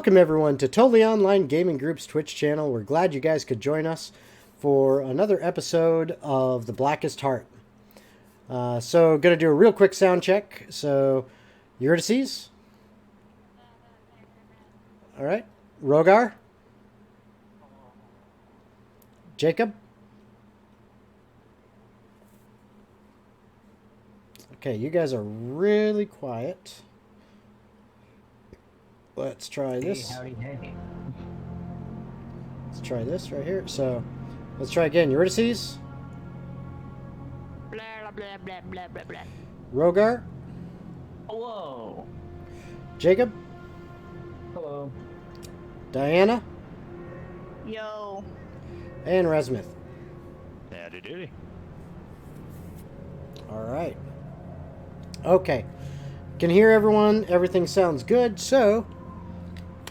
Welcome everyone to Totally Online Gaming Group's Twitch channel. We're glad you guys could join us for another episode of The Blackest Heart. So, gonna do a real quick sound check. So, Eurydice? Alright. Rogar? Jacob? Okay, you guys are really quiet. Let's try this. Hey, howdy, hey. Let's try this right here. So, let's try again. Eurydice? Blah, blah, blah, blah, blah, blah. Rogar? Hello. Jacob? Hello. Diana? Yo. And Resmith. Howdy doody. Alright. Okay. Can hear everyone. Everything sounds good. So,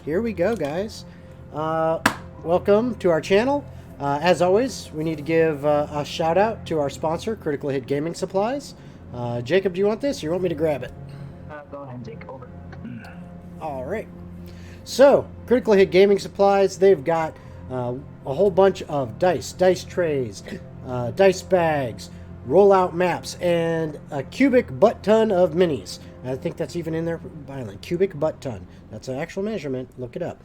here we go, guys. Welcome to our channel. As always, we need to give a shout out to our sponsor, Critical Hit Gaming Supplies. Jacob, do you want this or you want me to grab it? Go ahead and take over. Alright. So, Critical Hit Gaming Supplies, they've got a whole bunch of dice trays, dice bags, rollout maps, and a cubic butt ton of minis. I think that's even in their byline. Cubic butt ton. That's an actual measurement. Look it up.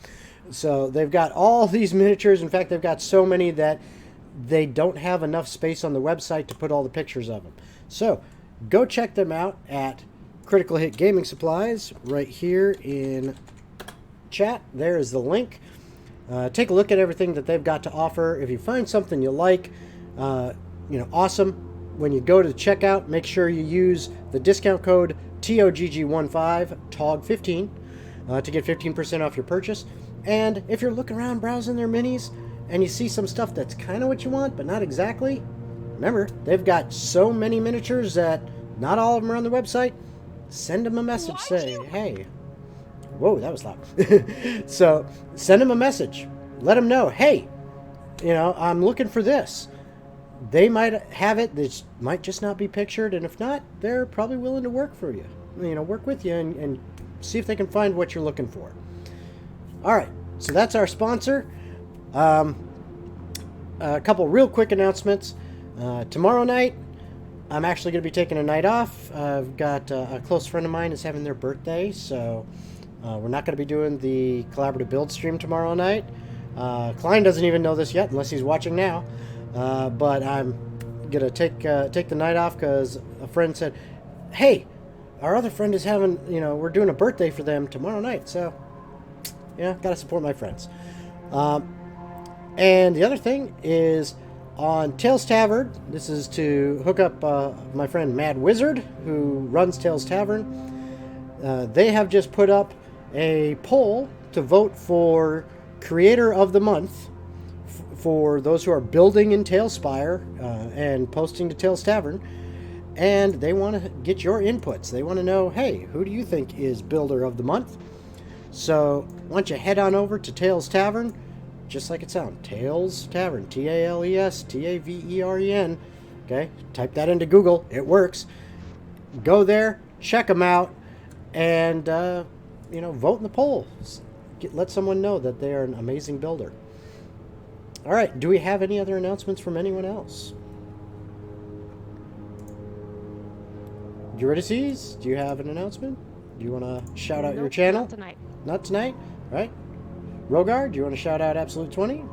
So they've got all these miniatures. In fact, they've got so many that they don't have enough space on the website to put all the pictures of them. So go check them out at Critical Hit Gaming Supplies right here in chat. There is the link. Take a look at everything that they've got to offer. If you find something you like, awesome. When you go to checkout, make sure you use the discount code TOGG15, TOGG15, to get 15% off your purchase. And if you're looking around browsing their minis and you see some stuff that's kind of what you want, but not exactly, remember, they've got so many miniatures that not all of them are on the website. Send them a message, say, hey. Whoa, that was loud. So send them a message. Let them know, hey, I'm looking for this. They might have it. This might just not be pictured, and if not, they're probably willing to work for you. Work with you and see if they can find what you're looking for. All right, so that's our sponsor. A couple real quick announcements. Tomorrow night, I'm actually going to be taking a night off. I've got a close friend of mine is having their birthday, so we're not going to be doing the collaborative build stream tomorrow night. Klein doesn't even know this yet, unless he's watching now. But I'm gonna take the night off because a friend said, "Hey, our other friend is having, we're doing a birthday for them tomorrow night, so gotta support my friends." And the other thing is on Tales Tavern. This is to hook up my friend Mad Wizard, who runs Tales Tavern. They have just put up a poll to vote for Creator of the Month. For those who are building in Talespire and posting to Tales Tavern, and they want to get your inputs. They want to know, hey, who do you think is Builder of the Month? So why don't you head on over to Tales Tavern, just like it sounds, Tales Tavern, TALESTAVEREN. Okay, type that into Google, it works. Go there, check them out, and vote in the polls. Let someone know that they are an amazing builder. All right, do we have any other announcements from anyone else? Eurydice, do you have an announcement? Do you want to shout out your channel? Not tonight. Not tonight? All right. Rogar, do you want to shout out Absolute 20?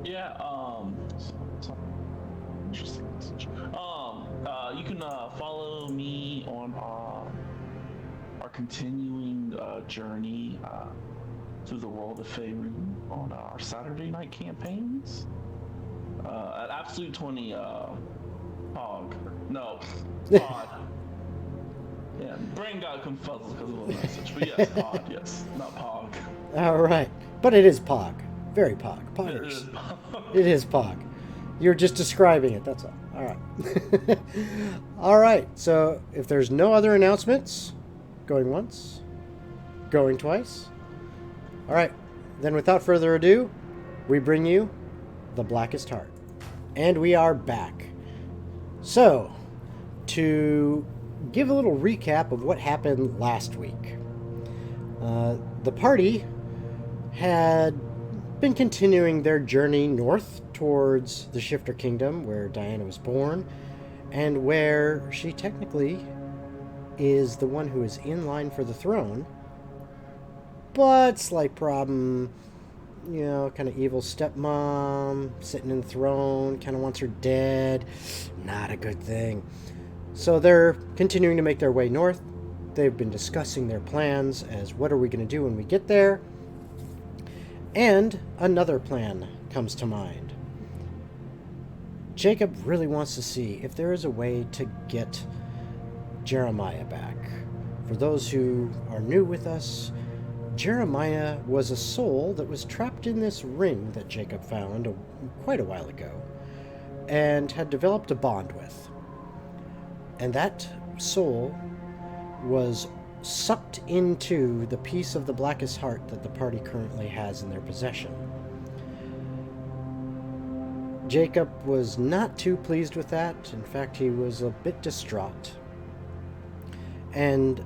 Yeah, interesting message. You can follow me on our continuing journey through the world of Faerun on our Saturday night campaigns. At Absolute 20, Pog. No, Pod. Yeah, brain got confuzzled because of the message. But yes, Pod, yes, not Pog. All right. But it is Pog. Very Pog. It is Poggers. Pog. It is Pog. You're just describing it, that's all. All right. All right. So if there's no other announcements, going once, going twice. All right, then without further ado, we bring you The Blackest Heart. And we are back. So, to give a little recap of what happened last week. The party had been continuing their journey north towards the Shifter Kingdom, where Diana was born, and where she technically is the one who is in line for the throne. But slight problem, kind of evil stepmom sitting in the throne, kind of wants her dead. Not a good thing. So they're continuing to make their way north. They've been discussing their plans as what are we going to do when we get there. And another plan comes to mind. Jacob really wants to see if there is a way to get Jeremiah back. For those who are new with us, Jeremiah was a soul that was trapped in this ring that Jacob found quite a while ago and had developed a bond with. And that soul was sucked into the piece of the blackest heart that the party currently has in their possession. Jacob was not too pleased with that. In fact, he was a bit distraught. And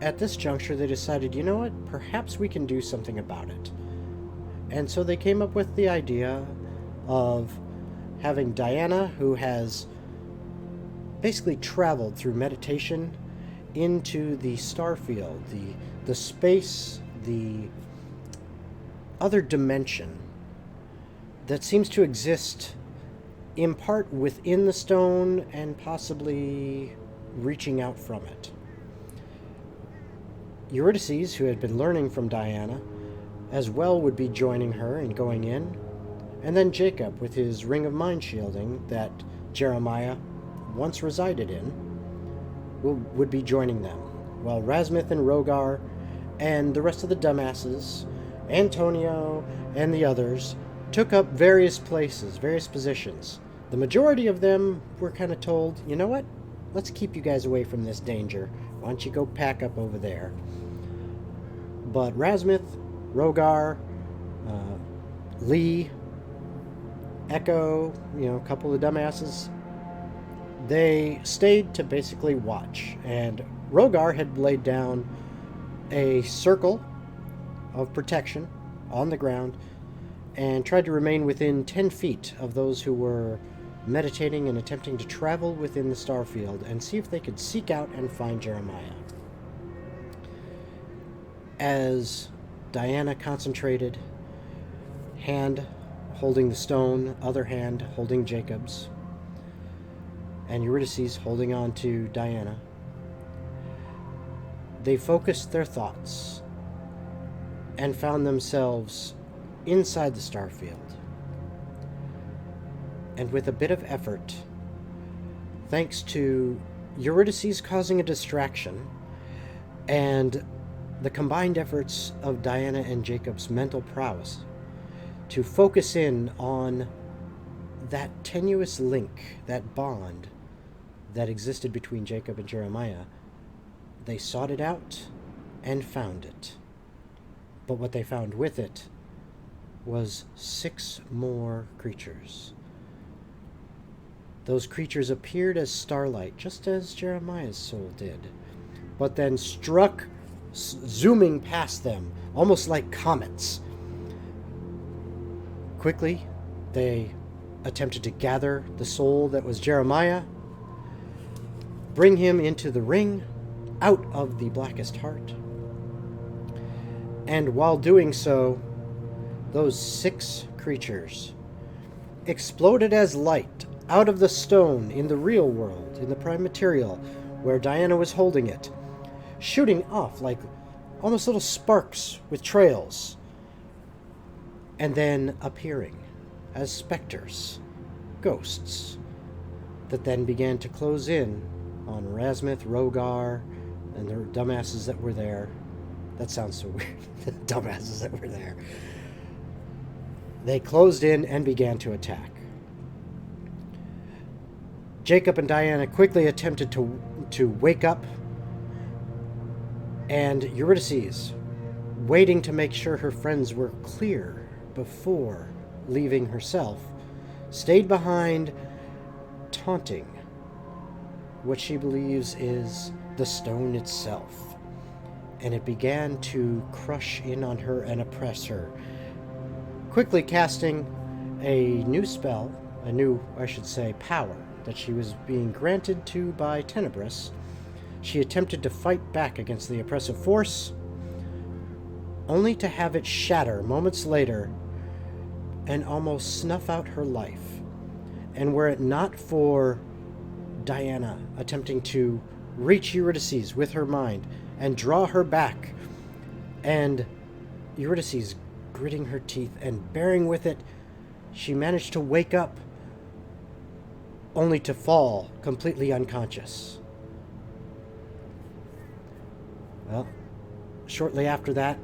at this juncture, they decided, you know what, perhaps we can do something about it. And so they came up with the idea of having Diana, who has basically traveled through meditation into the star field, the space, the other dimension that seems to exist in part within the stone and possibly reaching out from it. Eurydice, who had been learning from Diana, as well would be joining her and going in. And then Jacob, with his ring of mind shielding that Jeremiah once resided in, would be joining them, while Razmith and Rogar and the rest of the dumbasses, Antonio and the others, took up various places, various positions. The majority of them were kind of told, you know what, let's keep you guys away from this danger. Why don't you go pack up over there? But Razmith, Rogar, Lee, Echo, a couple of dumbasses, they stayed to basically watch. And Rogar had laid down a circle of protection on the ground and tried to remain within 10 feet of those who were meditating and attempting to travel within the star field and see if they could seek out and find Jeremiah. As Diana concentrated, hand holding the stone, other hand holding Jacob's, and Eurydice holding on to Diana, they focused their thoughts and found themselves inside the starfield. And with a bit of effort, thanks to Eurydice causing a distraction and the combined efforts of Diana and Jacob's mental prowess to focus in on that tenuous link, that bond that existed between Jacob and Jeremiah, they sought it out and found it. But what they found with it was 6 more creatures. Those creatures appeared as starlight, just as Jeremiah's soul did, but then struck, zooming past them, almost like comets. Quickly, they attempted to gather the soul that was Jeremiah, bring him into the ring, out of the blackest heart. And while doing so, those 6 creatures exploded as light out of the stone in the real world, in the prime material, where Diana was holding it, shooting off like almost little sparks with trails, and then appearing as specters, ghosts, that then began to close in on Razmith, Rogar, and the dumbasses that were there. That sounds so weird. The dumbasses that were there. They closed in and began to attack. Jacob and Diana quickly attempted to wake up, and Eurydice, waiting to make sure her friends were clear before leaving herself, stayed behind, taunting what she believes is the stone itself. and it began to crush in on her and oppress her. Quickly casting a new spell, a new, I should say, power that she was being granted to by Tenebris, she attempted to fight back against the oppressive force, only to have it shatter moments later and almost snuff out her life. And were it not for Diana attempting to reach Eurydice with her mind and draw her back, and Eurydice gritting her teeth and bearing with it, she managed to wake up, only to fall completely unconscious. Well, shortly after that,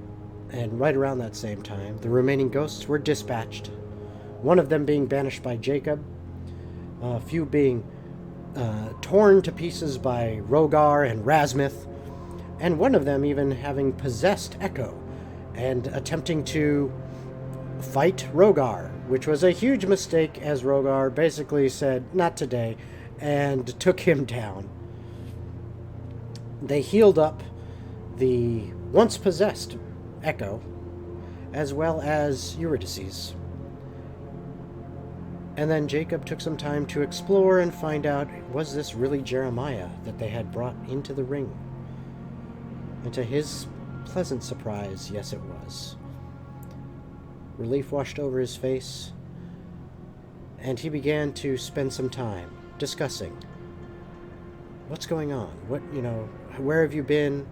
and right around that same time, the remaining ghosts were dispatched, one of them being banished by Jacob, a few being torn to pieces by Rogar and Razmith, and one of them even having possessed Echo and attempting to fight Rogar, which was a huge mistake, as Rogar basically said, "Not today," and took him down. They healed up the once possessed Echo, as well as Eurydice. And then Jacob took some time to explore and find out, was this really Jeremiah that they had brought into the ring? And to his pleasant surprise, yes, it was. Relief washed over his face, and he began to spend some time discussing what's going on. Where have you been?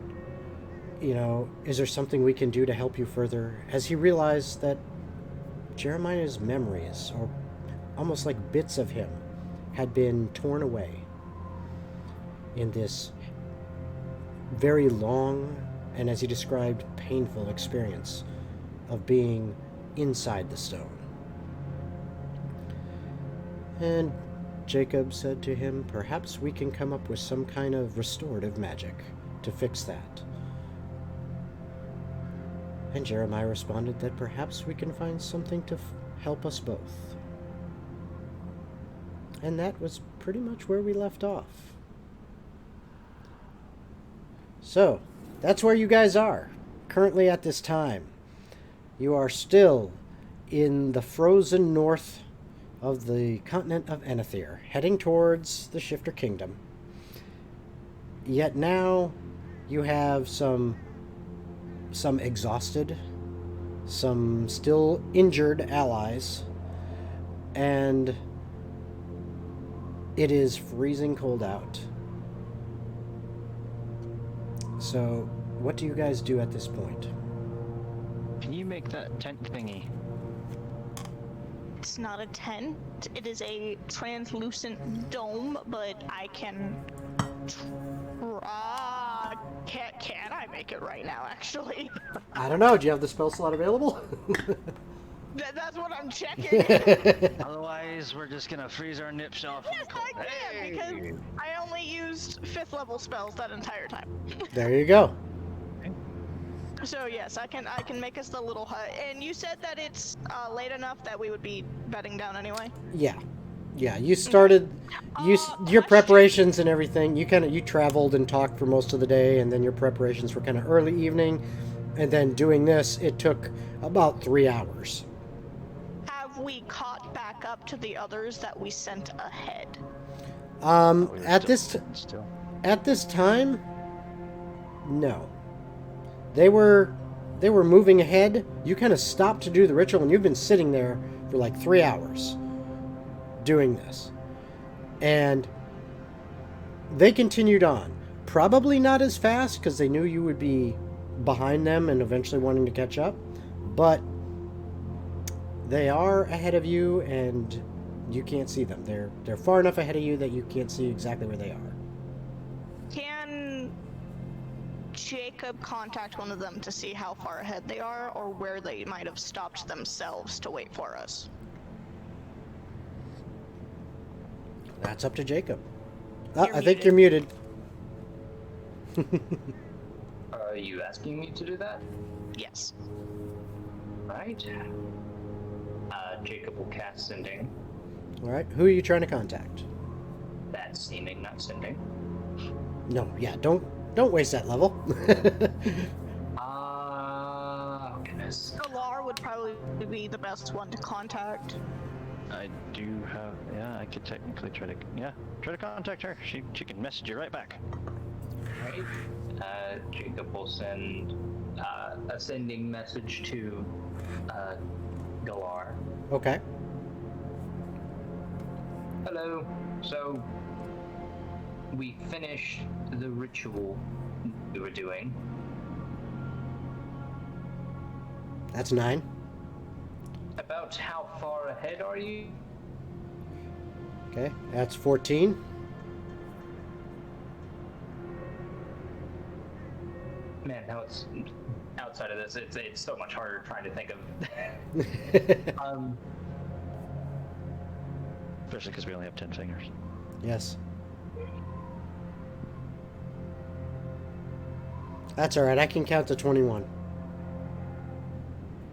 Is there something we can do to help you further? As he realized that Jeremiah's memories, or almost like bits of him, had been torn away in this very long and, as he described, painful experience of being inside the stone. And Jacob said to him, perhaps we can come up with some kind of restorative magic to fix that. And Jeremiah responded that perhaps we can find something to help us both. And that was pretty much where we left off. So, that's where you guys are, currently at this time. You are still in the frozen north of the continent of Enethir, heading towards the Shifter Kingdom. Yet now, you have some exhausted, some still injured allies, and it is freezing cold out. So, what do you guys do at this point? Can you make that tent thingy? It's not a tent. It is a translucent dome, but I can try. Can I make it right now, actually? I don't know. Do you have the spell slot available? That's what I'm checking. Otherwise, we're just gonna freeze our nips off. Yes, I can, because I only used 5th level spells that entire time. There you go. So yes, I can make us the little hut. And you said that it's late enough that we would be bedding down anyway. Yeah. You started your preparations and everything. You traveled and talked for most of the day, and then your preparations were kind of early evening, and then doing this, it took about 3 hours. Have we caught back up to the others that we sent ahead? At this time, no. They were moving ahead. You kind of stopped to do the ritual, and you've been sitting there for like 3 hours doing this. And they continued on. Probably not as fast, because they knew you would be behind them and eventually wanting to catch up. But they are ahead of you, and you can't see them. They're far enough ahead of you that you can't see exactly where they are. Can Jacob contact one of them to see how far ahead they are, or where they might have stopped themselves to wait for us? That's up to Jacob. You're I think you're muted. Are you asking me to do that? Yes. Right. Jacob will cast Sending. All right. Who are you trying to contact? That's seeming, not sending. No, yeah, don't Don't waste that level. Ah, goodness. Galar would probably be the best one to contact. I do have. Yeah, I could technically try to contact her. She can message you right back. Right. Jacob will send a sending message to Galar. Okay. Hello. So we finished the ritual we were doing. That's 9. About how far ahead are you? Okay, that's 14. Man, now it's outside of this. It's so much harder trying to think of. Especially because we only have 10 fingers. Yes. That's alright, I can count to 21.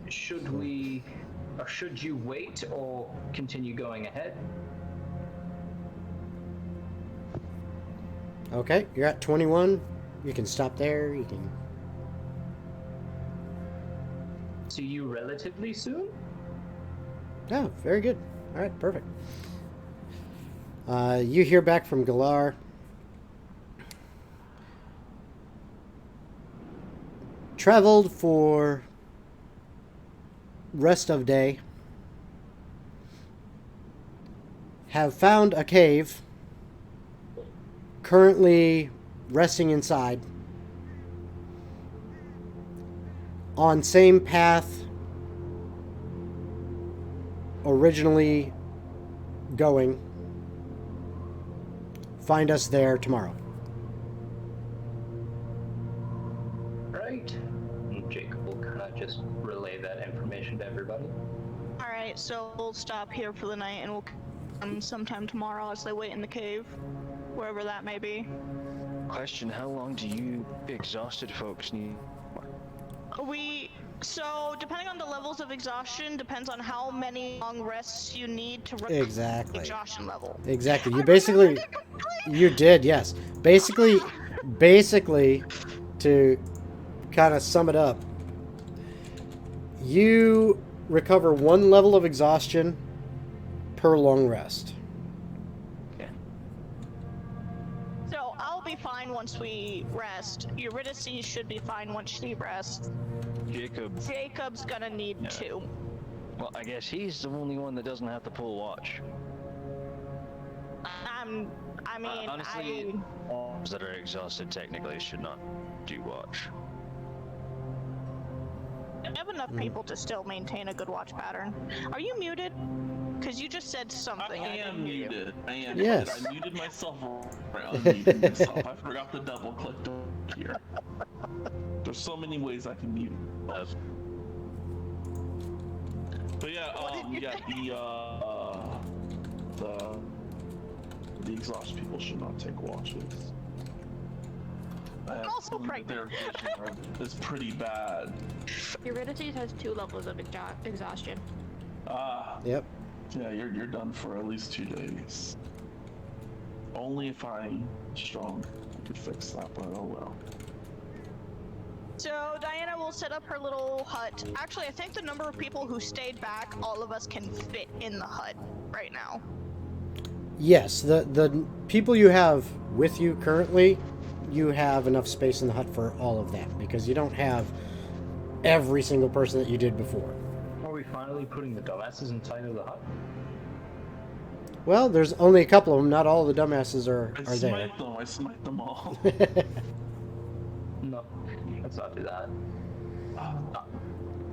Should we, or should you wait or continue going ahead? Okay, you're at 21. You can stop there, you can... See you relatively soon? Oh, very good. Alright, perfect. You hear back from Galar. Traveled for rest of day. Have found a cave. Currently resting inside. On same path originally going. Find us there tomorrow. Right. And Jacob will kind of just relay that information to everybody. Alright, so we'll stop here for the night and we'll come sometime tomorrow as they wait in the cave. Wherever that may be. Question: how long do you exhausted folks need? So depending on the levels of exhaustion, depends on how many long rests you need to recover Exactly. the exhaustion level. Exactly. You basically... You did, yes. Basically, to kind of sum it up, you recover 1 level of exhaustion per long rest. So I'll be fine once we rest. Eurydice should be fine once she rests. Jacob's gonna need 2. Well, I guess he's the only one that doesn't have to pull watch. Honestly, ones that are exhausted technically should not do watch. I have enough people to still maintain a good watch pattern. Are you muted? Because you just said something. I am muted. I am Yes. muted. I muted myself. I unmuted myself. I forgot to double click here. There's so many ways I can mute. But the exhaust people should not take watches. Also pregnant. Their vision is pretty bad. Eurydice has 2 levels of exhaustion. Yep. Yeah, you're done for at least 2 days. Only if I'm strong, I could fix that, but oh well. So Diana will set up her little hut. Actually, I think the number of people who stayed back, all of us can fit in the hut right now. Yes, the people you have with you currently, you have enough space in the hut for all of them, because you don't have every single person that you did before. Are we finally putting the dumbasses inside of the hut? Well, there's only a couple of them. Not all the dumbasses are there. I smite them all. No, let's not do that.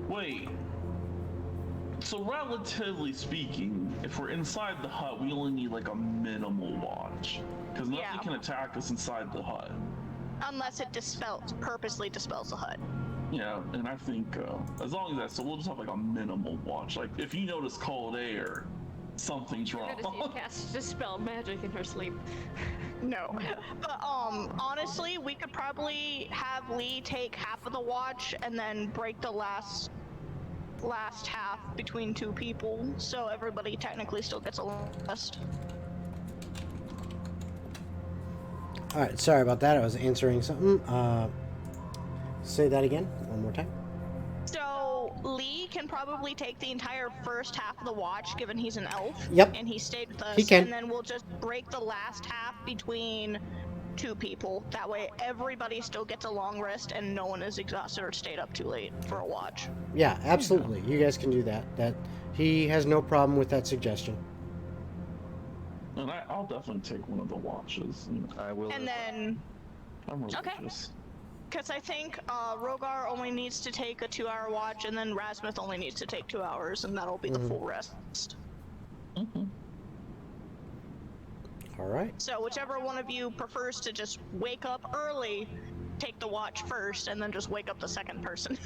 Wait. So relatively speaking, if we're inside the hut, we only need like a minimal watch. Because nothing can attack us inside the hut. Unless it purposely dispels the hut. Yeah, and I think as long as that, so we'll just have like a minimal watch. Like if you notice cold air, something's wrong. Eurydice casts dispel magic in her sleep. No. But honestly, we could probably have Lee take half of the watch and then break the last half between 2 people, so everybody technically still gets a long rest. All right, sorry about that. I was answering something. Say that again, one more time. So Lee can probably take the entire first half of the watch, given he's an elf. Yep. And he stayed with us. He can. And then we'll just break the last half between 2 people. That way everybody still gets a long rest and no one is exhausted or stayed up too late for a watch. Yeah, absolutely. You guys can do that. He has no problem with that suggestion. And I'll definitely take one of the watches. You know, I will. And then, I'm Okay. religious. because I think Rogar only needs to take a 2-hour watch, and then Rasmuth only needs to take 2 hours, and that'll be the full rest. Mm-hmm. All right. So whichever one of you prefers to just wake up early, take the watch first, and then just wake up the second person.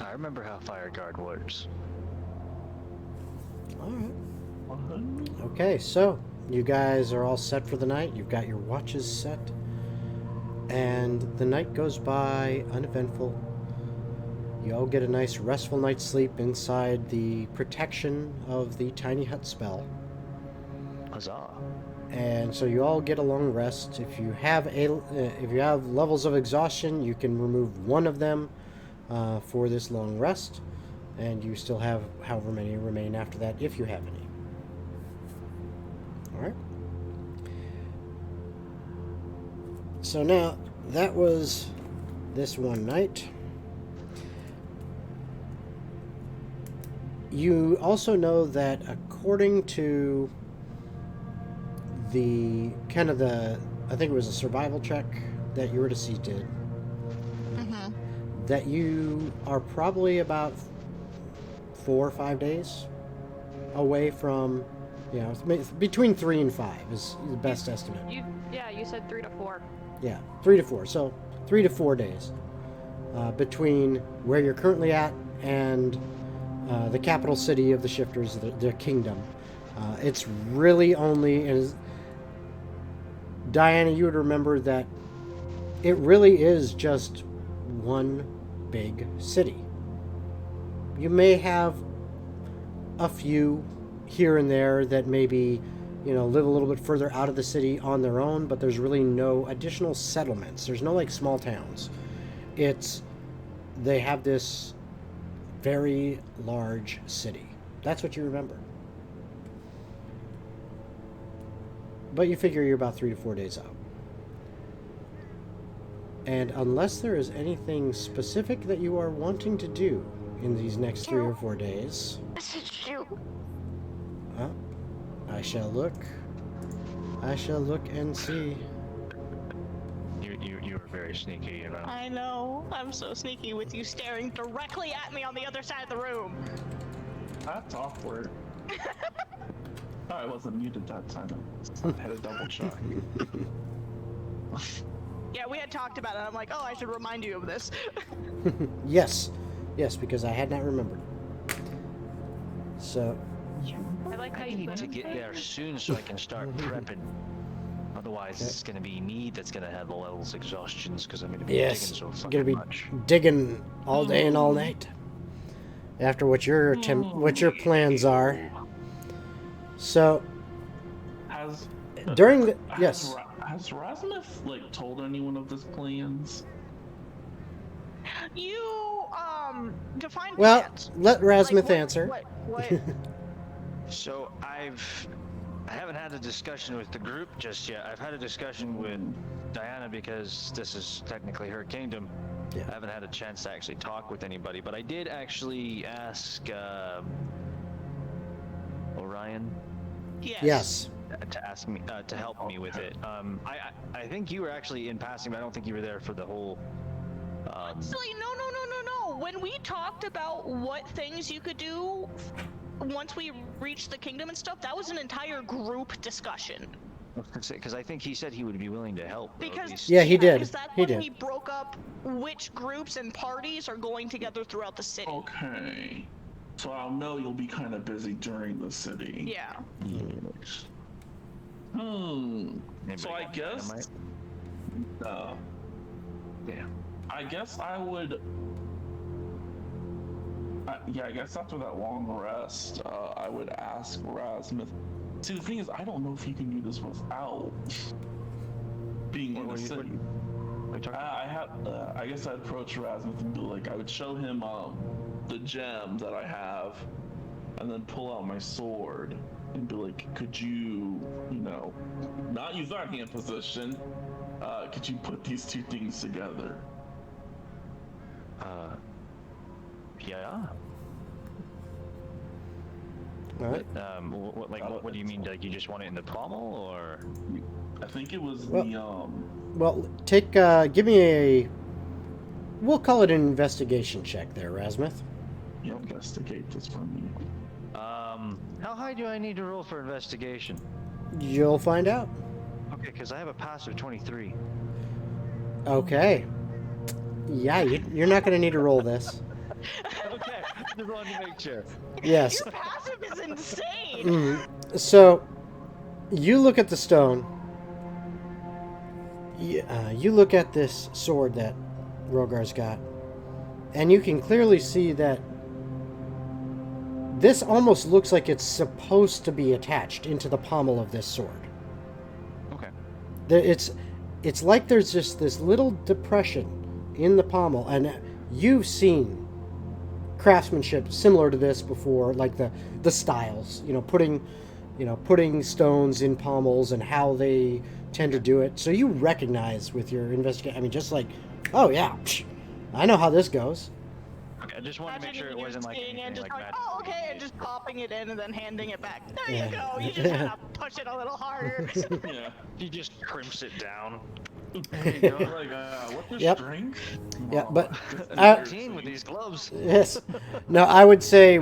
I remember how Fire Guard works. All right. Okay, so you guys are all set for the night. You've got your watches set. And the night goes by uneventful. You all get a nice restful night's sleep inside the protection of the tiny hut spell. Huzzah. And so you all get a long rest. If you have levels of exhaustion, you can remove one of them for this long rest, and you still have however many remain after that, if you have any. All right. So now that was this one night. You also know that according to the I think it was a survival check that Eurydice did, that you are probably about 4 or 5 days away from, between 3 and 5 is the best estimate. You said 3 to 4. Yeah, 3 to 4. So 3 to 4 days between where you're currently at and the capital city of the Shifters, the kingdom. It's really only, and Diana, you would remember that it really is just one big city. You may have a few here and there that maybe, live a little bit further out of the city on their own, but there's really no additional settlements. There's no small towns. They have this very large city. That's what you remember. But you figure you're about 3 to 4 days out. And unless there is anything specific that you are wanting to do in these next 3 or 4 days, I shall look and see. You were very sneaky, I know. I'm so sneaky with you staring directly at me on the other side of the room. That's awkward. Oh, I wasn't muted that time. I had a double check. Yeah, we had talked about it. I'm like, I should remind you of this. Yes, because I had not remembered. So, I like how I you need put to it. get there soon so I can start prepping. Otherwise, it's going to be me that's going to have the levels exhaustions because I'm going to be yes, digging so gonna fucking be much. digging all day and all night. After what your plans are. So, Has during the yes. Has Rasmuth told anyone of his plans? You define Well, plans. let Rasmuth What- answer. What? So I haven't had a discussion with the group just yet. I've had a discussion with Diana because this is technically her kingdom. Yeah. I haven't had a chance to actually talk with anybody, but I did actually ask Orion Yes. to ask me to help me with it. I think you were actually in passing, but I don't think you were there for the whole. Actually, no. When we talked about what things you could do once we reached the kingdom and stuff, that was an entire group discussion. Because I think he said he would be willing to help. or at Because least- Yeah, he did. Because that's He when did. we broke up which groups and parties are going together throughout the city. Okay. So I'll know you'll be kind of busy during the city. Yeah. Yes. Anybody So I got guess. dynamite? Yeah. I guess I would. I guess after that long rest, I would ask Rasmuth See, the thing is, I don't know if you can do this without being in the city. I guess I'd approach Rasmus and be like, I would show him the gem that I have, and then pull out my sword and be like, could you, not use our hand position, could you put these two things together? Yeah. All right. What do you mean? Like, you just want it in the pommel, or? I think it was Well, give me we'll call it an investigation check there, Rasmuth. Investigate this for me. How high do I need to roll for investigation? You'll find out. Okay, because I have a pass of 23. Okay. Yeah, you're not going to need to roll this. Okay, just wanted to make sure. Yes. Your passive is insane. So, you look at the stone. You look at this sword that Rogar's got, and you can clearly see that this almost looks like it's supposed to be attached into the pommel of this sword. Okay. It's like there's just this little depression in the pommel, and you've seen craftsmanship similar to this before, like the styles, putting stones in pommels and how they tend to do it. So you recognize with your investigation, just like, oh yeah, I know how this goes. Okay, I just wanted to make sure it wasn't like anything and just like magic. oh, okay, and just popping it in and then handing it back. There Yeah. you go. You just gotta push it a little harder. Yeah. You just crimps it down. What's your Yep. strength? Yeah, but 13 with these gloves. yes, no, I would say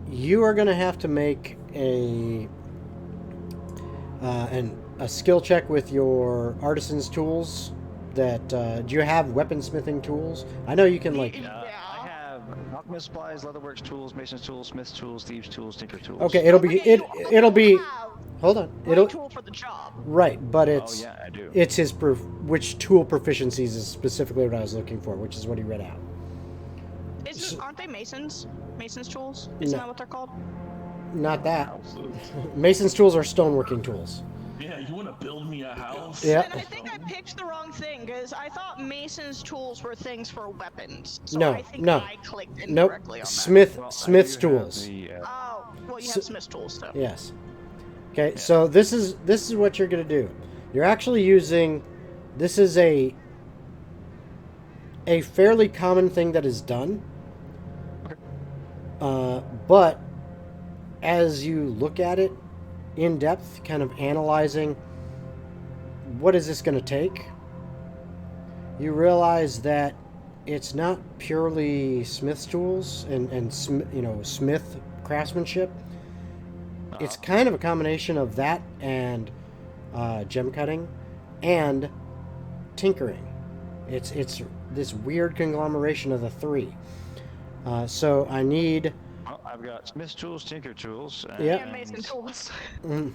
you are going to have to make a skill check with your artisan's tools. That do you have weaponsmithing tools? I know you can like. I have alchemist supplies, leatherworks tools, mason's tools, smith's tools, thieves' tools, tinker tools. Okay, it'll be. Hold on. It'll tool for the job. Right, but it's. Oh yeah, I do. It's his which tool proficiencies is specifically what I was looking for, which is what he read out. Aren't they masons? Masons tools? Isn't that what they're called? Not that. Houses. Mason's tools are stoneworking tools. Yeah, you want to build me a house? Yeah. And I think I picked the wrong thing because I thought masons tools were things for weapons. So No, I think no. I clicked Nope. incorrectly on that. Smith's tools. Oh, well, you have smith's tools too. Yes. Okay, so this is what you're going to do. You're actually using. This is a fairly common thing that is done. But as you look at it in depth, kind of analyzing what is this going to take, you realize that it's not purely Smith's tools and Smith craftsmanship. It's kind of a combination of that and gem cutting and tinkering. It's this weird conglomeration of the three. So I need. Well, I've got smith's tools, tinker tools, Yep. And mason tools. Mm,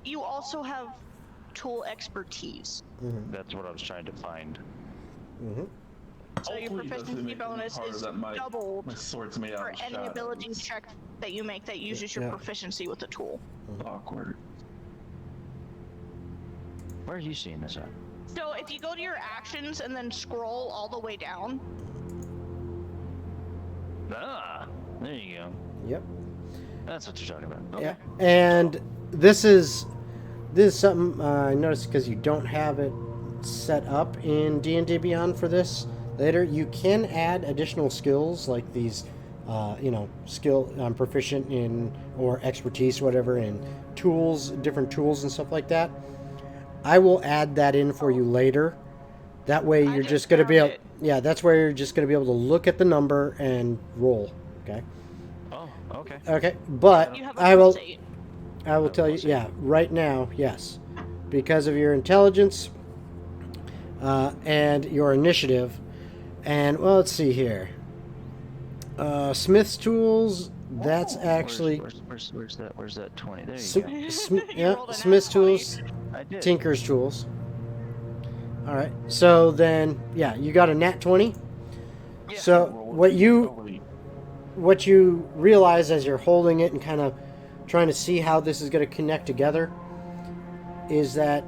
You also have tool expertise. That's what I was trying to find. mhm. So your Hopefully it doesn't proficiency make it bonus harder is that my doubled sword's made out for of any shadows. abilities check that you make that uses your Yeah. proficiency with the tool. Awkward. Where are you seeing this at? So if you go to your actions and then scroll all the way down, Ah, there you go. Yep. That's what you're talking about. Okay. Yeah. And this is something I noticed because you don't have it set up in D&D Beyond for this later. You can add additional skills like these, skill I'm proficient in or expertise, whatever, in tools, different tools and stuff like that. I will add that in for you later. That way you're just going to be able. Yeah, that's where you're just going to be able to look at the number and roll. Okay. Oh, okay. Okay, but you have a I will. plus 8. I will tell you, yeah, right now, yes, because of your intelligence and your initiative, and well, let's see here. Smith's tools. That's actually Where's that 20? There you Sm- go. yeah, rolled an Smith's nat 20. tools, I did. Tinker's tools. All right, so then, yeah, you got a nat 20. Yeah. So what you realize as you're holding it and kind of trying to see how this is going to connect together, is that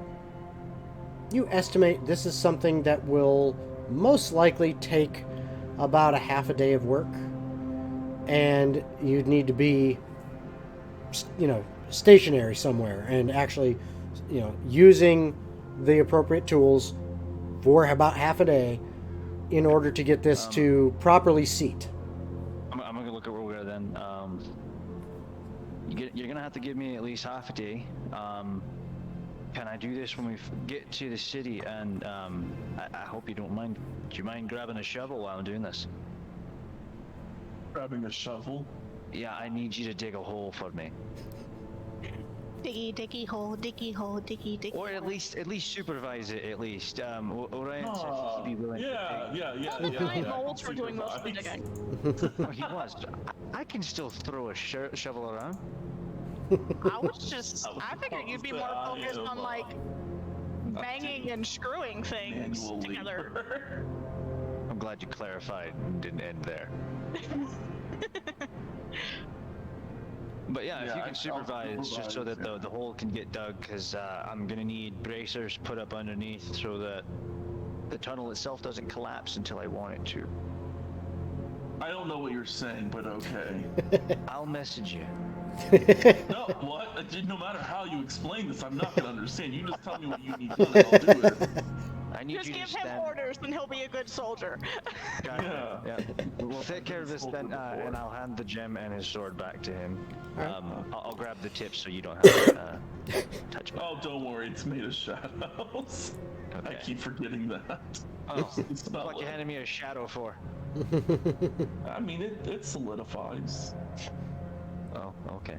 you estimate this is something that will most likely take about a half a day of work, and you'd need to be, stationary somewhere and actually, using the appropriate tools for about half a day in order to get this to properly seat. I'm gonna look at where we're then. You're gonna have to give me at least half a day. Can I do this when we get to the city? And I hope you don't mind. Do you mind grabbing a shovel while I'm doing this? Grabbing a shovel? Yeah, I need you to dig a hole for me. Diggy, diggy hole, diggy hole, diggy, diggy. Or at least supervise it. At least. Orion said he'd be willing. Nine holes for doing most of the digging. Oh, he was. I can still throw a shovel around. I figured you'd be more focused on like banging and screwing things Manual together. labor. I'm glad you clarified and didn't end there. But yeah, if you can supervise just so that the hole can get dug, because I'm gonna need bracers put up underneath so that the tunnel itself doesn't collapse until I want it to. I don't know what you're saying, but okay. I'll message you. No, what? No matter how you explain this, I'm not gonna understand. You just tell me what you need done, and I'll do it. I need Just you give to him stand. orders and he'll be a good soldier. Yeah. We'll take care of this then, and I'll hand the gem and his sword back to him. I'll grab the tips so you don't have to touch me. Oh, don't worry, it's made of shadows. Okay. I keep forgetting that. Oh, It's not what you like- handed me a shadow for? I mean, it solidifies. Oh, okay.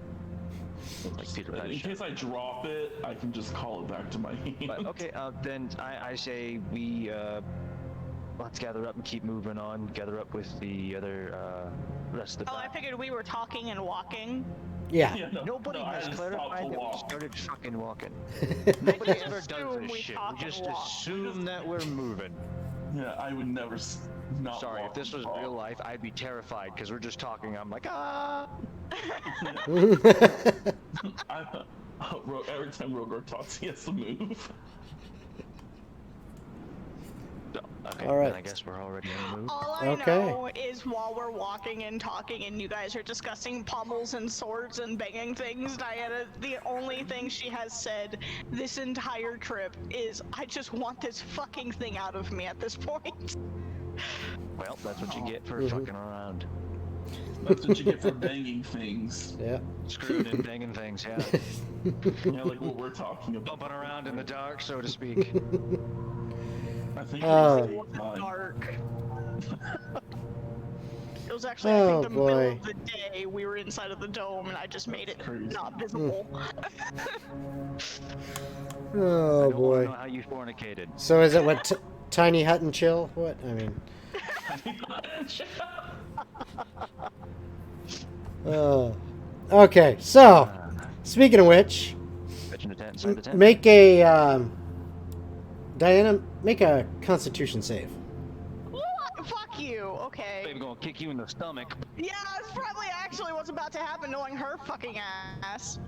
Like Peter Pan. In case I drop it, I can just call it back to my hand. But okay, then I say we let's gather up and keep moving on. Gather up with the other rest of the. Oh, I figured we were talking and walking. Yeah. Yeah, no, Nobody no, I has just stopped clarified to that we walk. started fucking walking. Nobody just ever does assume this we shit. talk We and just walk. assume that we're moving. Yeah, I would never not Sorry, if walk this and was talk. real life, I'd be terrified because we're just talking. I'm like, Every time Rogor talks, he has to move. Okay, All right. then I guess we're already in the move. All I Okay. know is while we're walking and talking and you guys are discussing pommels and swords and banging things, Diana, the only thing she has said this entire trip is, I just want this fucking thing out of me at this point. Well, that's what you get for fucking around. That's what you get for banging things. Yeah. Screwing and banging things, yeah. Yeah, like what we're talking about. Bumping around in the dark, so to speak. I think It was dark. It was actually, I think, the middle boy. of the day. We were inside of the dome and I just made it crazy. not visible. Oh I don't boy. know how you fornicated. So is it what tiny hut and chill? What I mean? Okay. So speaking of which, Pitching the tent inside the tent. make a Diana, make a Constitution save. What? Fuck you. Okay. Baby gonna kick you in the stomach. Yeah, that's probably actually what's about to happen knowing her fucking ass.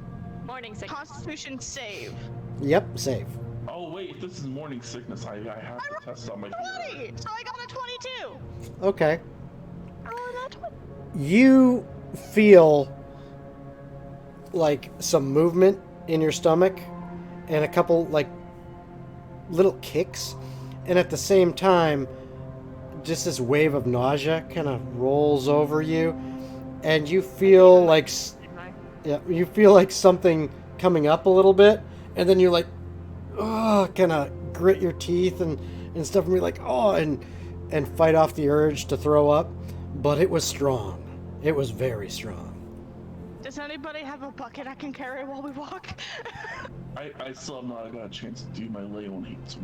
Morning sickness. Constitution save. Yep, save. Oh wait, if this is morning sickness, I have to test on my hearing. 20! So I got a 22. Okay. Oh, that's what. You feel like some movement in your stomach and a couple like little kicks, and at the same time just this wave of nausea kind of rolls over you, and you feel like you feel like something coming up a little bit, and then you're like, oh, kind of grit your teeth and stuff, and you're like, oh, and fight off the urge to throw up. But it was strong. It was very strong. Does anybody have a bucket I can carry while we walk? I still have not got a chance to do my Leonines.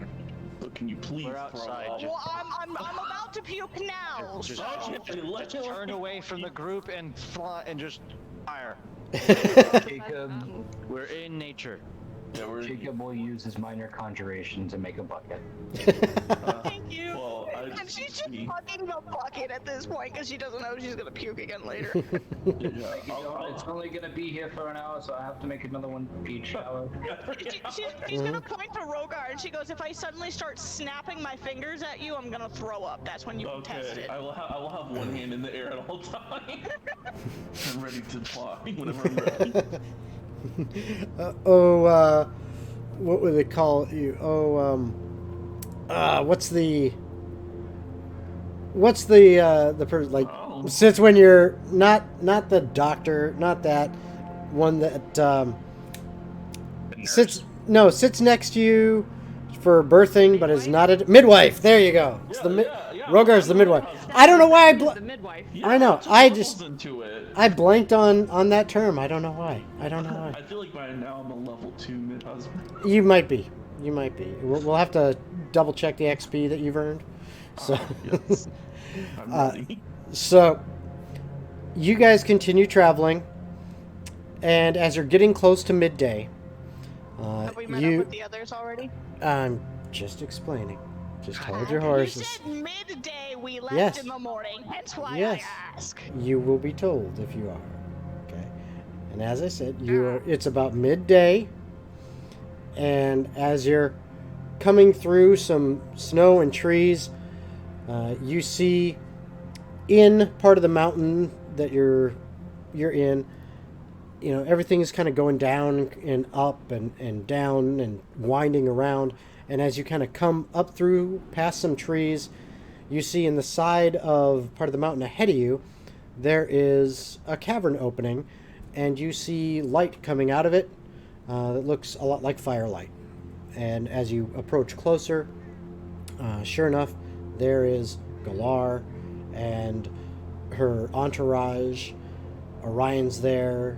So can you please We're throw outside, up? just- Well, I'm about to puke now. Just, so- Let's turn away from the group and fly and just fire. Jacob, we're in nature. Yeah, we're. Jacob will use his minor conjuration to make a bucket. Thank you. Well, I And she's just fucking the bucket at this point because she doesn't know she's gonna puke again later. Yeah, It's only gonna be here for an hour, so I have to make another one each hour. She's gonna point to Rogar and she goes, "If I suddenly start snapping my fingers at you, I'm gonna throw up. That's when you can test Okay, it." I will have one hand in the air at all times. I'm ready to fly whenever I'm ready. What would they call you? What's the person like? Oh. Since when you're not the doctor, not that one that sits next to you for birthing, but is not a midwife. There you go. It's Rogar's the midwife. I don't know why the midwife. Yeah, I know. two I levels just into it. I blanked on that term. I don't know why. I feel like by now I'm a level 2 mid-husband. You might be. We'll have to double check the XP that you've earned. So, Yes. I'm ready. so you guys continue traveling, and as you're getting close to midday, Have we met up with the others already? I'm just explaining. Just hold your horses. You said midday we left Yes. in the morning, hence why Yes. I ask. You will be told if you are. Okay. And as I said, it's about midday, and as you're coming through some snow and trees, you see in part of the mountain that you're in, everything is kind of going down and up and down and winding around. And as you kind of come up through past some trees, you see in the side of part of the mountain ahead of you, there is a cavern opening, and you see light coming out of it that looks a lot like firelight. And as you approach closer, sure enough, there is Galar and her entourage. Orion's there,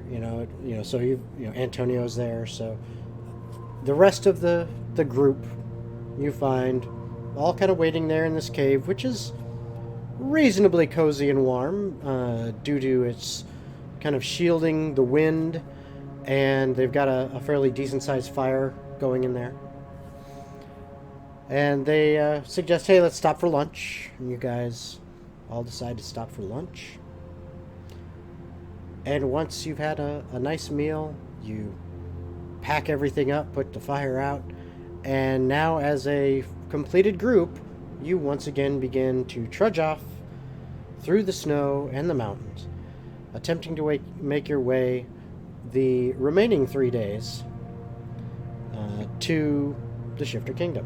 so Antonio's there. So the rest of the group you find all kind of waiting there in this cave, which is reasonably cozy and warm due to its kind of shielding the wind, and they've got a fairly decent sized fire going in there. And they suggest, hey, let's stop for lunch. And you guys all decide to stop for lunch. And once you've had a nice meal, you pack everything up, put the fire out, and now as a completed group, you once again begin to trudge off through the snow and the mountains, attempting to make your way the remaining 3 days to the Shifter Kingdom.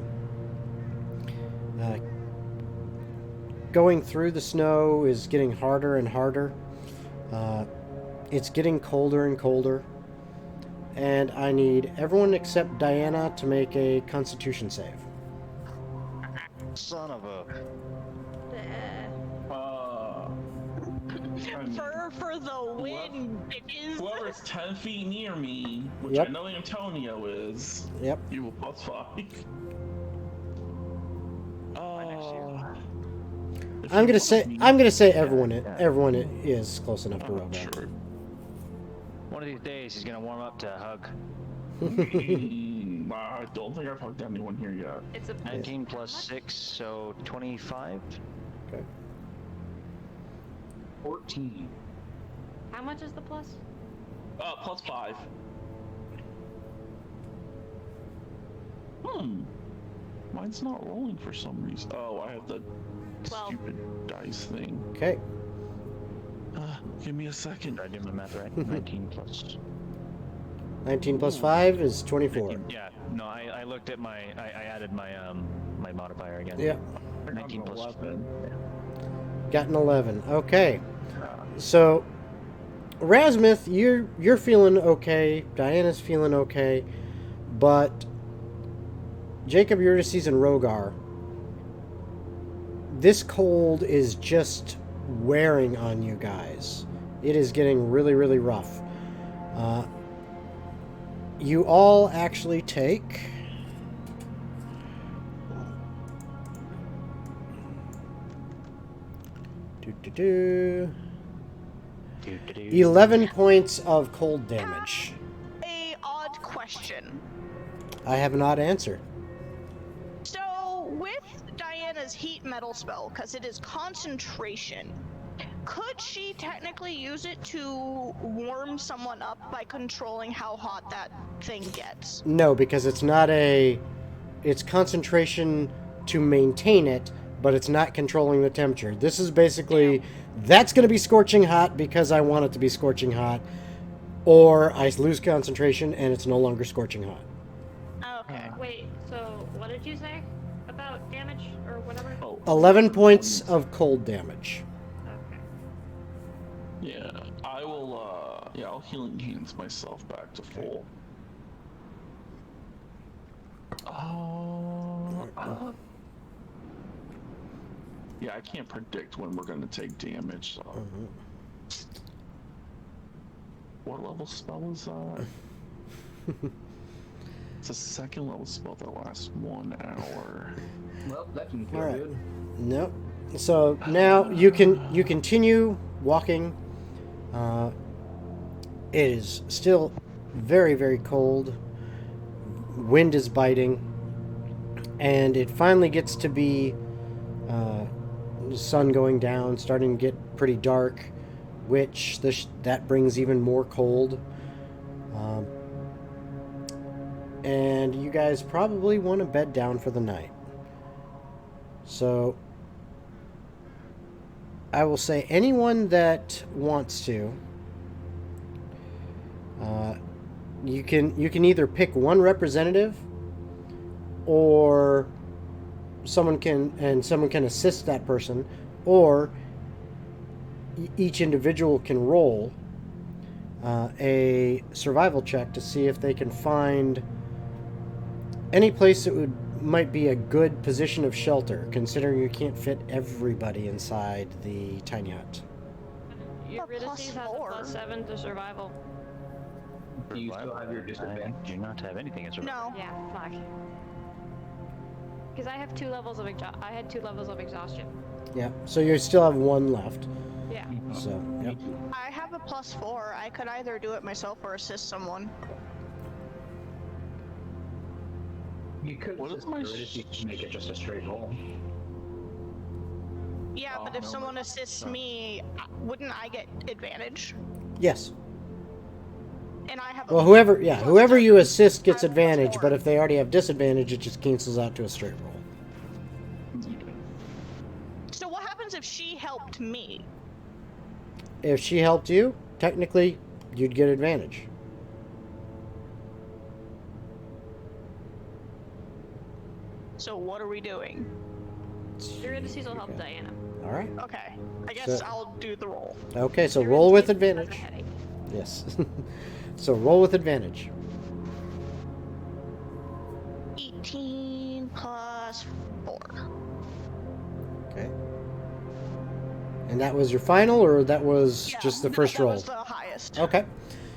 Going through the snow is getting harder and harder. It's getting colder and colder. And I need everyone except Diana to make a Constitution save. Son of a. For the win, bitches. Whoever's 10 feet near me, which Yep. I know Antonio is, Yep. you will +5. I'm gonna say everyone is close enough to Rogar. Sure. One of these days he's gonna warm up to a hug. I don't think I've hugged anyone here yet. It's a 19 plus 6, so 25. Okay. 14. How much is the plus? +5. Mine's not rolling for some reason. Oh, I have the 12. stupid dice thing. Okay. Give me a second. Did I do my math right? 19 plus. 19 plus 5 is 24. Yeah, no, I looked at I added my my modifier again. Yeah. 19 plus 11. Got an 11. Okay. So, Rasmuth, you're feeling okay. Diana's feeling okay. But, Jacob, Eurydice, and Rogar, this cold is just wearing on you guys. It is getting really, really rough. You all actually take... Do-do-do. 11 points of cold damage. A odd question. I have an odd answer. So, with Diana's heat metal spell, because it is concentration, could she technically use it to warm someone up by controlling how hot that thing gets? No, because it's not a... It's concentration to maintain it, but it's not controlling the temperature. This is basically... That's going to be scorching hot because I want it to be scorching hot. Or I lose concentration and it's no longer scorching hot. Okay. Wait, so what did you say about damage or whatever? Oh, 11 points of cold damage. Okay. yeah, I will. Yeah, I'll healing hands myself back to full. Yeah, I can't predict when we're gonna take damage. So. What level spell is that? It's a second level spell that lasts 1 hour. Well, that can feel All right. good. Nope. So now you continue walking. It is still very, very cold. Wind is biting, and it finally gets to be the sun going down, starting to get pretty dark, which that brings even more cold. And you guys probably want to bed down for the night. So I will say anyone that wants to, you can either pick one representative, or someone can assist that person, or each individual can roll a survival check to see if they can find any place that might be a good position of shelter, considering you can't fit everybody inside the tiny hut. Eurydice plus has a 4. +7 to survival. Do you still have your I disadvantage? do not have anything in survival. No. Yeah, fuck. Because I have 2 levels of I had 2 levels of exhaustion. Yeah, so you still have one left. Yeah. So, yep. I have a +4. I could either do it myself or assist someone. You could What is assist my Eurydice, you can make it just a straight roll. Yeah, but if no, someone but- assists me, wouldn't I get advantage? Yes. And I have a Well, whoever you assist gets I have advantage, +4. but if they already have disadvantage, it just cancels out to a straight roll. So what happens if she helped me? If she helped you, technically, you'd get advantage. So what are we doing? Eurydice will help Diana. All right. Okay, I guess So- I'll do the roll. Okay, so roll with Eurydice has a advantage. headache. Yes. So roll with advantage. 18 plus 4. Okay. And that was your final, or that was Yeah, just the no, first that roll? was the highest. Okay.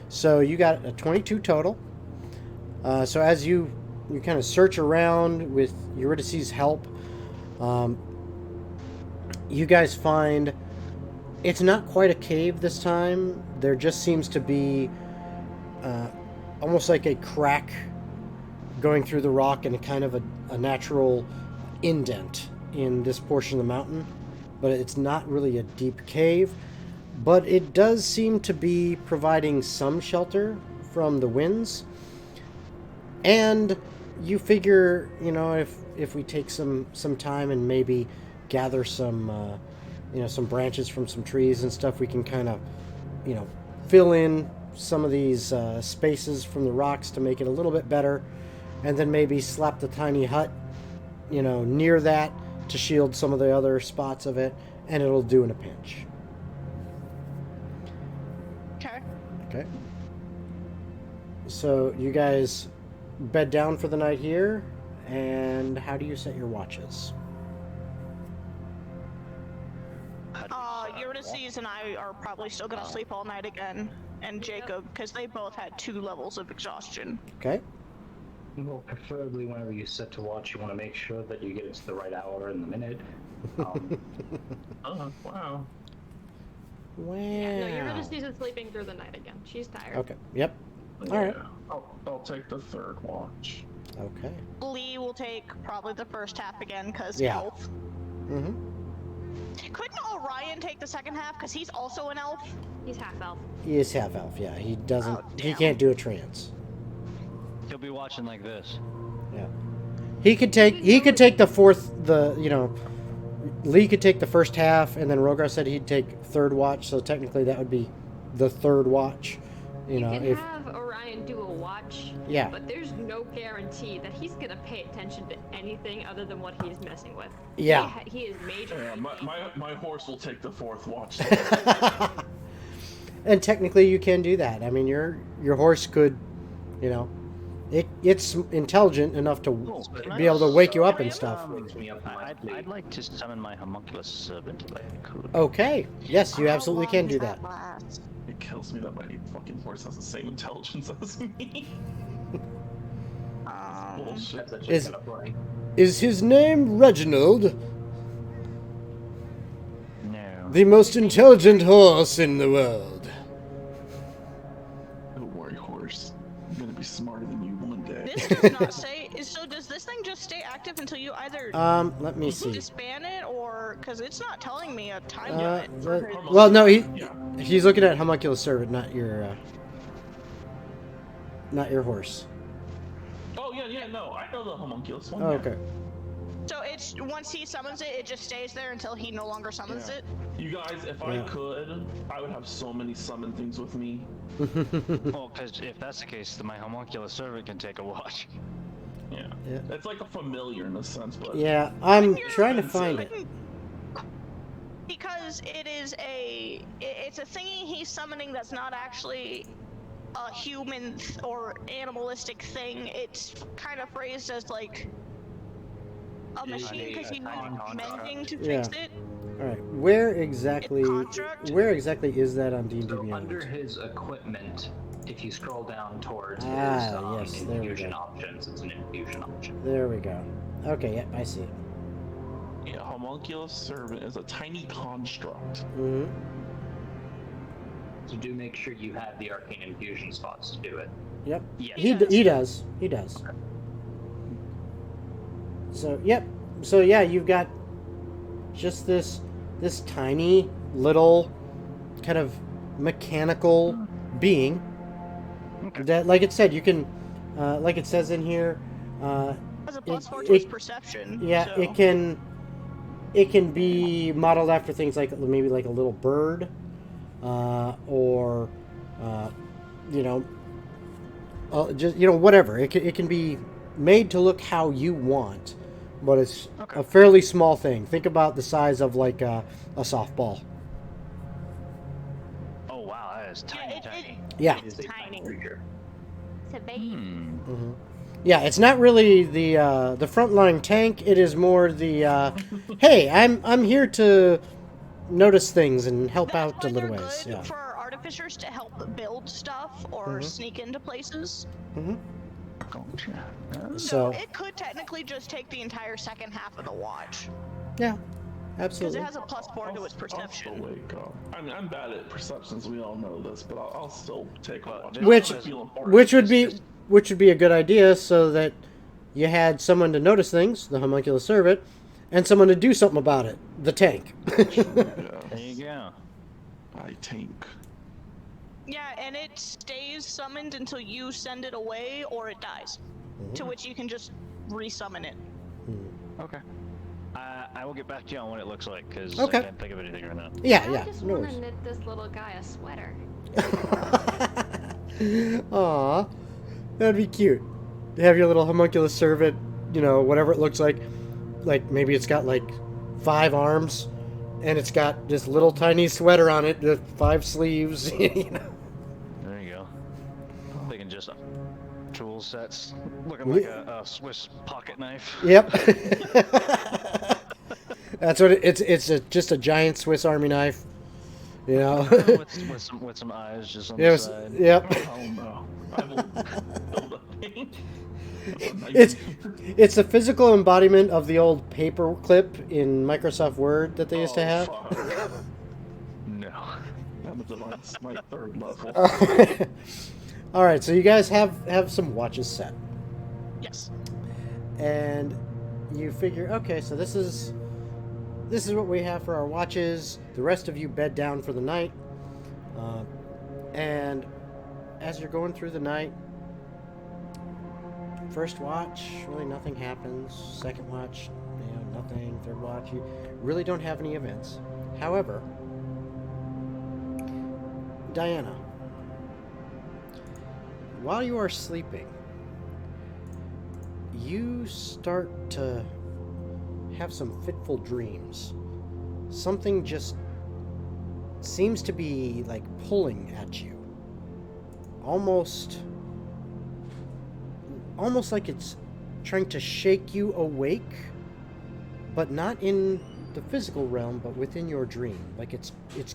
So you got a 22 total. So as you kind of search around with Eurydice's help, you guys find it's not quite a cave this time. There just seems to be almost like a crack going through the rock and a kind of a natural indent in this portion of the mountain. But it's not really a deep cave. But it does seem to be providing some shelter from the winds. And you figure, if we take some time and maybe gather some, some branches from some trees and stuff, we can kind of, fill in some of these spaces from the rocks to make it a little bit better. And then maybe slap the tiny hut, near that to shield some of the other spots of it. And it'll do in a pinch. Okay. Okay. So you guys bed down for the night here, and how do you set your watches? Eurydice and I are probably still gonna sleep all night again, and Jacob, because they both had 2 levels of exhaustion. Okay. Well, preferably whenever you set to watch, you want to make sure that you get it to the right hour and the minute. Oh, wow. Wow. Yeah, no, Eurydice isn't sleeping through the night again. She's tired. Okay. Yep. All right. I'll take the third watch. Okay. Lee will take probably the first half again, because Yeah. elf. Mm-hmm. Couldn't Orion take the second half, because he's also an elf? He's half elf. He is half elf. Yeah, he doesn't. Oh, He damn. can't do a trance. He'll be watching like this. Yeah. He could take. He could take the fourth. Lee could take the first half, and then Rogar said he'd take third watch. So technically, that would be the third watch. You know, can if have Orion do a watch, Yeah. but there's no guarantee that he's gonna pay attention to anything other than what he's messing with. Yeah. He is major. Yeah, my horse will take the fourth watch. and technically, you can do that. I mean, your horse could, you know, it's intelligent enough to be able to wake you up and stuff. Wakes me up in my I'd sleep. like to summon my homunculus servant if I could. Okay. Yes, you absolutely can do that. It kills me that my fucking horse has the same intelligence as me. Bullshit. That's actually Is- kind of funny. Is his name Reginald? No. The most intelligent horse in the world. Don't worry, horse. I'm gonna be smarter than you one day. This does not say. So does this thing just stay active until you either Let me see. disband it, or because it's not telling me a time Uh, limit for let- his- well, no, Yeah. he's looking at homunculus servant, not your horse. Oh yeah, no, I know the homunculus one. Oh, yeah. okay. So it's once he summons it, it just stays there until he no longer summons Yeah. it. You guys, if Yeah. I could, I would have so many summon things with me. Well, because if that's the case, then my homunculus servant can take a watch. Yeah. Yeah. It's like a familiar in a sense, but Yeah, I'm You're trying to expensive. find it. Because it's a thingy he's summoning that's not actually a human or animalistic thing. It's kind of phrased as like a machine because he's mending to fix Yeah. it. All right, where exactly? construct? Where exactly is that on D&D So Beyond? under his equipment, if you scroll down towards his yes, there we infusion go. options, it's an infusion option. There we go. Okay, yep, I see it. yeah, homunculus servant is a tiny construct. Mm-hmm. So do make sure you have the arcane infusion spots to do it. Yep. Yes. He does. He does. So yep. So yeah, you've got just this tiny little kind of mechanical being that, like it said, you can, like it says in here, Has a plus 4 it- to his it- perception. yeah, so. it can be modeled after things like maybe like a little bird, or you know, just whatever. It can be made to look how you want, but it's a fairly small thing. Think about the size of like a softball. Oh wow, that is tiny, it- tiny. Yeah. It is a Tiny. creature. It's a baby. Mm-hmm. Yeah, it's not really the frontline tank. It is more the hey, I'm here to notice things and help That's out a why little they're ways. good Yeah. for artificers to help build stuff or sneak into places. Gotcha. So it could technically just take the entire second half of the watch yeah, because absolutely. it has a plus 4 to its I'll still perception. wake up. I mean, I'm bad at perceptions. We all know this, but I'll still take a watch. Which- I feel important. Which would be a good idea, so that you had someone to notice things, the homunculus servant, and someone to do something about it, the tank. Yeah, There you go. I tank. Yeah, and it stays summoned until you send it away or it dies. To which you can just resummon it. Okay. I will get back to you on what it looks like because Okay. I can't think of anything right now. Yeah, I yeah, just no want worries. to knit this little guy a sweater. Aw, that'd be cute. To have your little homunculus servant, whatever it looks like maybe it's got like 5 arms, and it's got this little tiny sweater on it with 5 sleeves. There you go. Thinking just tool sets, looking like a Swiss pocket knife. Yep. That's what it's just a giant Swiss Army knife. with some eyes just on the Yes, side. yep. Oh no. I will build a thing. It's a physical embodiment of the old paper clip in Microsoft Word that they used to have. Fuck. No. That's my 3rd level. All right, so you guys have some watches set. Yes. And you figure, okay, so this is what we have for our watches. The rest of you bed down for the night. And as you're going through the night, first watch, really nothing happens. Second watch, nothing. Third watch, you really don't have any events. However, Diana, while you are sleeping, you start to have some fitful dreams. Something just seems to be like pulling at you. Almost like it's trying to shake you awake, but not in the physical realm, but within your dream. Like it's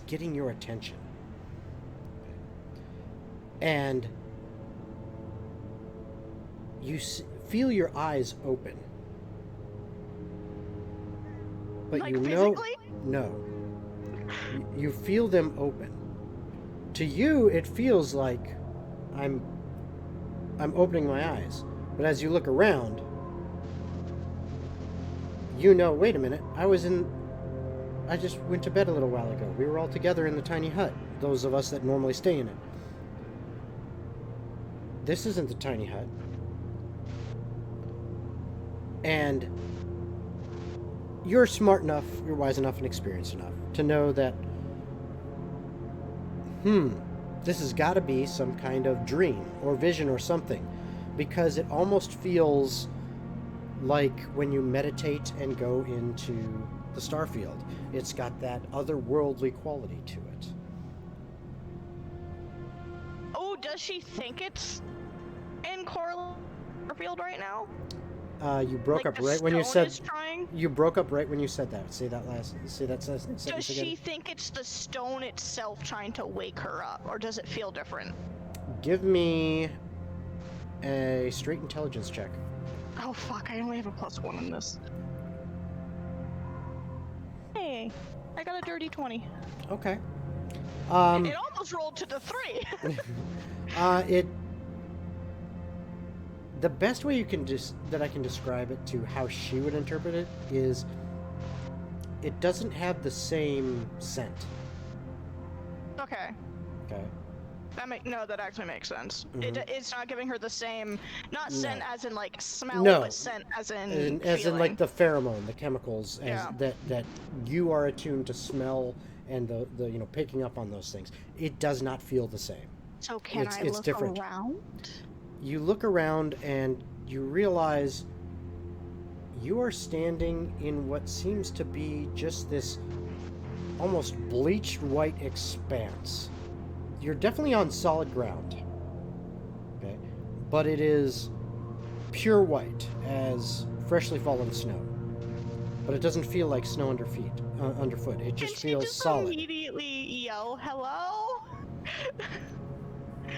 getting your attention. And you feel your eyes open. But like you physically? No. You feel them open. To you, it feels like I'm opening my eyes. But as you look around, wait a minute, I just went to bed a little while ago. We were all together in the tiny hut, those of us that normally stay in it. This isn't the tiny hut. And you're smart enough, you're wise enough and experienced enough to know that, this has got to be some kind of dream or vision or something, because it almost feels like when you meditate and go into the starfield. It's got that otherworldly quality to it. Oh, does she think it's in Coralfield right now? You broke Like up right when you stone said. is trying? You broke up right when you said that. Say that sentence Does again. she think it's the stone itself trying to wake her up, or does it feel different? Give me a straight intelligence check. Oh fuck, I only have a +1 in this. Hey, I got a dirty 20. Okay. It almost rolled to the 3. The best way that I can describe it to how she would interpret it is, it doesn't have the same scent. Okay. Okay. That actually makes sense. Mhm. It's not giving her the same, not scent as in like smell, No. but scent as in As in like feeling. the pheromone, the chemicals, Yeah. that you are attuned to smell and the picking up on those things. It does not feel the same. So can it's I look different. around? You look around and you realize you are standing in what seems to be just this almost bleached white expanse. You're definitely on solid ground. Okay? But it is pure white as freshly fallen snow. But it doesn't feel like snow underfoot. It just feels solid. Immediately yell hello?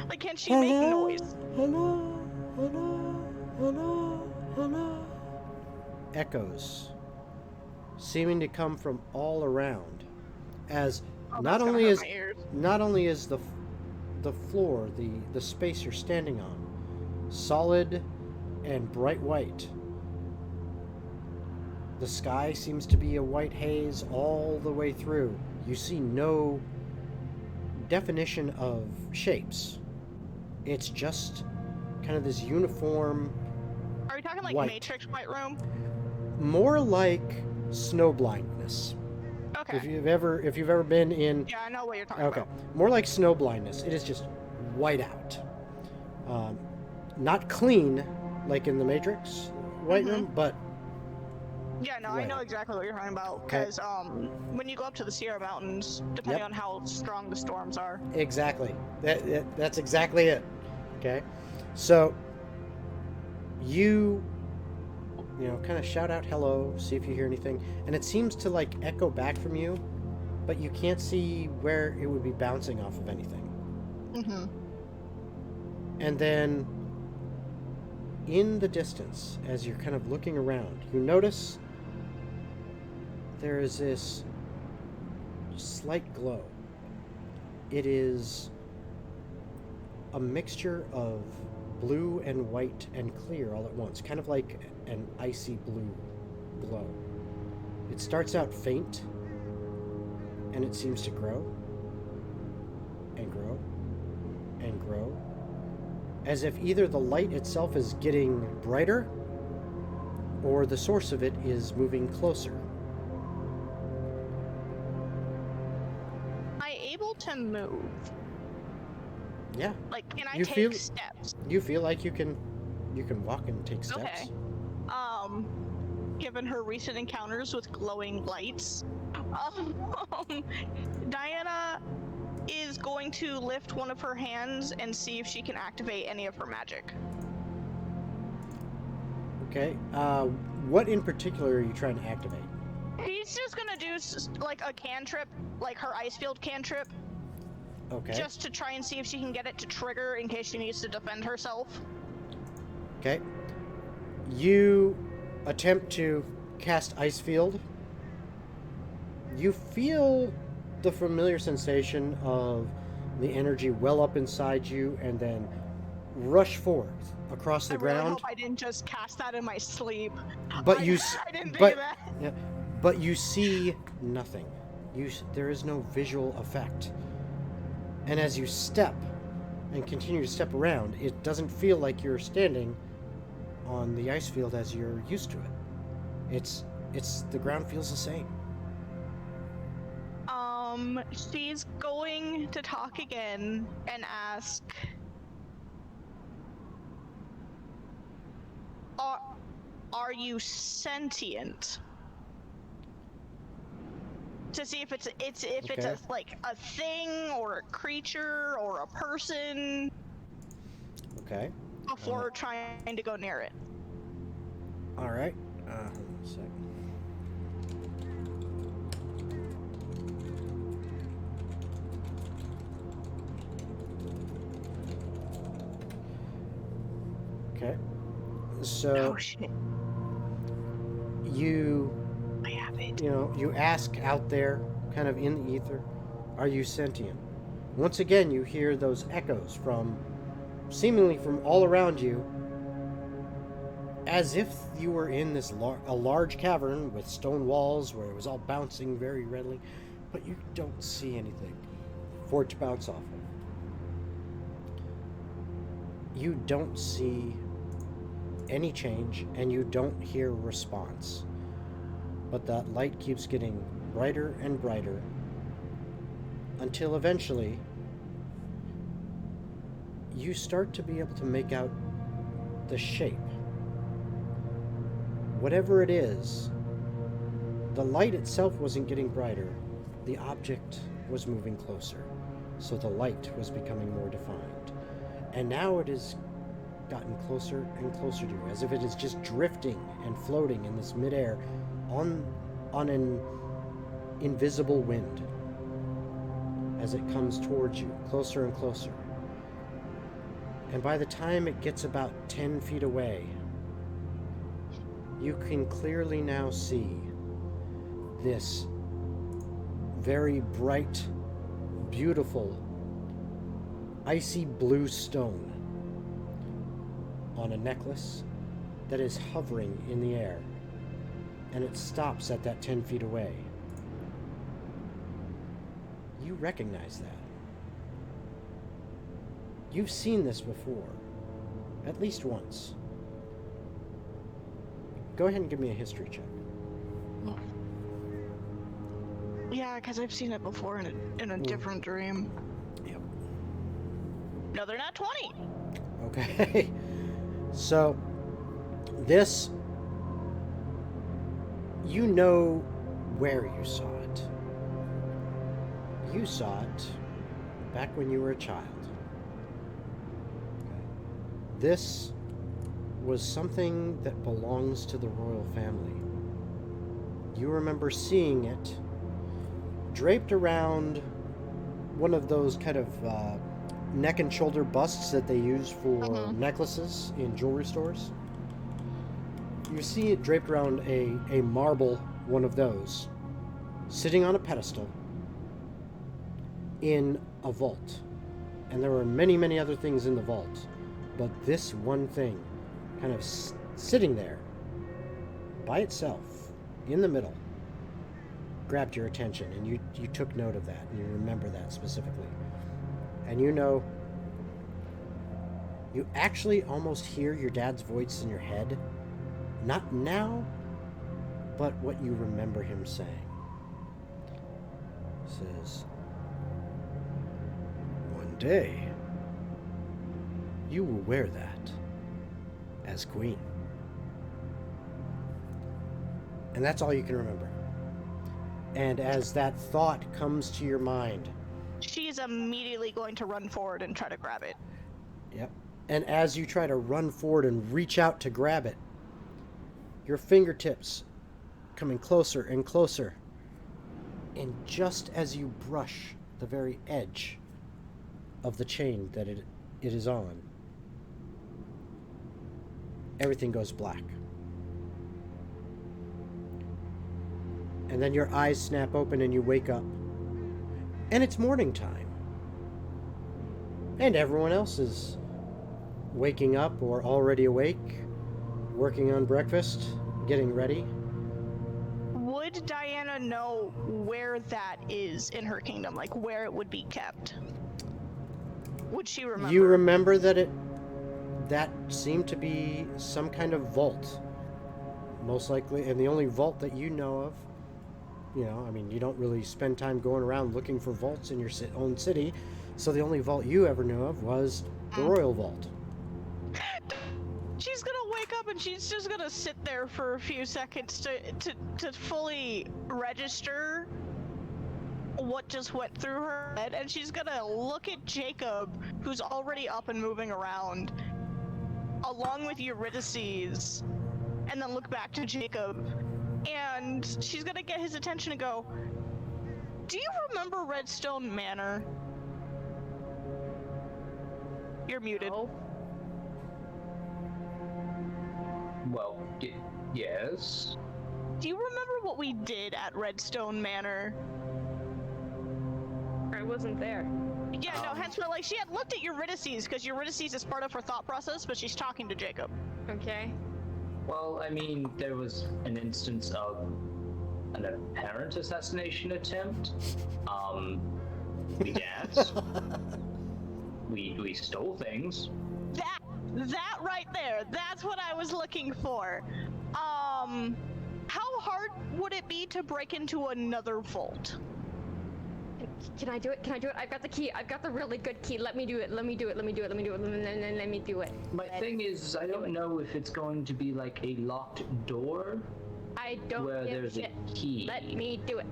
Like, can she make noise? Hello, hello, hello, hello. Echoes seeming to come from all around, as not only is the floor, the space you're standing on, solid and bright white. The sky seems to be a white haze all the way through. You see no definition of shapes. It's just kind of this uniform. Are we talking like white. Matrix White Room? More like snow blindness. Okay. If you've ever been in. Yeah, I know what you're talking Okay, about. more like snow blindness. It is just white out. Not clean like in the Matrix White Room, but. Yeah, no, I know exactly what you're talking about. Because when you go up to the Sierra Mountains, depending on how strong the storms are. Exactly. That's exactly it. Okay, so you kind of shout out hello, see if you hear anything, and it seems to like echo back from you, but you can't see where it would be bouncing off of anything. Mm-hmm. And then in the distance, as you're kind of looking around, you notice there is this slight glow. It is a mixture of blue and white and clear all at once, kind of like an icy blue glow. It starts out faint, and it seems to grow and grow and grow, as if either the light itself is getting brighter or the source of it is moving closer. Am I able to move? Yeah. Like, can I You take feel- steps? You feel like you can walk and take steps. Okay. Given her recent encounters with glowing lights, Diana is going to lift one of her hands and see if she can activate any of her magic. Okay. What in particular are you trying to activate? She's just gonna do like a cantrip, like her ice field cantrip, Okay. just to try and see if she can get it to trigger in case she needs to defend herself. Okay. You attempt to cast Ice Field. You feel the familiar sensation of the energy well up inside you and then rush forth across the I really ground. hope I didn't just cast that in my sleep. But I you didn't think but of that. yeah, but you see nothing. There is no visual effect. And as you step and continue to step around, it doesn't feel like you're standing on the ice field as you're used to it. It's the ground feels the same. She's going to talk again and ask, are you sentient? To see if it's Okay. like a thing or a creature or a person Okay. before trying to go near it. All right. Hold on a sec. Okay. So Oh shit! you I have it. you ask out there, kind of in the ether, are you sentient? Once again, you hear those echoes from seemingly from all around you, as if you were in this a large cavern with stone walls where it was all bouncing very readily, but you don't see anything for it to bounce off of. You don't see any change, and you don't hear a response. But that light keeps getting brighter and brighter until eventually you start to be able to make out the shape. Whatever it is, the light itself wasn't getting brighter. The object was moving closer, so the light was becoming more defined. And now it has gotten closer and closer to you, as if it is just drifting and floating in this midair on an invisible wind as it comes towards you, closer and closer. And by the time it gets about 10 feet away, you can clearly now see this very bright, beautiful, icy blue stone on a necklace that is hovering in the air, and it stops at that 10 feet away. You recognize that. You've seen this before, at least once. Go ahead and give me a history check. Yeah, because I've seen it before in a different dream. Yep. No, they're not 20. Okay. So, this, you know where you saw it. You saw it back when you were a child. Okay. This was something that belongs to the royal family. You remember seeing it draped around one of those kind of neck and shoulder busts that they use for necklaces in jewelry stores. You see it draped around a marble one of those, sitting on a pedestal in a vault. And there were many, many other things in the vault. But this one thing, kind of sitting there, by itself, in the middle, grabbed your attention, and you took note of that, and you remember that specifically. And you know, you actually almost hear your dad's voice in your head. Not now, but what you remember him saying. He says, "One day, you will wear that as queen." And that's all you can remember. And as that thought comes to your mind, She's immediately going to run forward and try to grab it. yep. And as you try to run forward and reach out to grab it, your fingertips coming closer and closer. And just as you brush the very edge of the chain that it is on, everything goes black. And then your eyes snap open and you wake up. And it's morning time. And everyone else is waking up or already awake, working on breakfast, getting ready. Would Diana know where that is in her kingdom? Like, where it would be kept? Would she remember? You remember that that seemed to be some kind of vault. Most likely, and the only vault that you know of. You know, I mean, you don't really spend time going around looking for vaults in your own city, so the only vault you ever knew of was the Royal Vault. She's gonna wake up and she's just gonna sit there for a few seconds to fully register what just went through her head, and she's gonna look at Jacob, who's already up and moving around, along with Eurydice, and then look back to Jacob. And she's gonna get his attention and go, "Do you remember Redstone Manor?" You're muted. No. Well, yes. Do you remember what we did at Redstone Manor? I wasn't there. Yeah, no, hence why, like, she had looked at Eurydice, because Eurydice is part of her thought process, but she's talking to Jacob. Okay. Well, I mean, there was an instance of an apparent assassination attempt. We danced. we stole things. That right there, that's what I was looking for. How hard would it be to break into another vault? Can I do it? Can I do it? I've got the key. I've got the really good key. Let me do it. Let me do it. Let me do it. Let me do it. Let me do it. My thing is, I don't know if it's going to be like a locked door I don't where give a there's shit. a key. Let me do it.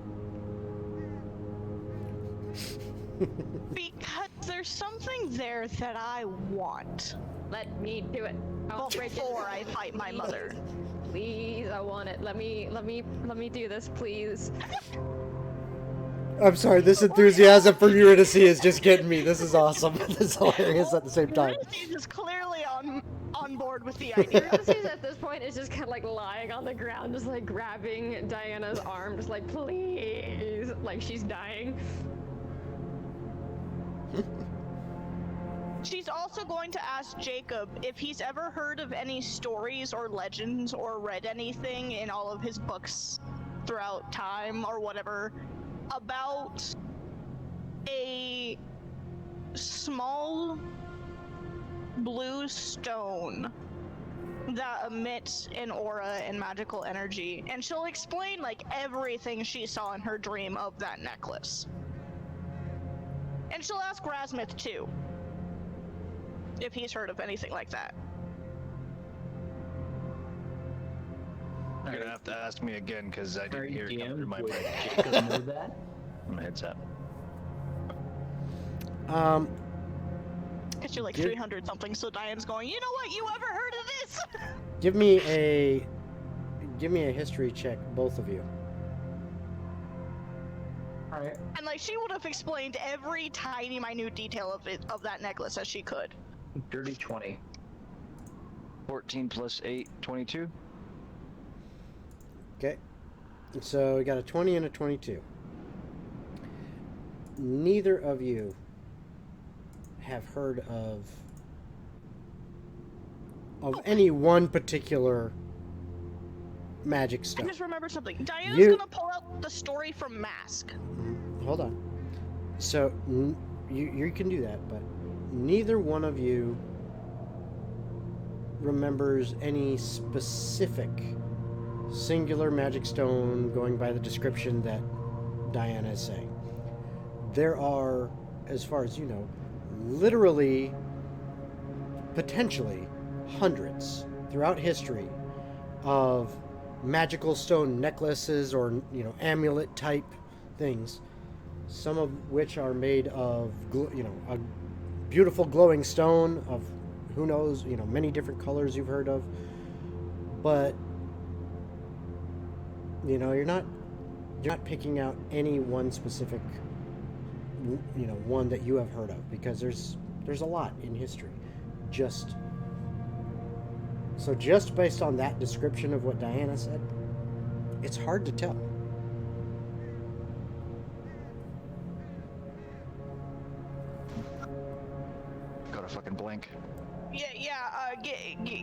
Because there's something there that I want. Let me do it. I'll break it. Before I fight my mother. Please, I want it. Let me do this, please. I'm sorry, this enthusiasm for Eurydice is just getting me. This is awesome. This is hilarious at the same time. Eurydice is clearly on board with the idea. Eurydice at this point is just kind of like lying on the ground, just like grabbing Diana's arm, just like, please, like she's dying. She's also going to ask Jacob if he's ever heard of any stories or legends or read anything in all of his books throughout time or whatever about a small blue stone that emits an aura and magical energy. And she'll explain like everything she saw in her dream of that necklace. And she'll ask Rasmuth too, if he's heard of anything like that. You're gonna have to ask me again because I didn't Sorry, hear it come through DM, my would mic. Jacob know that? My headset. Because you're like Give- 300 something, so Diane's going, you know what, you ever heard of this? Give me a history check, both of you. Alright. And like she would have explained every tiny minute detail of that necklace as she could. Dirty 20. 14 plus 8, 22. Okay. So we got a 20 and a 22. Neither of you have heard of of any one particular magic I stone. just remembered something. Diana's You- gonna pull out the story from Mask. Hold on. So you can do that, but neither one of you remembers any specific singular magic stone going by the description that Diana is saying. There are, as far as you know, literally, potentially, hundreds throughout history of magical stone necklaces or, amulet type things, some of which are made of, a beautiful glowing stone of who knows, many different colors you've heard of. But, you're not picking out any one specific, one that you have heard of, because there's a lot in history. Just based on that description of what Diana said, it's hard to tell. Got a fucking blank.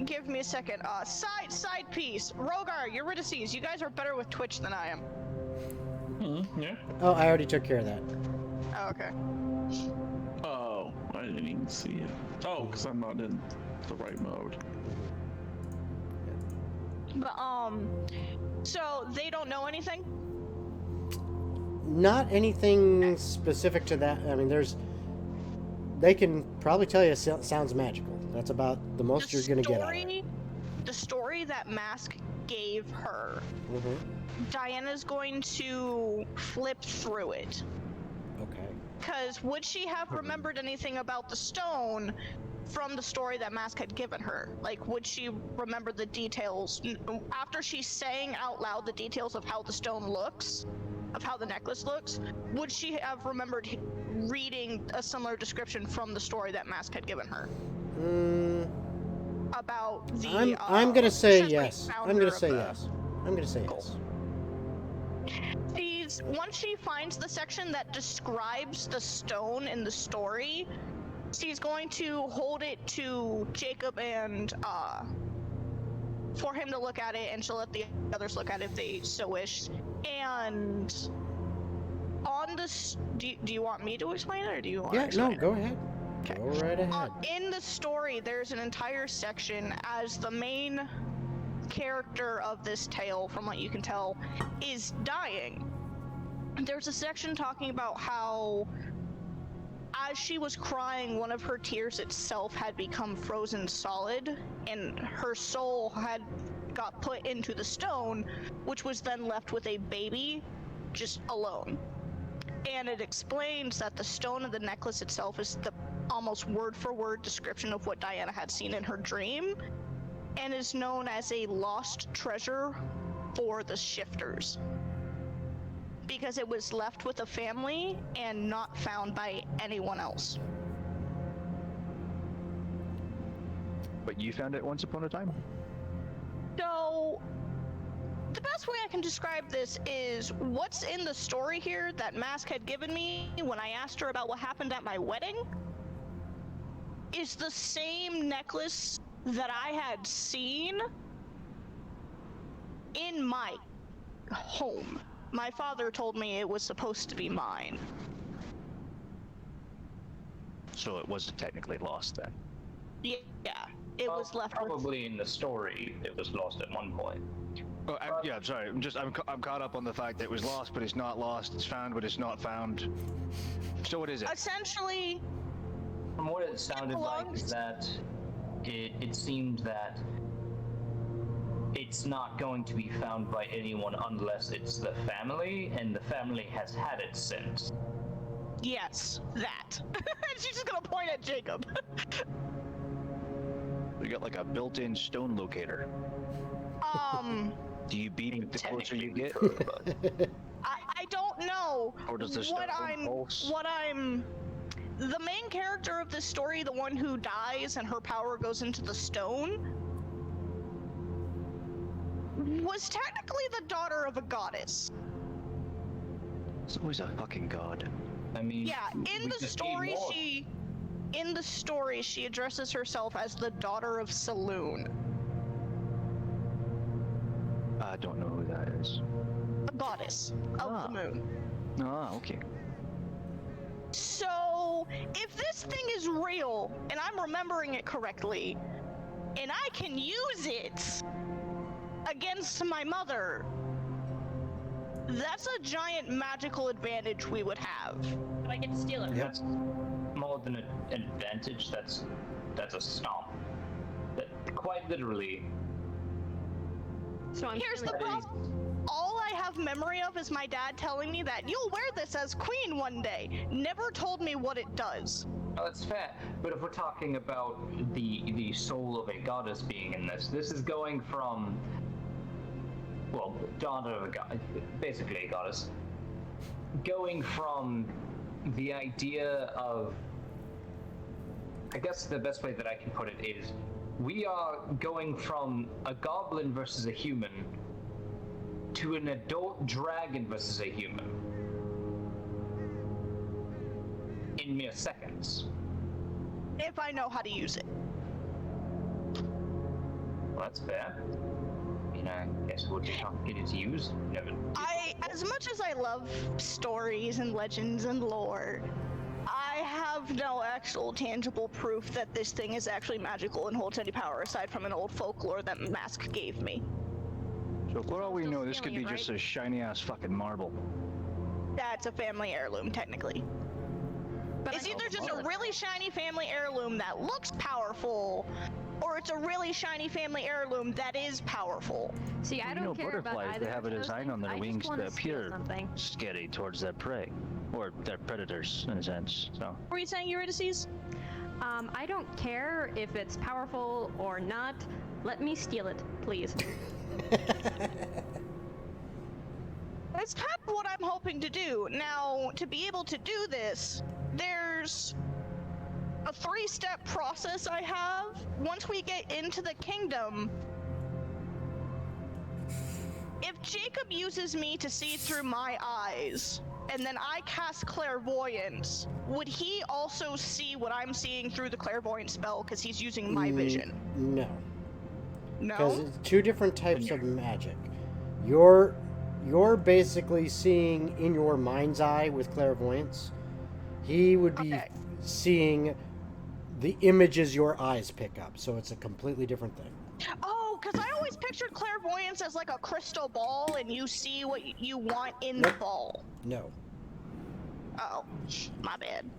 Give me a second. Side piece. Rogar, Eurydice, you guys are better with Twitch than I am. Yeah. Oh, I already took care of that. Oh, okay. Oh, I didn't even see it. Oh, because I'm not in the right mode. But so they don't know anything? Not anything specific to that. I mean, they can probably tell you it sounds magical. That's about the most you're going to get out of it. The story that Mask gave her, Mm-hmm. Diana's going to flip through it. Okay. Because would she have remembered anything about the stone from the story that Mask had given her? Like, would she remember the details after she's saying out loud the details of how the stone looks, of how the necklace looks? Would she have remembered reading a similar description from the story that Mask had given her about the? I'm gonna say essentially yes. founder I'm gonna of say the- yes. I'm gonna say yes. Once she finds the section that describes the stone in the story, she's going to hold it to Jacob and for him to look at it, and she'll let the others look at it if they so wish. And on this, do you want me to explain it, or do you want? Yeah, to explain no, it? go ahead. Go right ahead. In the story, there's an entire section as the main character of this tale, from what you can tell, is dying. There's a section talking about how as she was crying, one of her tears itself had become frozen solid, and her soul had got put into the stone, which was then left with a baby just alone. And it explains that the stone of the necklace itself is the almost word-for-word description of what Diana had seen in her dream, and is known as a lost treasure for the shifters, because it was left with a family and not found by anyone else. But you found it once upon a time? So, the best way I can describe this is what's in the story here that Mask had given me when I asked her about what happened at my wedding is the same necklace that I had seen in my home. My father told me it was supposed to be mine. So it wasn't technically lost then. Yeah, it was left with. Probably in the story, it was lost at one point. Oh, I'm sorry. I'm caught up on the fact that it was lost, but it's not lost. It's found, but it's not found. So what is it? Essentially, From what it sounded like, belongs- is that it seemed that it's not going to be found by anyone unless it's the family, and the family has had it since. yes, that. She's just gonna point at Jacob. We got like a built-in stone locator. Do you beat it the closer you get? I don't know Or does the stone pulse? the main character of this story, the one who dies and her power goes into the stone, was technically the daughter of a goddess. It's always a fucking god. I mean, Yeah, in we the just need story more. in the story stories, she addresses herself as the daughter of Saloon, I don't know who that is. the goddess of the moon. Ah, okay. So, if this thing is real, and I'm remembering it correctly, and I can use it against my mother, that's a giant magical advantage we would have. But I get to steal it. That's more than an advantage. That's a stomp. That quite literally. So I'm Here's the stealing it. problem. All I have memory of is my dad telling me that you'll wear this as queen one day. Never told me what it does. Oh, that's fair. But if we're talking about the soul of a goddess being in this is going from, well, daughter of a god, basically a goddess, going from the idea of, I guess the best way that I can put it is, we are going from a goblin versus a human to an adult dragon versus a human in mere seconds. If I know how to use it. Well, that's fair. I mean, I guess we'll just not get it used. Never. As much as I love stories and legends and lore, I have no actual tangible proof that this thing is actually magical and holds any power aside from an old folklore that Mask gave me. So for all we know, this could stealing be it, just right? a shiny ass fucking marble. That's a family heirloom, technically. But It's I either also just steal a it. really shiny family heirloom that looks powerful, or it's a really shiny family heirloom that is powerful. See, I You don't know, care about butterflies, either they have a of those design on things. their I wings just wanna that steal appear something. scary towards their prey, or their predators, in a sense. So. Were you saying Eurydice? I don't care if it's powerful or not. Let me steal it, please. That's kind of what I'm hoping to do. Now, to be able to do this, there's a 3-step process I have. Once we get into the kingdom, if Jacob uses me to see through my eyes, and then I cast clairvoyance, would he also see what I'm seeing through the clairvoyant spell because he's using my vision? No. No? Because it's two different types of magic. You're basically seeing in your mind's eye with clairvoyance. He would be Okay. seeing the images your eyes pick up, so it's a completely different thing. Oh, because I always pictured clairvoyance as like a crystal ball and you see what you want in the Nope. ball. No. Oh, my bad.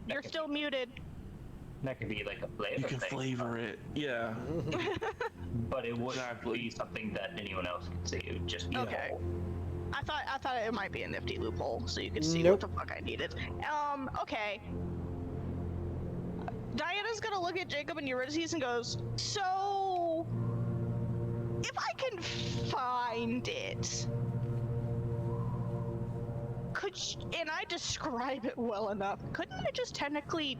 You're still muted. That could be like a flavor You can thing, flavor it. Yeah. but it wouldn't Exactly. be something that anyone else could see. It would just be Okay. a hole. I thought it might be a nifty loophole, so you could see Nope. what the fuck I needed. Okay. Diana's gonna look at Jacob and Eurydice and goes, so if I can find it, and I describe it well enough, couldn't I just technically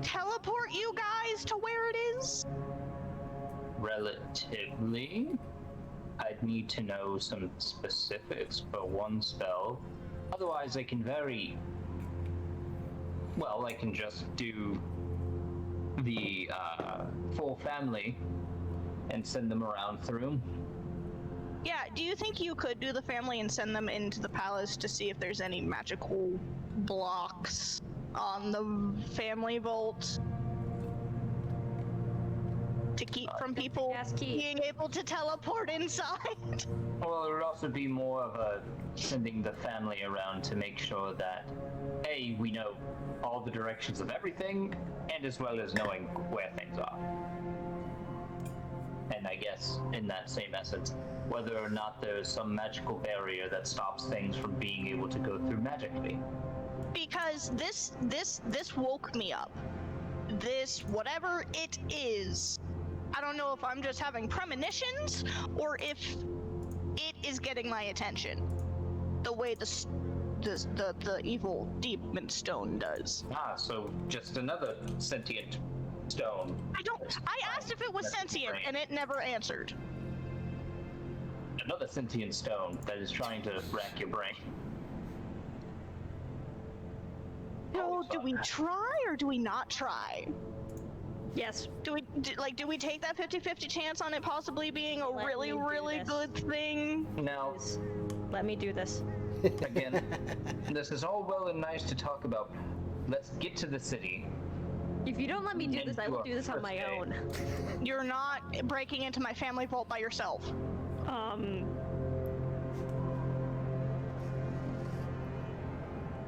teleport you guys to where it is? Relatively. I'd need to know some specifics for one spell. Otherwise, I can vary. Well, I can just do the full family and send them around through. Yeah, do you think you could do the family and send them into the palace to see if there's any magical blocks on the family vault? To keep from people Yes, key. being able to teleport inside? Well, it would also be more of a sending the family around to make sure that, A, we know all the directions of everything, and as well as knowing where things are. And I guess, in that same essence, whether or not there's some magical barrier that stops things from being able to go through magically. Because this woke me up. This, whatever it is, I don't know if I'm just having premonitions or if it is getting my attention. The way the evil demon stone does. Ah, so just another sentient stone. I asked if it was sentient and it never answered. Another sentient stone that is trying to rack your brain. No, do we try or do we not try? Yes. Do we take that 50-50 chance on it possibly being a Let really, me do really this. good thing? Now, Please, let me do this. again, this is all well and nice to talk about. Let's get to the city. If you don't let me do And this, I do will our do this on first my day. own. You're not breaking into my family vault by yourself.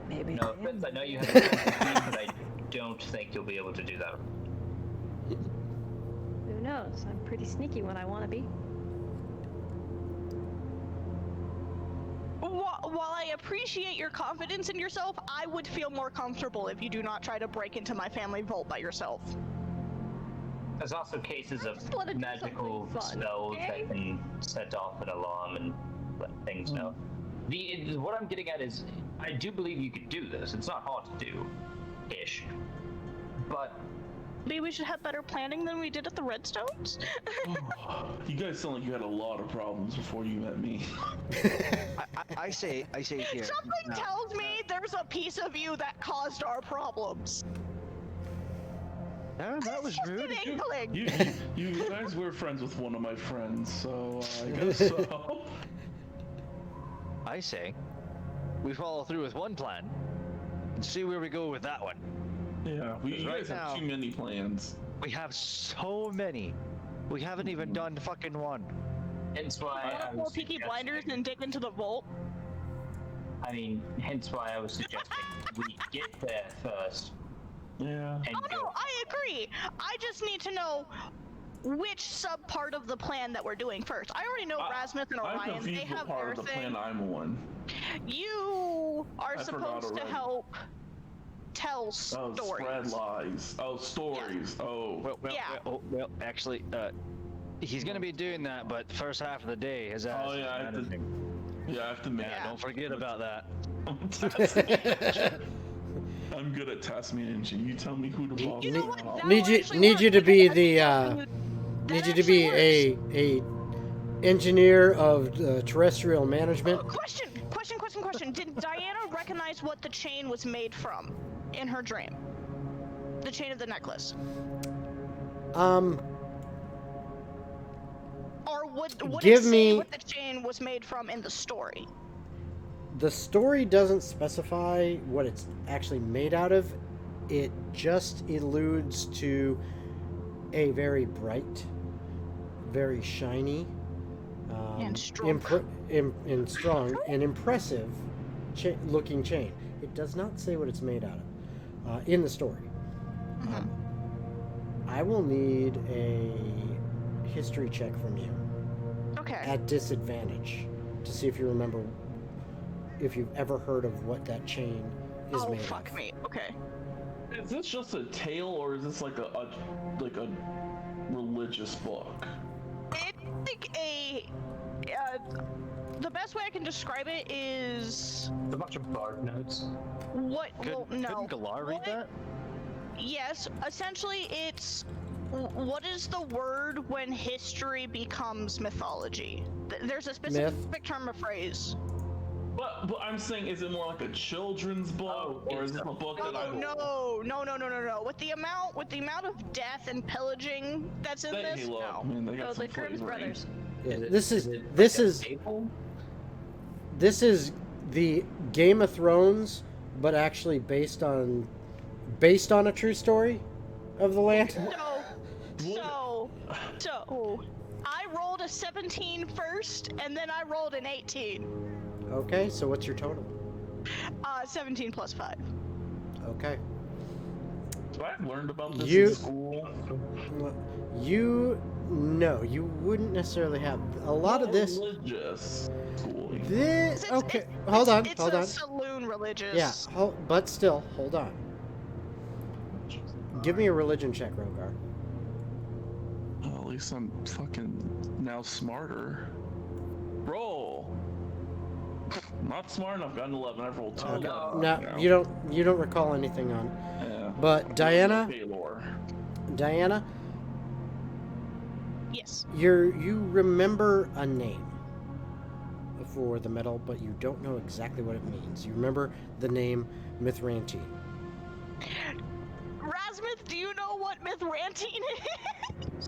Maybe. No offense, I know you have a sense of humor, but I don't think you'll be able to do that. Who knows? I'm pretty sneaky when I want to be. While I appreciate your confidence in yourself, I would feel more comfortable if you do not try to break into my family vault by yourself. There's also cases of just wanna do magical something fun, spells okay? that can set off an alarm and let things know. What I'm getting at is, I do believe you could do this. It's not hard to do, ish. But Maybe we should have better planning than we did at the Redstones? You guys sound like you had a lot of problems before you met me. I say here. Something tells me there's a piece of you that caused our problems. No, that was Just rude. an inkling. You guys were friends with one of my friends, so I guess so. I say, we follow through with one plan and see where we go with that one. Yeah, you Right guys have now- too many plans. We have so many. We haven't even done fucking one. hence why Want I to pull was Peaky Blinders suggesting- and dig into the vault? I mean, hence why I was suggesting we get there first Yeah. and Oh go. no, I agree. I just need to know which sub part of the plan that we're doing first. I already know Rasmus and I'm Orion. They confused what have part their of the thing. plan I'm on. You are I forgot supposed to already. help tell Oh, stories. spread lies. Oh, stories. Oh. Well, actually, he's gonna be doing that, but the first half of the day is Oh, yeah, I have to- Yeah, I have to make. Yeah. Don't forget about that. I'm good at task managing. You tell me who to boss. You know what? now. That Need you actually need you works to be because the that need you to actually be works. a engineer of terrestrial management. Question. Did Diana recognize what the chain was made from in her dream? The chain of the necklace. Or would Give it say me- what the chain was made from in the story? The story doesn't specify what it's actually made out of. It just alludes to a very bright, very shiny, And strong. and strong and impressive looking chain. It does not say what it's made out of in the story. I will need a history check from you Okay. at disadvantage to see if you remember if you've ever heard of what that chain is Oh made fuck of. me. Okay. Is this just a tale, or is this like a religious book? It's like the best way I can describe it is A bunch of bard notes. what? Well, no. Couldn't Galar read What- that? Yes, essentially it's what is the word when history becomes mythology? There's a specific term or phrase. But I'm saying, is it more like a children's book, or is it a book that I Oh no. With the amount of death and pillaging that's in Hey, this, look, no. man, they got Oh, some the Grimm's flavoring. brothers. Yeah, Is it- this is is it this like a is fable? this is the Game of Thrones, but actually based on a true story of the land. So, I rolled a 17 first, and then I rolled an 18. Okay, so what's your total? 17 plus 5. Okay. So I've learned about this You- in school. You wouldn't necessarily have a lot of this. Religious schooling. This okay. Hold on. It's a saloon religious. Yeah, but still, hold on. Give me a religion check, Rogar. Well, at least I'm fucking now smarter. Roll. Not smart enough. Got an 11. I've rolled 2. Okay. 11 No, now. you don't recall anything on. Yeah. But Diana, Baylor. Yes. you remember a name for the metal, but you don't know exactly what it means. You remember the name Mithrantine. Rasmuth, do you know what Mithrantine is?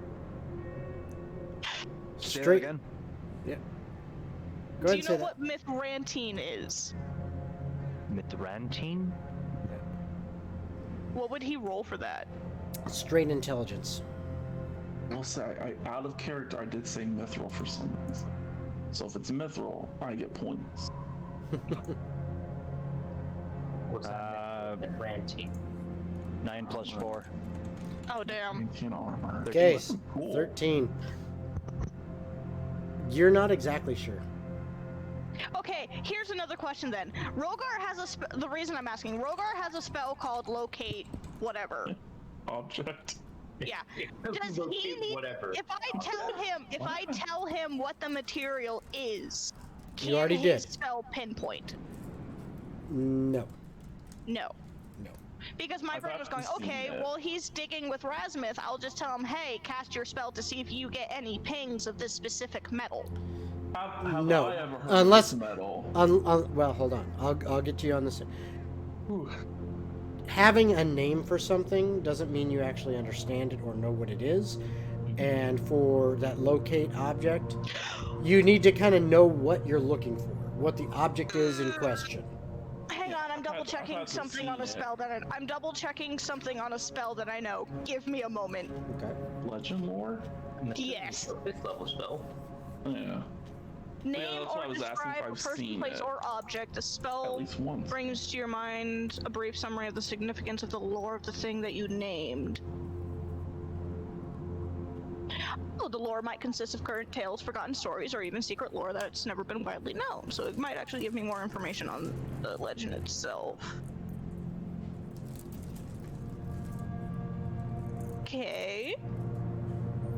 Say that Straight. again. Yeah. Go Do ahead you and say know that. what Mithrantine is? Mithrantine? What would he roll for that? Straight intelligence. I'll say, out of character, I did say mithril for some reason. So if it's mithril, I get points. What's that? Ranting. 9 plus 4. Oh damn. 18 armor. Okay, Cool. 13. You're not exactly sure. Okay, here's another question then. Rogar has the reason I'm asking, Rogar has a spell called locate whatever. Object. Yeah. Does he need, whatever? if I tell him what the material is, You already can his did. spell pinpoint? No. No. No. Because my I've brain was going, actually seen okay, that. well he's digging with Rasmuth, I'll just tell him, hey, cast your spell to see if you get any pings of this specific metal. Have No. I ever heard Unless- of this metal? Well, hold on. I'll get to you on this. Whew. Having a name for something doesn't mean you actually understand it or know what it is. And for that locate object, you need to kind of know what you're looking for, what the object is in question. Hang on, I'm I've double had checking to something see on a it. spell that I'm double checking something on a spell that I know. Give me a moment. Okay. Legend lore? Yes. Fifth level spell. Yeah. Name that's why or I was asking if describe a I've person, seen place, it. or object. The At spell least once. brings to your mind a brief summary of the significance of the lore of the thing that you named. Oh, the lore might consist of current tales, forgotten stories, or even secret lore that's never been widely known, so it might actually give me more information on the legend itself. Okay.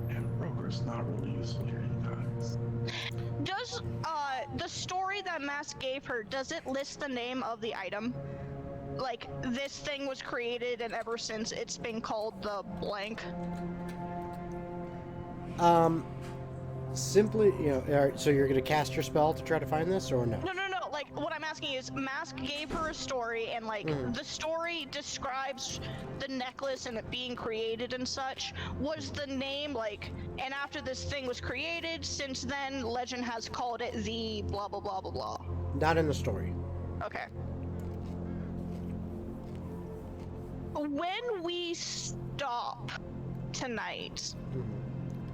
And Roger's not really useful here, you guys. Does the story that Mask gave her, does it list the name of the item? Like, this thing was created and ever since it's been called the blank? Simply, all right, so you're going to cast your spell to try to find this, or no? No. Like, what I'm asking is, Mask gave her a story, and like, the story describes the necklace and it being created and such. Was the name like, and after this thing was created, since then, legend has called it the blah blah blah blah blah. Not in the story. Okay. When we stop tonight,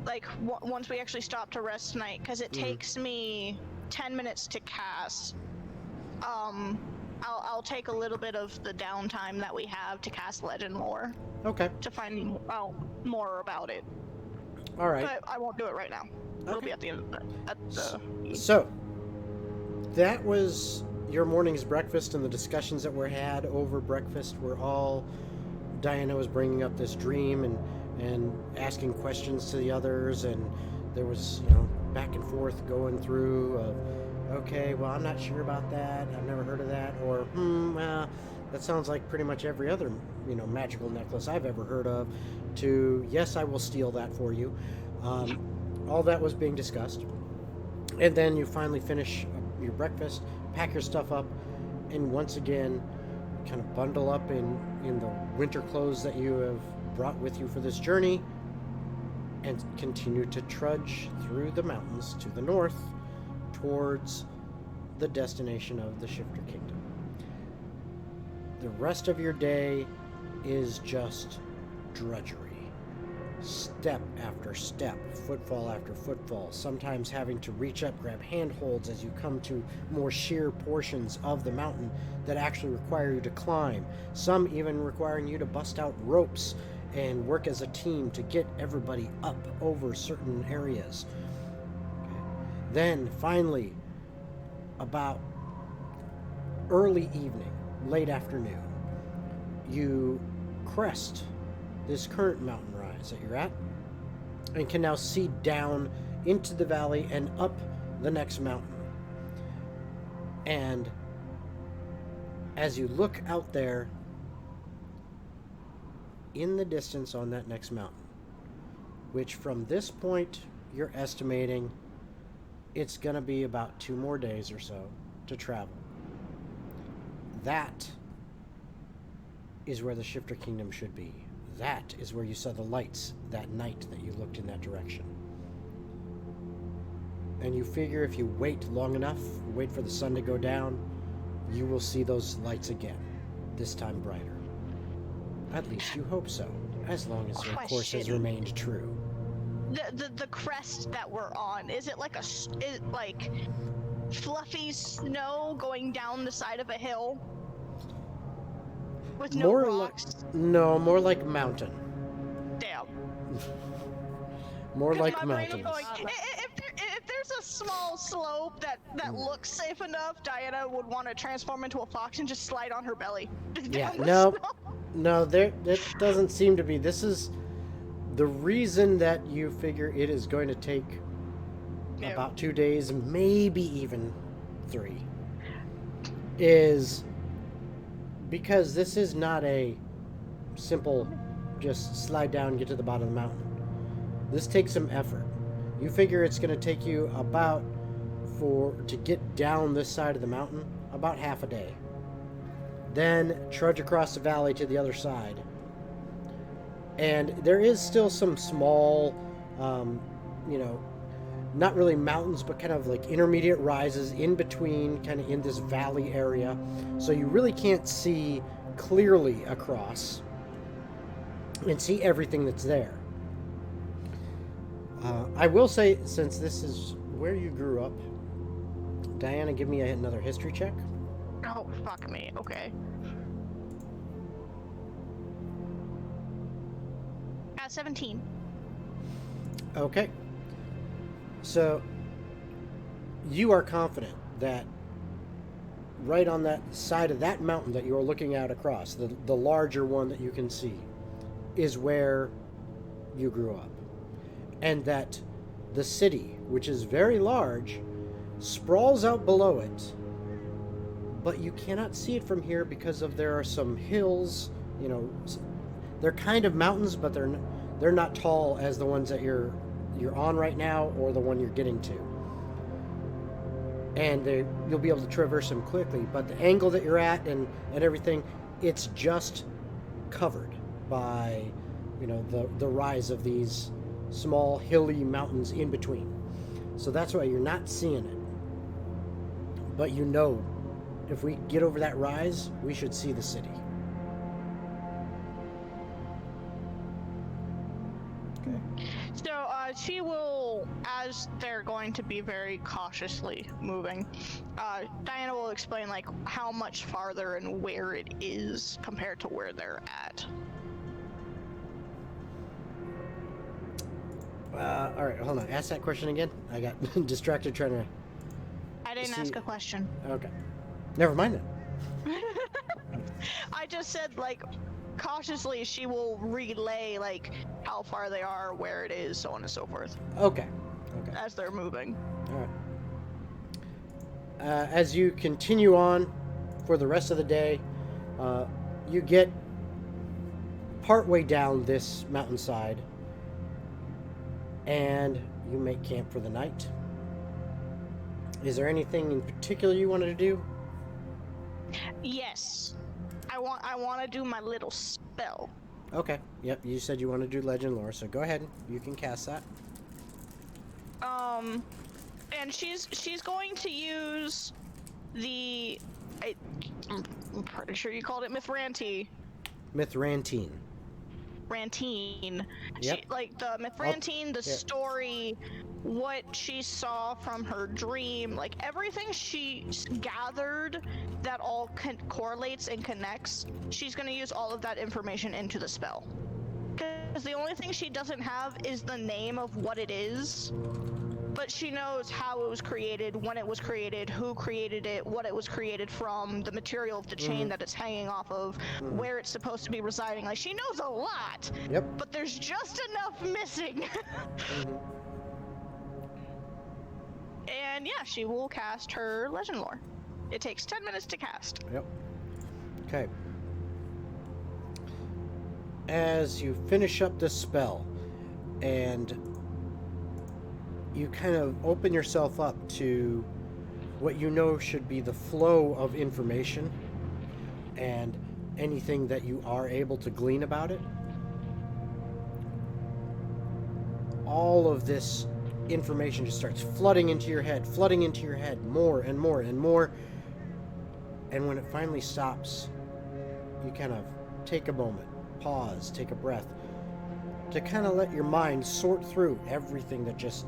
like once we actually stop to rest tonight, because it takes me 10 minutes to cast. I'll take a little bit of the downtime that we have to cast legend lore Okay. to find out more about it. All right. But I won't do it right now. It'll be at the end of the. So, that was your morning's breakfast, and the discussions that were had over breakfast were all Diana was bringing up this dream and asking questions to the others, and there was, back and forth going through of, okay, well, I'm not sure about that. I've never heard of that. Or, that sounds like pretty much every other, magical necklace I've ever heard of. To, yes, I will steal that for you. All that was being discussed. And then you finally finish your breakfast, pack your stuff up, and once again, kind of bundle up in the winter clothes that you have brought with you for this journey, and continue to trudge through the mountains to the north towards the destination of the Shifter Kingdom. The rest of your day is just drudgery. Step after step, footfall after footfall, sometimes having to reach up, grab handholds as you come to more sheer portions of the mountain that actually require you to climb, some even requiring you to bust out ropes and work as a team to get everybody up over certain areas. Then, finally, about early evening, late afternoon, you crest this current mountain rise that you're at, and can now see down into the valley and up the next mountain. And as you look out there, in the distance on that next mountain, which from this point you're estimating it's going to be about 2 more days or so to travel. That is where the Shifter Kingdom should be. That is where you saw the lights that night that you looked in that direction. And you figure if you wait long enough, wait for the sun to go down, you will see those lights again, this time brighter. At least you hope so, as long as your course has remained true. The crest that we're on, is it like like fluffy snow going down the side of a hill with no rocks? No, more like mountain. Damn. More like my brain mountains. was going, if there's a small slope that looks safe enough, Diana would want to transform into a fox and just slide on her belly. Yeah, down the no, snow. no, it doesn't seem to be. This is the reason that you figure it is going to take about 2 days, maybe even 3, is because this is not a simple just slide down and get to the bottom of the mountain. This takes some effort. You figure it's going to take you about, to get down this side of the mountain, about half a day. Then trudge across the valley to the other side. And there is still some small, not really mountains, but kind of like intermediate rises in between, kind of in this valley area. So you really can't see clearly across and see everything that's there. I will say, since this is where you grew up, Diana, give me another history check. Oh, fuck me. Okay. 17. Okay. So, you are confident that right on that side of that mountain that you are looking out across, the larger one that you can see, is where you grew up. And that the city, which is very large, sprawls out below it, but you cannot see it from here because there are some hills. They're kind of mountains, but they're not tall as the ones that you're on right now or the one you're getting to. And you'll be able to traverse them quickly, but the angle that you're at and everything, it's just covered by the rise of these small hilly mountains in between. So that's why you're not seeing it. But if we get over that rise, we should see the city. Okay. So she will, as they're going to be very cautiously moving, Diana will explain like how much farther and where it is compared to where they're at. All right, hold on. Ask that question again. I got distracted trying to... I didn't ask a question. Okay. Never mind then. I just said, like, cautiously she will relay, like, how far they are, where it is, so on and so forth. Okay. As they're moving. All right. As you continue on for the rest of the day, you get partway down this mountainside, and you make camp for the night. Is there anything in particular you wanted to do? Yes. I want to do my little spell. Okay. Yep, you said you want to do legend lore, so go ahead. You can cast that. And she's going to use I'm pretty sure you called it Mithrantine. Rantine. Yep. The Mithrantine, the story, what she saw from her dream, like everything she gathered that all correlates and connects, she's going to use all of that information into the spell. Because the only thing she doesn't have is the name of what it is, but she knows how it was created, when it was created, who created it, what it was created from, the material of the chain that it's hanging off of, where it's supposed to be residing. Like, she knows a lot. Yep. But there's just enough missing. And yeah, she will cast her legend lore. It takes 10 minutes to cast. Yep. Okay. As you finish up this spell, and you kind of open yourself up to what you know should be the flow of information, and anything that you are able to glean about it, all of this information just starts flooding into your head, more and more and more. And when it finally stops, you kind of take a moment, pause, take a breath, to kind of let your mind sort through everything that just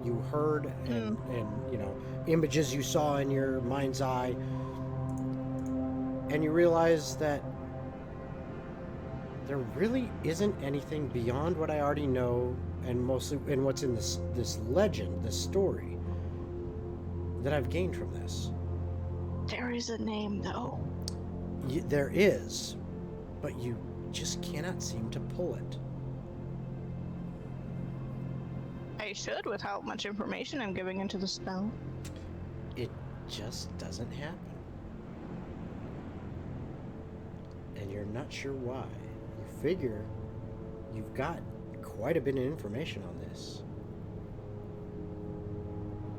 you heard and images you saw in your mind's eye. And you realize that there really isn't anything beyond what I already know, and mostly in what's in this legend, this story, that I've gained from this. There is a name, though. There is, but you just cannot seem to pull it. I should, with how much information I'm giving into the spell. It just doesn't happen. And you're not sure why. You figure you've got quite a bit of information on this.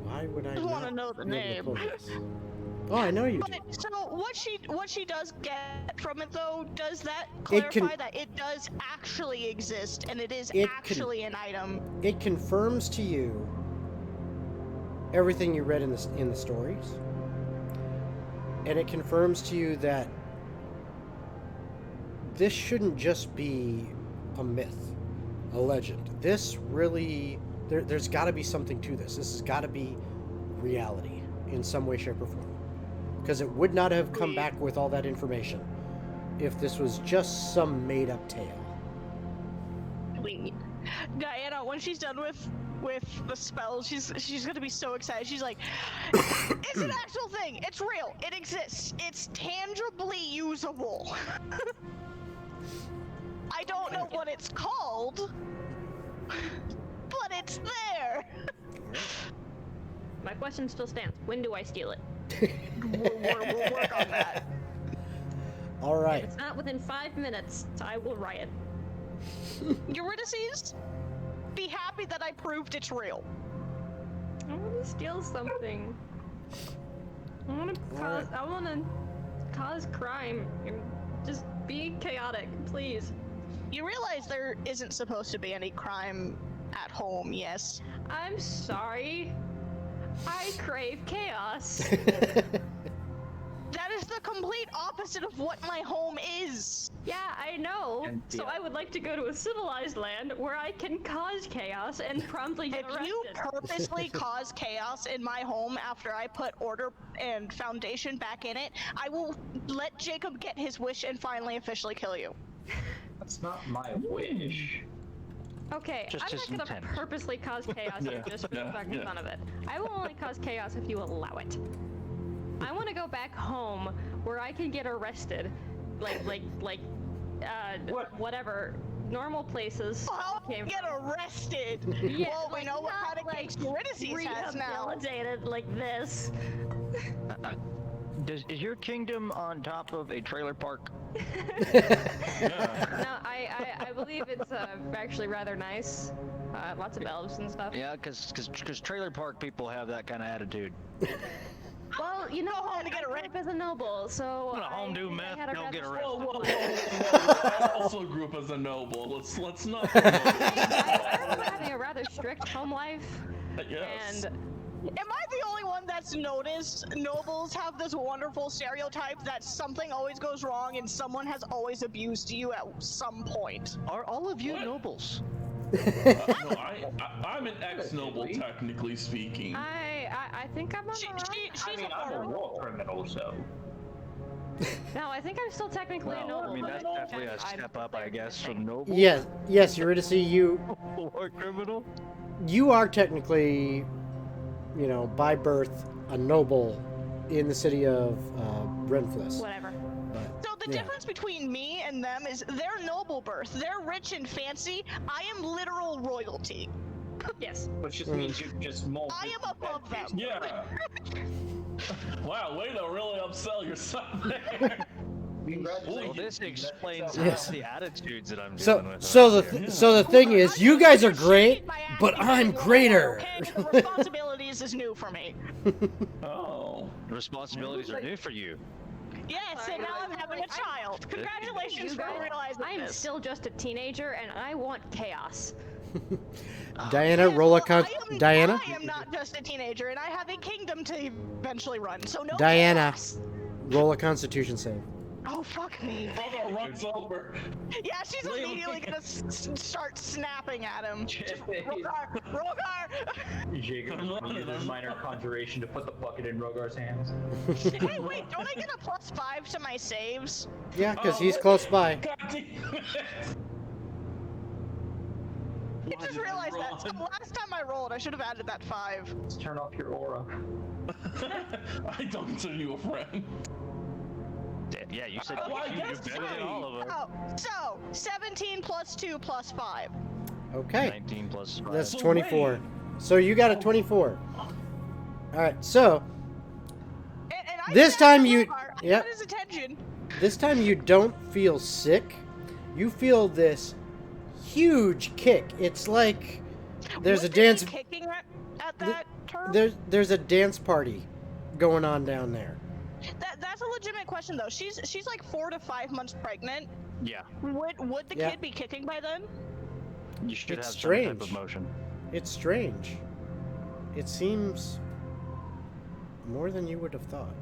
Why would I want to not know the be able to name. pull this? Oh, I know you do. But, so what she does get from it, though, does that clarify that it does actually exist and it is actually an item? It confirms to you everything you read in the stories, and it confirms to you that this shouldn't just be a myth, a legend. This really, there's got to be something to this. This has got to be reality in some way, shape, or form. Because it would not have come back with all that information if this was just some made-up tale. Sweet. Diana, when she's done with the spell, she's gonna be so excited. She's like, it's an actual thing. It's real. It exists. It's tangibly usable. I don't know what it's called, but it's there. My question still stands. When do I steal it? We'll work on that. All right. If it's not within 5 minutes, I will riot. Eurydice, be happy that I proved it's real. I want to steal something. I want to cause crime. Just be chaotic, please. You realize there isn't supposed to be any crime at home, yes? I'm sorry. I crave chaos. That is the complete opposite of what my home is. Yeah, I know. And So I would like to go to a civilized land where I can cause chaos and promptly get If arrested. you purposely cause chaos in my home after I put order and foundation back in it, I will let Jacob get his wish and finally officially kill you. That's not my wish. Okay, Just I'm his not gonna intent. purposely cause chaos just for the fucking fun of it. I will only cause chaos if you allow it. I want to go back home where I can get arrested, whatever, normal places. How came get from. arrested? Yeah, Well, we know what not, kind of case Eurydice has now. rehabilitated like this. Is your kingdom on top of a trailer park? No, I believe it's actually rather nice. Lots of elves and stuff. Yeah, because trailer park people have that kind of attitude. Well, you know, home to get I grew up as a noble, so Wanna home do I meth, had a don't get rather arrested. Whoa, stressful whoa, whoa, life. whoa. I also grew up as a noble. Let's not. I remember having a rather strict home life, Yes. and Am I the only one that's noticed nobles have this wonderful stereotype that something always goes wrong and someone has always abused you at some point? Are all of you What? nobles? No, I'm an ex-noble, technically speaking. I think I'm on the wrong. She's I mean, a I'm a former. war criminal, so. No, I think I'm still technically a Well, noble. I mean, but that's definitely a I'm step up, I declared guess, missing. from noble. Yes, Eurydice, War criminal. you are technically, by birth, a noble in the city of Renflis. Whatever. But, So the yeah. difference between me and them is they're noble birth. They're rich and fancy. I am literal royalty. Yes. Which just means you're just more. I am above them. Yeah. Wow, way to really upsell yourself there. Well, this explains Yes. the attitudes that I'm So, dealing with. so the thing is, you guys are great, My acting but I'm very greater. well, okay? The responsibilities is new for me. Oh. responsibilities are new for you. Yes, and now I'm having a child. Congratulations You for guys, realizing I'm this. still just a teenager, and I want chaos. Diana, Yes, roll a well, con. Diana, I am not just a teenager, and I have a kingdom to eventually run. So no Diana, chaos. roll a Constitution save. Oh fuck me. Brother runs over. Yeah, she's Really? immediately gonna start snapping at him. Rogar! Jacob uses minor conjuration to put the bucket in Rogar's hands. Hey, wait, don't I get a +5 to my saves? Yeah, because he's close by. God damn it. I just realized that. So last time I rolled, I should have added that 5. Let's turn off your aura. I don't consider you a friend. Yeah, you said Well, I you guess better than all of them. Oh, so 17 + 2 + 5. Okay, 19 plus 5. that's So 24. wait. So you got a 24. All right, so And I This snapped time at you- Rogar. I yep. got his attention. this time you don't feel sick. You feel this huge kick. It's like there's a Wasn't he dance. kicking at that term? There's a dance party going on down there. That's a legitimate question though. She's like 4 to 5 months pregnant. Yeah, Would the Yeah. kid be kicking by then? you should It's have some strange. type of motion. It's strange. It seems more than you would have thought.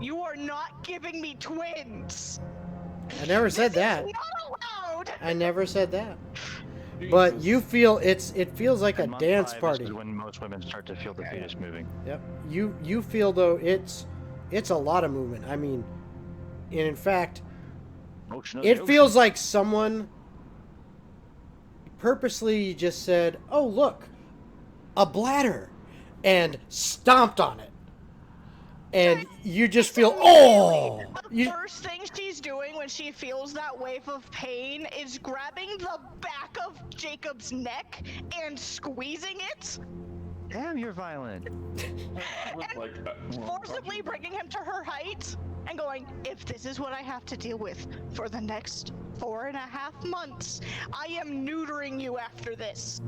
You are not giving me twins. I never said that. This is not allowed. I never said that. But you feel it feels like a And month dance 5 party. is when most women start to feel the fetus moving. Yep. You feel though it's a lot of movement. I mean, and in fact, Ocean of the it ocean. feels like someone purposely just said, "Oh, look, a bladder," and stomped on it. And you just feel, "Oh!" The first thing she's doing when she feels that wave of pain is grabbing the back of Jacob's neck and squeezing it, Damn, you're violent. forcibly bringing him to her height, and going, "If this is what I have to deal with for the next 4.5 months, I am neutering you after this."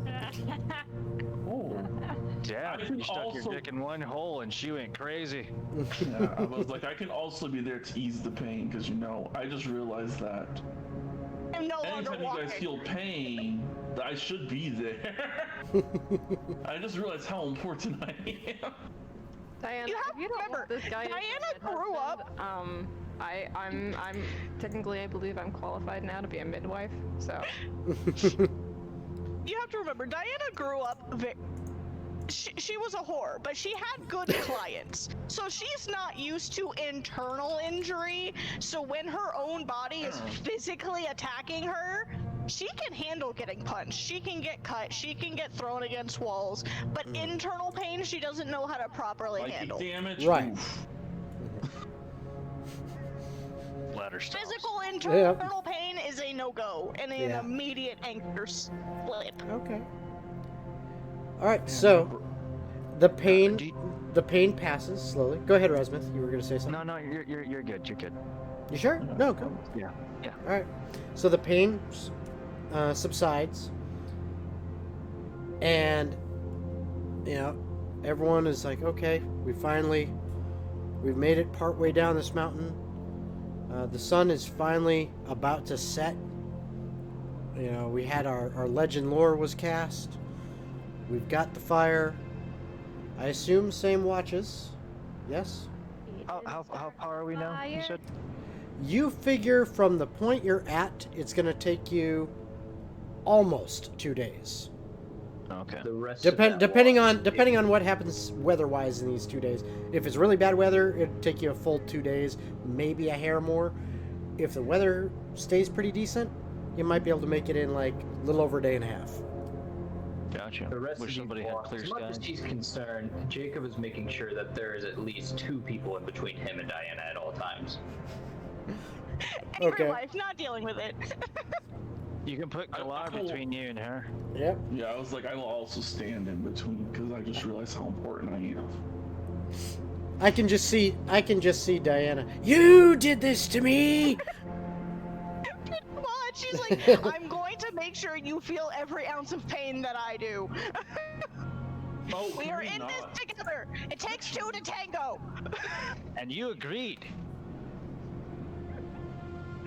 Oh. Damn, I can you stuck also- your dick in one hole and she went crazy. Yeah, I was like, I can also be there to ease the pain because I just realized that I'm no longer anytime you walking. guys feel pain, that I should be there. I just realized how important I am. Diana, You have if to you don't remember, want this guy as your Diana dead grew husband, I'm technically, I believe I'm qualified now to be a midwife. So You have to remember, Diana grew up she was a whore, but she had good clients. So she's not used to internal injury. So when her own body is physically attacking her, she can handle getting punched. She can get cut. She can get thrown against walls. But internal pain, she doesn't know how to properly Like handle. damage. Right. Oof. Bladder stops. Physical internal pain is a no-go and an Yeah. immediate anchor slip. Okay. All right. So the pain do you- the pain passes slowly. Go ahead, Rasmuth. You were going to say something. No, you're good. You're good. You sure? No, go. Yeah. All right. So the pain subsides, and everyone is like, "Okay, we've made it partway down this mountain. The sun is finally about to set. We had our legend lore was cast. We've got the fire. I assume same watches. Yes. How far are we now? You said. You figure from the point you're at, it's going to take you almost 2 days. Okay. The rest of that Depending walk- on what happens weather-wise in these 2 days. If it's really bad weather, it'd take you a full 2 days, maybe a hair more. If the weather stays pretty decent, you might be able to make it in like a little over a day and a half. Gotcha. The rest Wish of somebody these had walks, clear as much as skies. he's concerned, Jacob is making sure that there is at least 2 people in between him and Diana at all times. In Okay. real life, not dealing with it. You can put Galar cool. between you and her. Yep. Yeah, I was like, I will also stand in between because I just realized how important I am. I can just see Diana. You did this to me. What? She's like, "I'm going to make sure you feel every ounce of pain that I do. Oh, We can are in not? this together. It takes 2 to tango." And you agreed.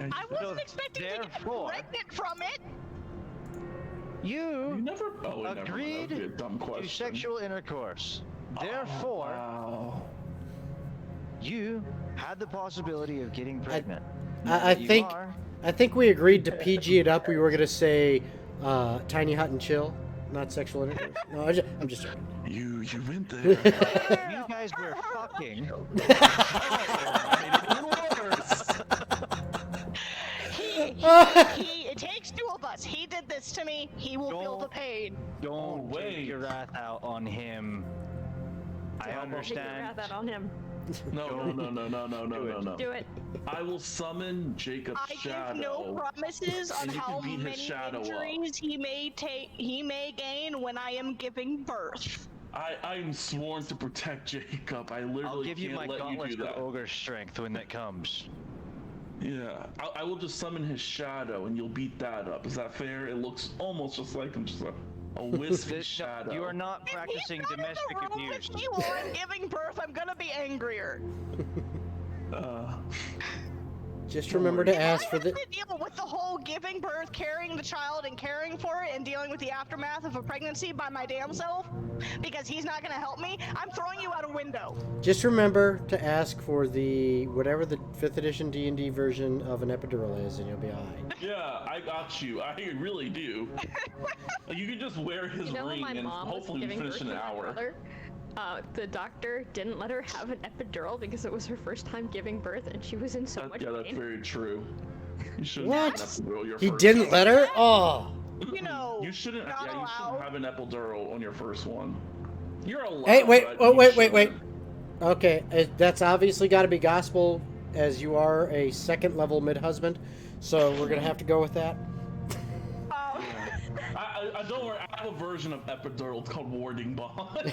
I wasn't expecting to get therefore- pregnant from it. You You never. Oh, wait, never mind. That would be a agreed dumb to question. sexual intercourse. Therefore, Wow. you had the possibility of getting pregnant. I You think are. I think we agreed to PG it up. We were gonna say tiny, hot, and chill, not sexual intercourse. No, I'm just joking. You went there. You guys were fucking. It takes two of us. He did this to me. He will feel the pain. Don't wait. take your wrath out on him. I Take your understand. wrath out on him. No. Do it. I will summon Jacob's I shadow. give no promises on and you can how beat his many shadow up. injuries he may gain when I am giving birth. I'm sworn to protect Jacob. I literally I'll give you can't my let gauntlets you do of that. ogre strength when that comes. Yeah, I will just summon his shadow, and you'll beat that up. Is that fair? It looks almost just like him, just a wispy This- shadow. You are not practicing domestic If he's not in the room abuse. with me while I'm giving birth, I'm gonna be angrier. Just remember to ask for I the. have to deal with the whole giving birth, carrying the child, and caring for it, and dealing with the aftermath of a pregnancy by my damn self, because he's not gonna help me. I'm throwing you out a window. Just remember to ask for the whatever the 5th edition D&D version of an epidural is, and you'll be alright. Yeah, I got you. I really do. You can just wear his You know when ring my and mom was hopefully giving finish birth in to an my hour. brother, the doctor didn't let her have an epidural because it was her first time giving birth and she was in so much Yeah, that's pain. very true. You shouldn't What? have an epidural your He first didn't time. let her? Oh. You know, You shouldn't. not Yeah, you shouldn't allowed. have an epidural on your first one. You're allowed. Hey, wait, but oh, you wait. shouldn't. Okay, that's obviously got to be gospel, as you are a second level mid husband. So we're gonna have to go with that. I don't worry. I have a version of epidural called warding bond.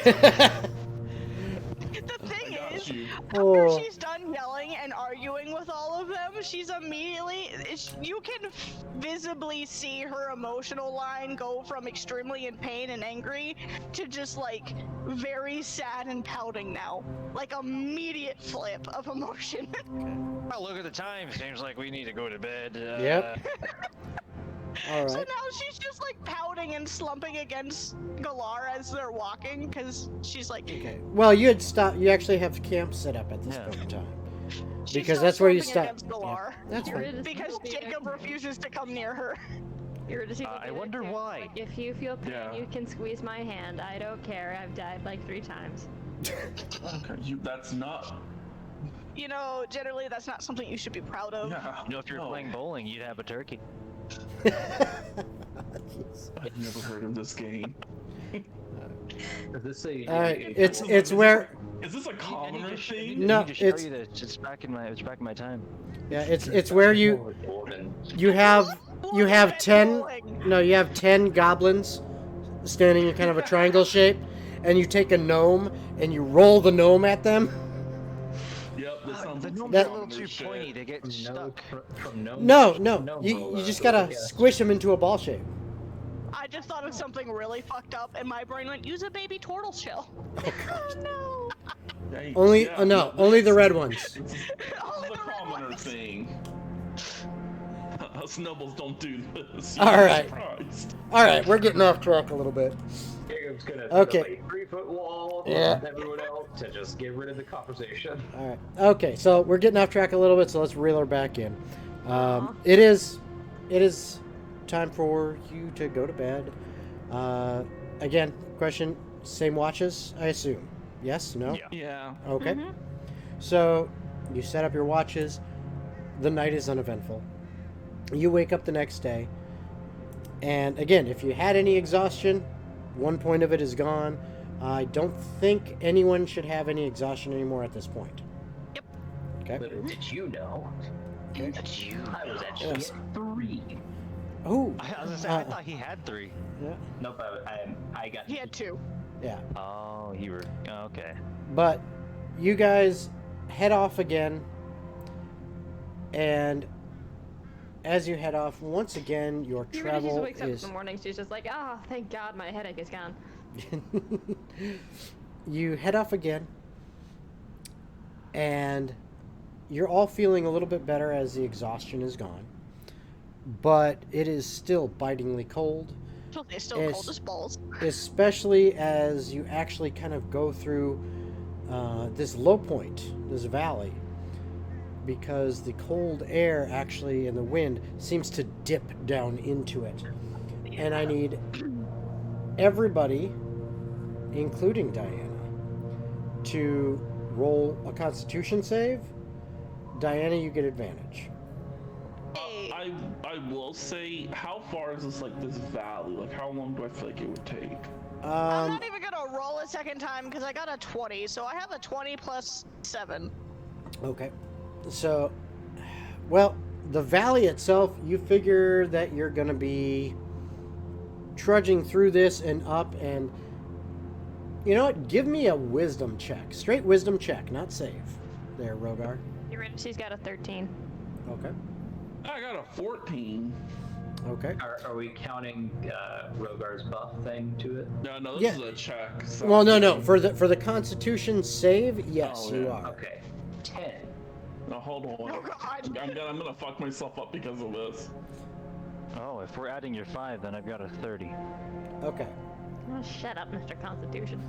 The thing I got is, you. Oh. after she's done yelling and arguing with all of them, she's immediately. You can visibly see her emotional line go from extremely in pain and angry to just like very sad and pouting now. Like immediate flip of emotion. Oh, look at the time. Seems like we need to go to bed. Yep. All So right. now she's just like pouting and slumping against Galar as they're walking because she's like. Okay. Well, you had stopped. You actually have camp set up at this Yeah. point in time. She's Because still that's where you slumping stop. against Galar. That's You're fine. just- Because Jacob refuses to come near her. You're just I wonder why. Like, if you feel pain, Yeah. you can squeeze my hand. I don't care. I've died like 3 times. Okay, that's not. You know, generally that's not something you should be proud of. Yeah. You know, if you're no. playing bowling, you'd have a turkey. I've never heard of this game. Is this a? All right. a- It's where. Is this a I need commoner to thing? No, I need to show it's- you this. It's back in my time. Yeah. It's where you Dwarven. you have you have Red 10. bowling. No, you have 10 goblins standing in kind of a triangle shape, and you take a gnome and you roll the gnome at them. Yep, this sounds The like gnomes some are a little commoner too shit. pointy. They get No, stuck. from no. No. You just gotta squish them into a ball shape. I just thought of something really fucked up, and my brain went, use a baby turtle shell. Oh no. Yikes, Only yeah, no, only the red ones. This is Only a the red commoner ones. thing. Us nobles don't do this. All right. Christ. All right, we're getting off track a little bit. Jacob's gonna Okay. put up a 3-foot wall Yeah. with everyone else to just get rid of the conversation. All right. Okay, so we're getting off track a little bit, so let's reel her back in. Aw. It is time for you to go to bed. Again, question: same watches, I assume? Yes? No? Yeah. Yeah. Okay. Mhm. So you set up your watches. The night is uneventful. You wake up the next day, and again, if you had any exhaustion, 1 point of it is gone. I don't think anyone should have any exhaustion anymore at this point. Yep. Okay. Little did you know, But you. I was actually Yes. at 3. Oh. I was gonna say, I thought he had 3. Yeah. Nope, I got. He had 2. Yeah. Oh, you were. Oh, okay. But you guys head off again, and as you head off, once again, your She really travel just wakes up in is. the morning. She's just like, oh, thank God my headache is gone. You head off again, and you're all feeling a little bit better as the exhaustion is gone, but it is still bitingly cold. It's still cold as balls. Especially as you actually kind of go through this low point, this valley, because the cold air actually and the wind seems to dip down into it. And I need everybody, including Diana, to roll a Constitution save. Diana, you get advantage. I will say, how far is this this valley? Like, how long do I feel like it would take? I'm not even gonna roll a second time because I got a 20, so I have a 20 plus 7. Okay. So, well, the valley itself, you figure that you're gonna be trudging through this and up, and you know what? Give me a wisdom check. Straight wisdom check, not save. There, Rogar. Eurydice's got a 13. Okay. I got a 14. Okay. Are we counting Rogar's buff thing to it? No, this is a check. So Well, no. For the Constitution save, yes, you are. Okay. 10. No, hold on. Oh, God. I'm gonna fuck myself up because of this. Oh, if we're adding your 5, then I've got a 30. Okay. Oh, shut up, Mr. Constitution.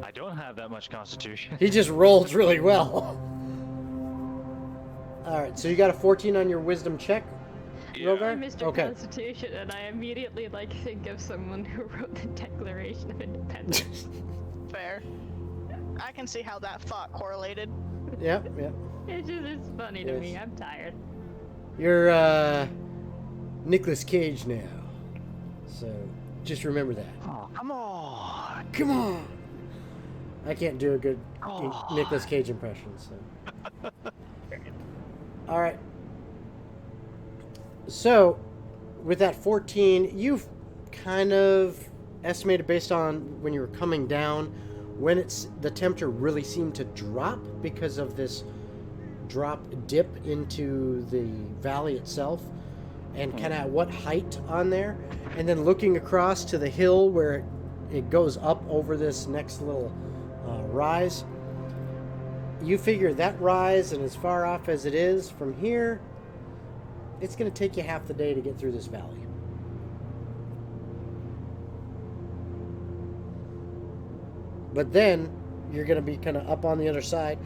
I don't have that much constitution. He just rolls really well. All right, so you got a 14 on your wisdom check, Rogar? Mr. Okay. Constitution, and I immediately think of someone who wrote the Declaration of Independence. Fair. I can see how that thought correlated. Yep. It's funny to me. I'm tired. You're Nicolas Cage now, so just remember that. Oh, come on! Come on! I can't do a good Nicolas Cage impression, so. All right. So, with that 14, you've kind of estimated based on when you were coming down, when the temperature really seemed to drop because of this dip into the valley itself, and kind of at what height on there, and then looking across to the hill where it goes up over this next little rise. You figure that rise, and as far off as it is from here, it's going to take you half the day to get through this valley. But then you're going to be kind of up on the other side,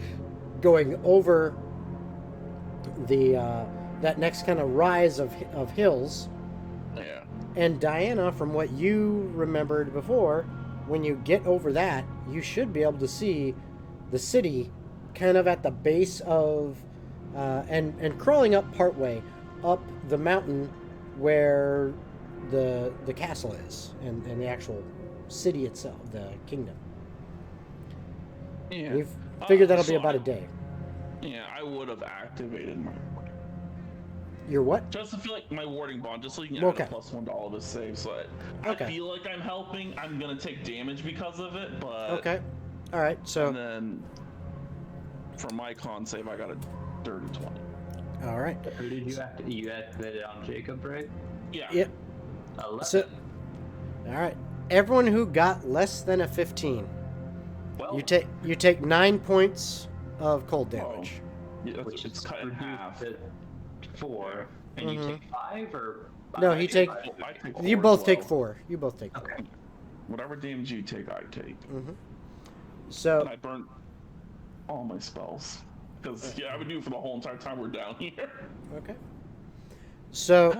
going over the that next kind of rise of hills. Yeah. And Diana, from what you remembered before, when you get over that, you should be able to see the city kind of at the base of and crawling up partway up the mountain where the castle is and the actual city itself, the kingdom. Yeah. We've figured that'll be about a day. Yeah, I would have activated my Your what? just to feel like my warding bond, just so you can Okay. add a +1 to all of his saves. So Okay. I feel like I'm helping. I'm gonna take damage because of it, but Okay. All right. So. And then for my con save, I got a dirty 20. All right. Who did you activated on Jacob, right? Yeah. Yep. 11. So. All right. Everyone who got less than a 15, well, you take 9 points of cold damage. Yeah, which it's is cut in half. reduced to 4, and you take 5 or. No, five? he take. I take You 4 both as take well. 4. You both take 4. Okay. Whatever damage you take, I take. So. And I burnt all my spells. Because, I would do it for the whole entire time we're down here. Okay. So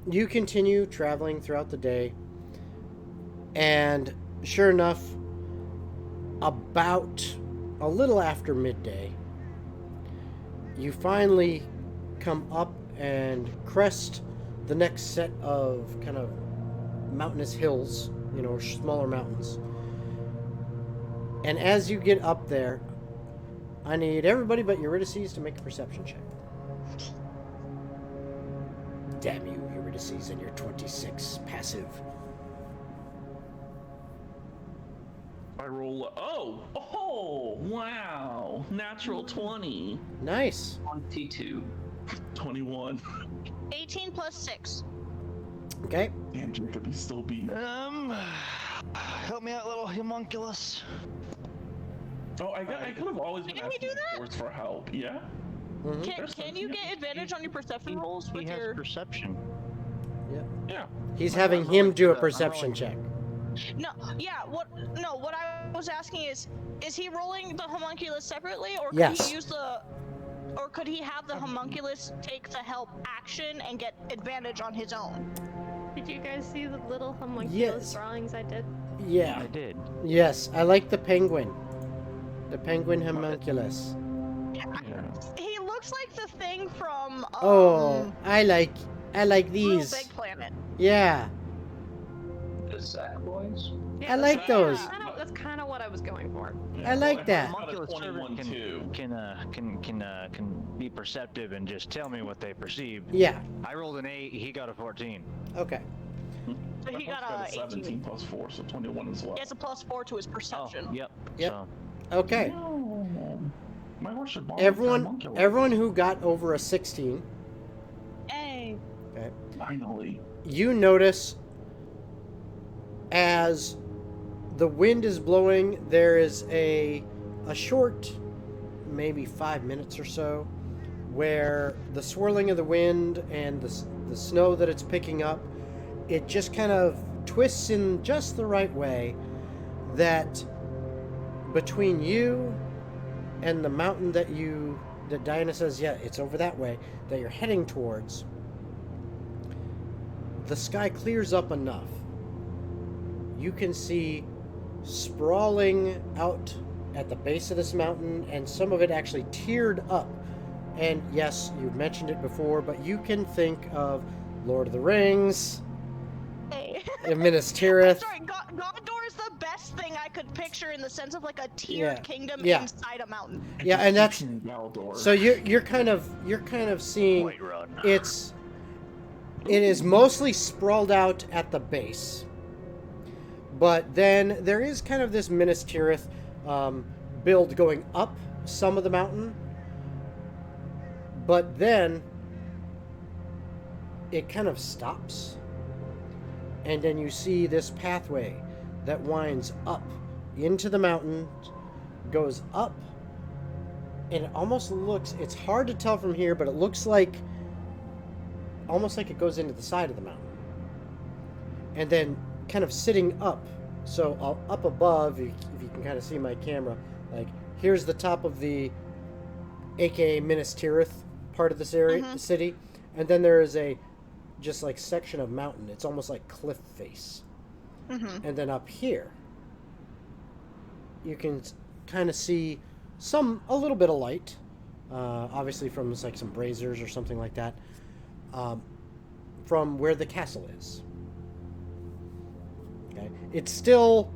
you continue traveling throughout the day, and sure enough, about a little after midday, you finally come up and crest the next set of kind of mountainous hills, smaller mountains. And as you get up there, I need everybody but Eurydice to make a perception check. Damn you, Eurydice, and your 26 passive. I roll. Oh, wow. Natural 20. Nice. 22. 21. 18 plus 6. Okay. Damn, Jacob, he's still beating. Help me out, little homunculus. Oh, I could have always been Can we asking do that? Force for help. Yeah. Mhm. Can you get advantage on your perception rolls He with has your? perception. Yeah. He's I'm having rolling him do a I'm perception rolling- check. No, yeah. What? No. What I was asking is he rolling the homunculus separately, or could Yes. he use the, or could he have the homunculus take the help action and get advantage on his own? Did you guys see the little homunculus Yes. drawings I did? Yeah. I did. Yes, I like the penguin. The penguin homunculus. Yeah. He looks like the thing from. Oh, I like Little these. Big Planet. Yeah, The Sack Boys? I like those. That's kind of what I was going for. Yeah, I like well, that. got a Homunculus servant 21 too. can be perceptive and just tell me what they perceive. Yeah. I rolled an 8, he got a 14. Okay. So he got a 17 18. plus 4, so 21 as well. He has a +4 to his Oh, perception. yep. Yep. So, Okay. No. My horse should bond with Everyone, homunculus. everyone who got over a 16, Hey. okay, Finally. you notice as the wind is blowing, there is a short, maybe 5 minutes or so, where the swirling of the wind and the snow that it's picking up, it just kind of twists in just the right way that between you and the mountain that Diana says, yeah, it's over that way, that you're heading towards, the sky clears up enough. You can see sprawling out at the base of this mountain, and some of it actually tiered up. And yes, you've mentioned it before, but you can think of Lord of the Rings, Hey. Minas Tirith. Sorry, Gondor is the best thing I could picture in the sense of like a tiered Yeah. kingdom Yeah. inside a mountain. Yeah, and that's Galdor. so you're kind of seeing Whiterun. it is mostly sprawled out at the base, but then there is kind of this Minas Tirith build going up some of the mountain, but then it kind of stops, and then you see this pathway that winds up into the mountain, goes up, and it almost looks, it's hard to tell from here, but it looks like almost like it goes into the side of the mountain, and then kind of sitting up, so up above, if you can kind of see my camera, like here's the top of the aka Minas Tirith part of this area, the city, and then there is a just like section of mountain. It's almost like cliff face. And then up here you can kind of see a little bit of light, obviously from like some braziers or something like that, from where the castle is. Okay, it's still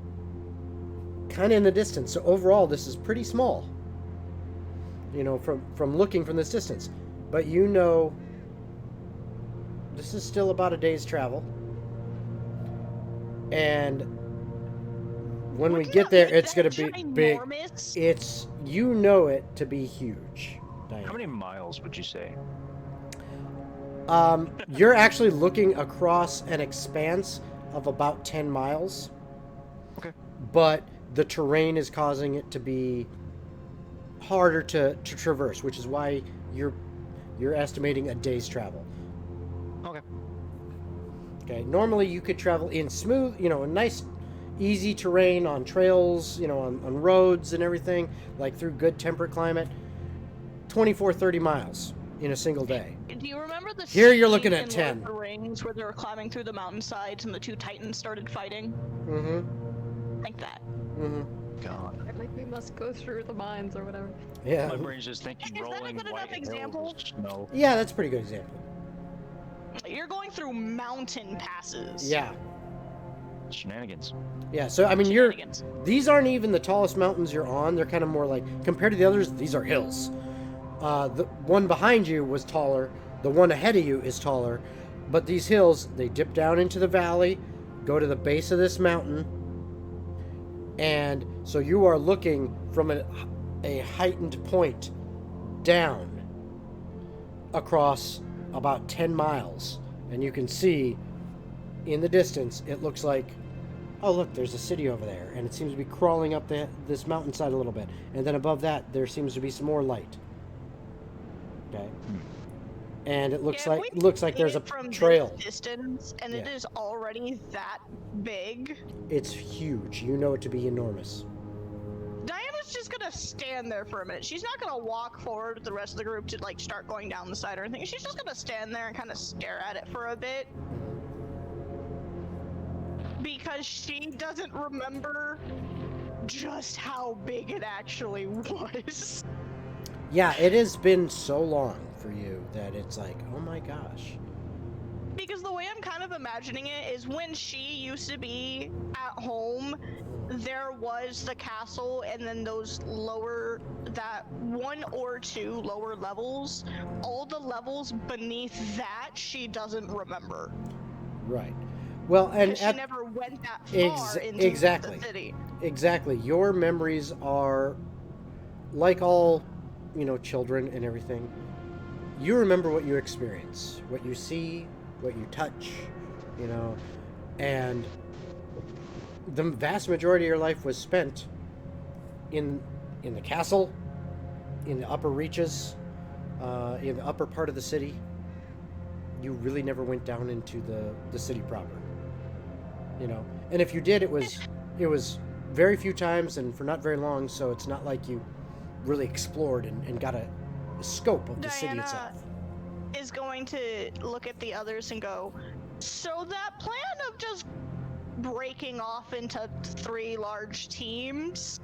kind of in the distance, so overall this is pretty small, you know, from looking from this distance, but you know this is still about a day's travel, and when we get there, it's going to be big. It's, you know it to be huge. Diana. How many miles would you say? You're actually looking across an expanse of about 10 miles. Okay. But the terrain is causing it to be harder to traverse, which is why you're estimating a day's travel. Okay. Okay. Normally you could travel in smooth, you know, a nice easy terrain on trails, you know, on roads and everything, like through good temperate climate, 24-30 miles in a single day. Do you remember the Here you're scene looking at in 10. Lord of the Rings where they were climbing through the mountainsides and the two titans started fighting? Like that. God. Like we must go through the mines or whatever. Yeah. My brain's just thinking Is that a rolling good enough white example? hills, snow. Yeah, that's a pretty good example. You're going through mountain passes. Yeah. Shenanigans. Yeah, so I mean Shenanigans. these aren't even the tallest mountains you're on. They're kind of more like, compared to the others, these are hills. The one behind you was taller. The one ahead of you is taller. But these hills, they dip down into the valley, go to the base of this mountain. And so you are looking from a heightened point down across about 10 miles. And you can see in the distance, it looks like oh look, there's a city over there, and it seems to be crawling up this mountainside a little bit, and then above that there seems to be some more light. Okay. And it looks Yeah, if we like there's a see it from trail. this distance, and it Yeah. is already that big. It's huge. You know it to be enormous. Diana's just gonna stand there for a minute. She's not gonna walk forward with the rest of the group to like start going down the side or anything. She's just gonna stand there and kind of stare at it for a bit. Because she doesn't remember just how big it actually was. Yeah, it has been so long for you that it's like, oh my gosh. Because the way I'm kind of imagining it is when she used to be at home, there was the castle and then those that 1 or 2 lower levels. All the levels beneath that she doesn't remember. Right. Well, and Because she never went that far into exactly. the city. Exactly. Your memories are like all, children and everything. You remember what you experience, what you see, what you touch, and the vast majority of your life was spent in the castle, in the upper reaches, in the upper part of the city. You really never went down into the city proper. And if you did, it was very few times and for not very long, so it's not like you really explored and got a scope of the city itself. Is going to look at the others and go, so that plan of just breaking off into 3 large teams,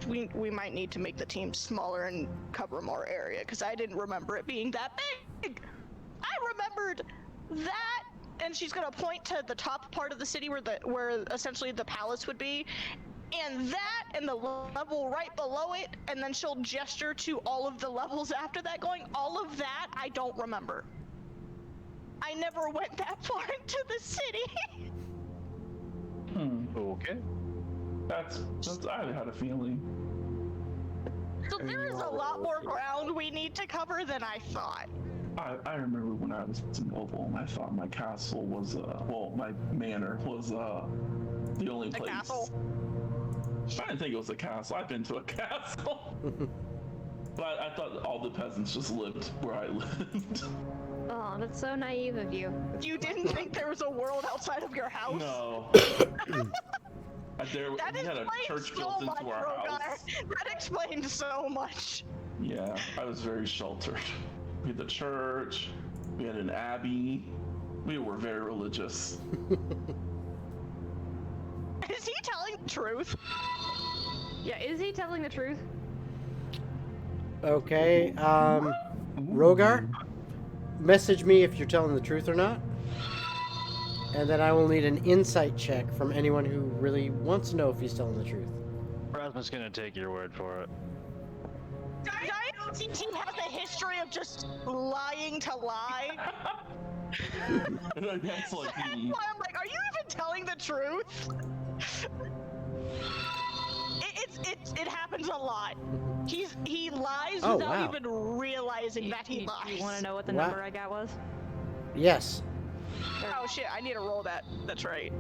we might need to make the team smaller and cover more area, because I didn't remember it being that big. I remembered that. And she's gonna point to the top part of the city where essentially the palace would be, and that, and the level right below it, and then she'll gesture to all of the levels after that, going, all of that I don't remember. I never went that far into the city. Okay. That's I had a feeling. So there is a lot more ground we need to cover than I thought. I remember when I was mobile and I thought my castle was, my manor was the only place. Castle? I didn't think it was a castle. I've been to a castle. But I thought all the peasants just lived where I lived. Oh, that's so naive of you. You didn't think there was a world outside of your house? No. That we had a explains church so built much, into our Rogar. house. That explains so much. Yeah, I was very sheltered. We had the church, we had an abbey, we were very religious. Is he telling the truth? Yeah, is he telling the truth? Okay, Rogar, message me if you're telling the truth or not. And then I will need an insight check from anyone who really wants to know if he's telling the truth. Rasmus gonna take your word for it. Giant team has a history of just lying to lie. That's like That's me. why I'm like, are you even telling the truth? It happens a lot. He lies Oh, without wow. even realizing that he lies. You want to know what the Wow. number I got was? Yes. Oh shit! I need to roll that. That's right.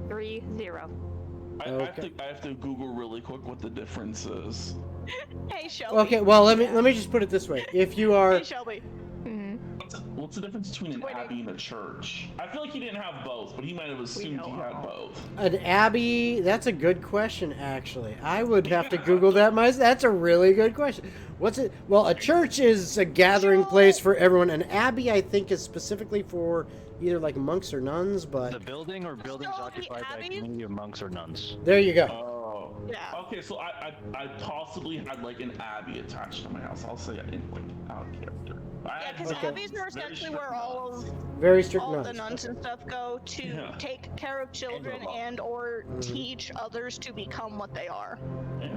3-0. I Okay. have to Google really quick what the difference is. Hey Shelby. Okay, well, let me just put it this way. If you are Hey Shelby. What's the difference between an Wait, abbey and a church? I feel like he didn't have both, but he might have assumed he had both. an abbey, that's a good question, actually. I would have to Google that myself. That's a really good question. What's it? Well, a church is a gathering place for everyone. An abbey, I think, is specifically for either like monks or nuns, The but building or buildings So the occupied by a abbeys? community of monks or nuns. there you go. Oh. Yeah. Okay, so I possibly had like an abbey attached to my house. I'll say it in like out of character. Yeah, because Okay. abbeys are essentially where all Very strict the nuns. nuns and stuff go to Yeah. take care of children and or teach others to become what they are. Yeah.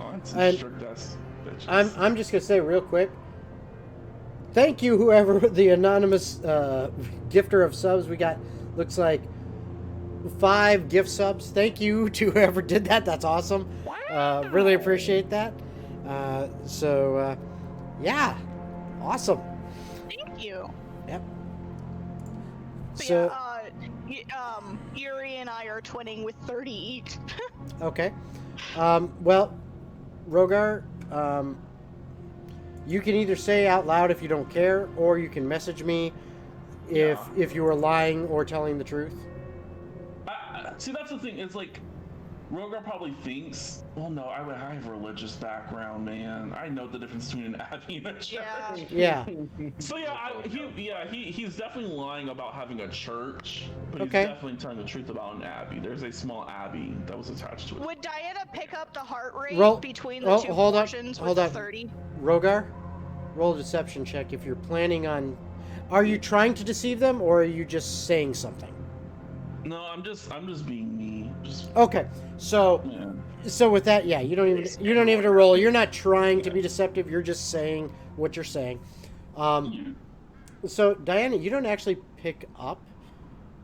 Oh, that's And- strict ass bitches. I'm just gonna say real quick. Thank you, whoever the anonymous gifter of subs we got. Looks like 5 gift subs. Thank you to whoever did that. That's awesome. Really appreciate that. Yeah, awesome. Thank you. Yep. But So yeah, Yuri and I are twinning with 30 each. Okay. Well, Rogar, you can either say out loud if you don't care, or you can message me if you are lying or telling the truth. See, that's the thing. It's like Rogar probably thinks, well, no, I have a religious background, man. I know the difference between an abbey and a church. Yeah. Yeah. So he's definitely lying about having a church, but he's Okay. definitely telling the truth about an abbey. There's a small abbey that was attached to it. Would Diana pick up the heart rate Roll- between the oh, two hold up, portions hold with up. the 30? Rogar, roll a deception check if you're planning on. Are you trying to deceive them, or are you just saying something? No, I'm just being me. Okay, so with that, yeah, you don't even roll. You're not trying to be deceptive. You're just saying what you're saying. So Diana, you don't actually pick up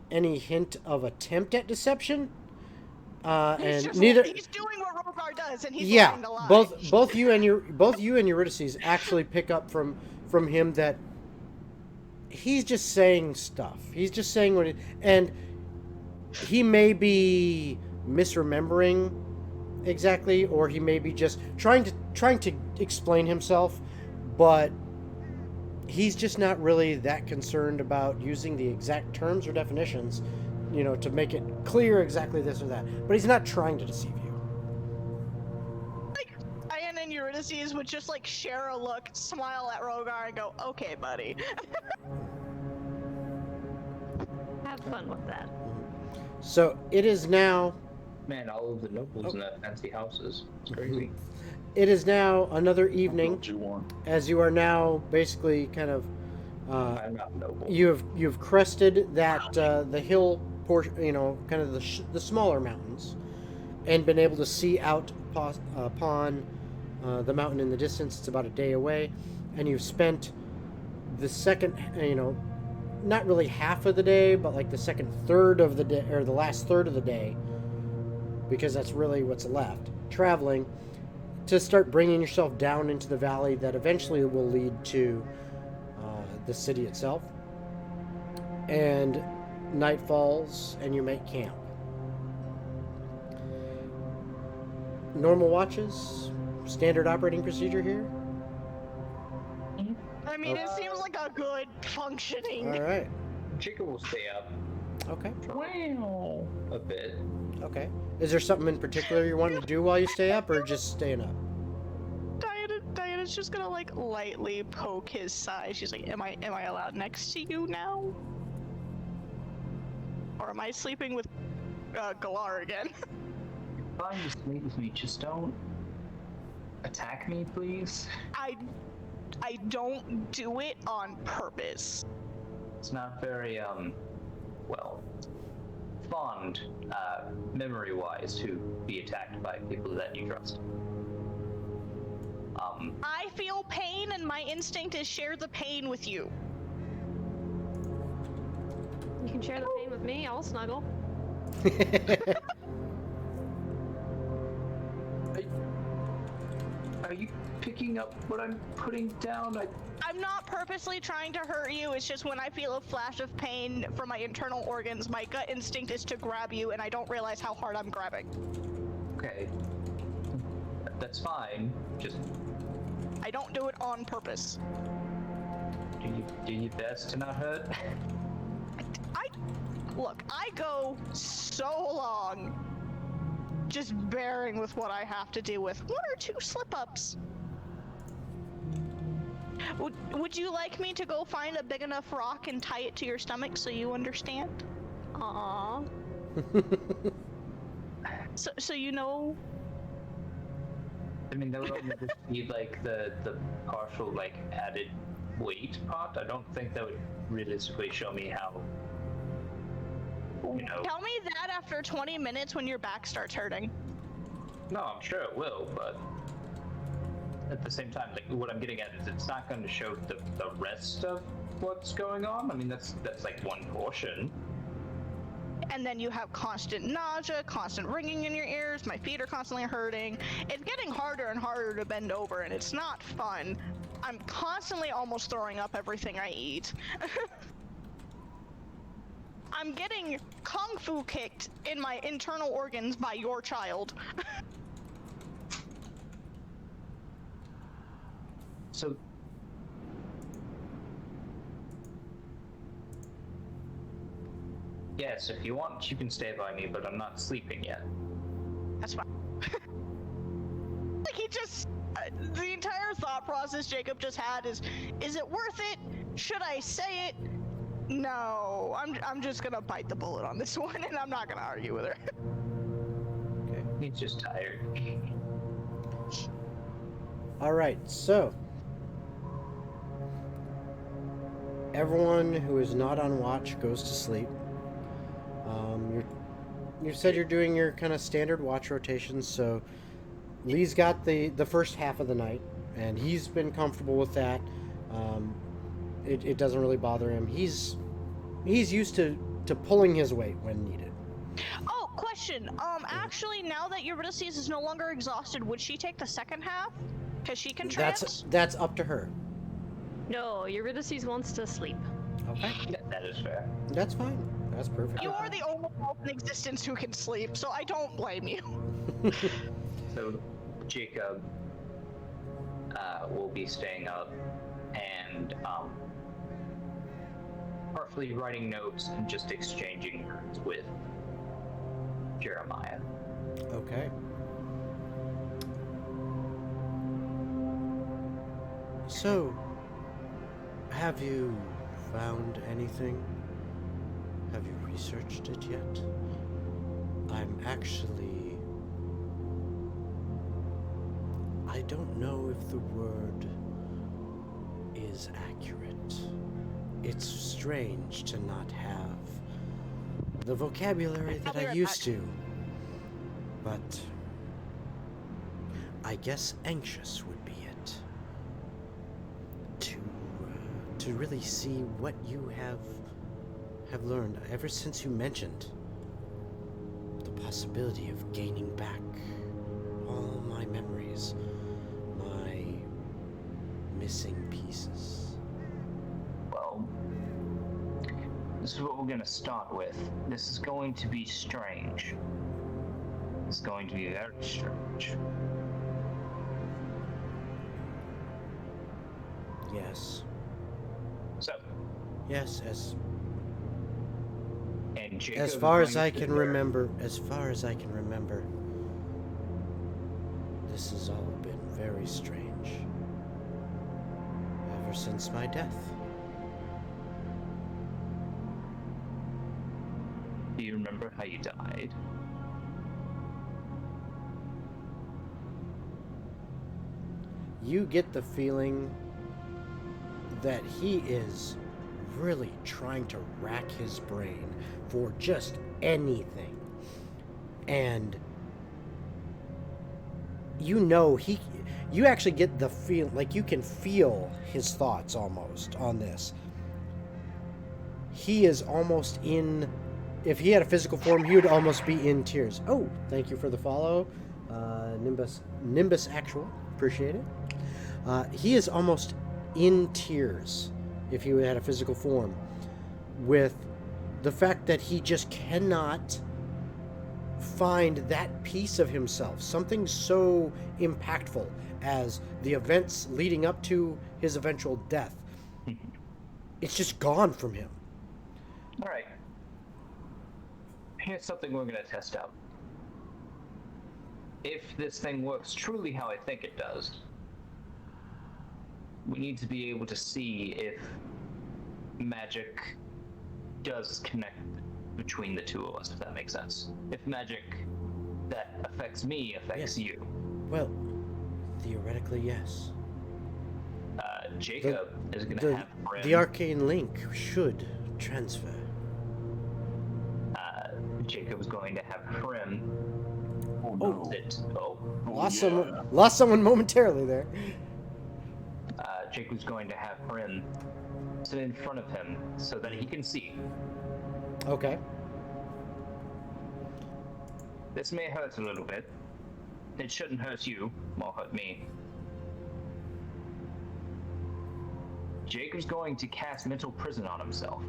any hint of attempt at deception, and neither. He's doing what Rogar does, and he's Yeah, lying to lie. both you and Eurydice actually pick up from him that he's just saying stuff. He's just saying what and he may be misremembering exactly, or he may be just trying to explain himself, but he's just not really that concerned about using the exact terms or definitions, to make it clear exactly this or that. But he's not trying to deceive you. Like, Diana and Eurydice would just share a look, smile at Rogar, and go, "Okay, buddy." Have fun with that. So it is now. Man, all of the nobles in that fancy houses. It's crazy. It is now another evening, What you want. as you are now basically kind of. I'm not noble. You've crested that the hill portion, kind of the smaller mountains, and been able to see out upon the mountain in the distance. It's about a day away, and you've spent the second, not really half of the day, but like the second third of the day, or the last third of the day, because that's really what's left, traveling to start bringing yourself down into the valley that eventually will lead to the city itself. And night falls, and you make camp. Normal watches, standard operating procedure here. I mean, it seems like a good functioning. All right. Chica will stay up Okay. a bit. Okay. Is there something in particular you want to do while you stay up, or just staying up? Diana's just gonna lightly poke his side. She's like, "Am I allowed next to you now? Or am I sleeping with Galar again?" Fine to sleep with me, just don't attack me, please. I don't do it on purpose. It's not very, fond, memory-wise, to be attacked by people that you trust. I feel pain, and my instinct is share the pain with you. You can share the pain with me. I'll snuggle. Are you picking up what I'm putting down? I'm not purposely trying to hurt you. It's just when I feel a flash of pain from my internal organs, my gut instinct is to grab you, and I don't realize how hard I'm grabbing. Okay. That's fine. Just I don't do it on purpose. do your best to not hurt. Look, I go so long just bearing with what I have to deal with. 1 or 2 slip-ups. Would you like me to go find a big enough rock and tie it to your stomach so you understand? Aww. So you know. I mean, that would only just be the partial added weight part. I don't think that would realistically show me how. Tell me that after 20 minutes when your back starts hurting. No, I'm sure it will, but at the same time, what I'm getting at is it's not going to show the rest of what's going on. I mean, that's one portion. And then you have constant nausea, constant ringing in your ears, my feet are constantly hurting. It's getting harder and harder to bend over, and it's not fun. I'm constantly almost throwing up everything I eat. I'm getting kung fu kicked in my internal organs by your child. So, yes, if you want, you can stay by me, but I'm not sleeping yet. That's fine. Like he just, the entire thought process Jacob just had is it worth it? Should I say it? No, I'm just gonna bite the bullet on this one, and I'm not gonna argue with her. Okay. He's just tired. All right, so everyone who is not on watch goes to sleep. You said you're doing your kind of standard watch rotations, so Lee's got the first half of the night, and he's been comfortable with that. It doesn't really bother him. He's used to pulling his weight when needed. Oh, question. Actually, now that Eurydice is no longer exhausted, would she take the second half? Because she can trance? That's up to her. No, Eurydice wants to sleep. Okay. That is fair. That's fine. That's perfect. You are the only one in existence who can sleep, so I don't blame you. So, Jacob will be staying up and partially writing notes and just exchanging words with Jeremiah. Okay. So, have you found anything? Have you researched it yet? I'm actually... I don't know if the word is accurate. It's strange to not have the vocabulary that I used to. But I guess anxious would be it. To really see what you have learned ever since you mentioned the possibility of gaining back all my memories, my missing pieces. Well, this is what we're going to start with. This is going to be strange. It's going to be very strange. Yes. So, Yes, and Jacob as far is as going I to can sit there. remember, this has all been very strange. Ever since my death. Do you remember how you died? You get the feeling that he is really trying to rack his brain for just anything. And you actually get the feel, like you can feel his thoughts almost on this. He is almost in, if he had a physical form, he would almost be in tears. Oh, thank you for the follow, Nimbus Actual, appreciate it. He is almost in tears if he had a physical form, with the fact that he just cannot find that piece of himself, something so impactful as the events leading up to his eventual death. It's just gone from him. All right. Here's something we're going to test out. If this thing works truly how I think it does, we need to be able to see if magic does connect between the two of us, if that makes sense. If magic that affects me affects Yes. you. Well, theoretically, yes. Jacob is going to have Brim. The arcane link should transfer. Jacob is going to have Prim. Oh. Lost someone momentarily there. Jacob's going to have Prim sit in front of him so that he can see. Okay. This may hurt a little bit. It shouldn't hurt you, more hurt me. Jacob's going to cast mental prison on himself.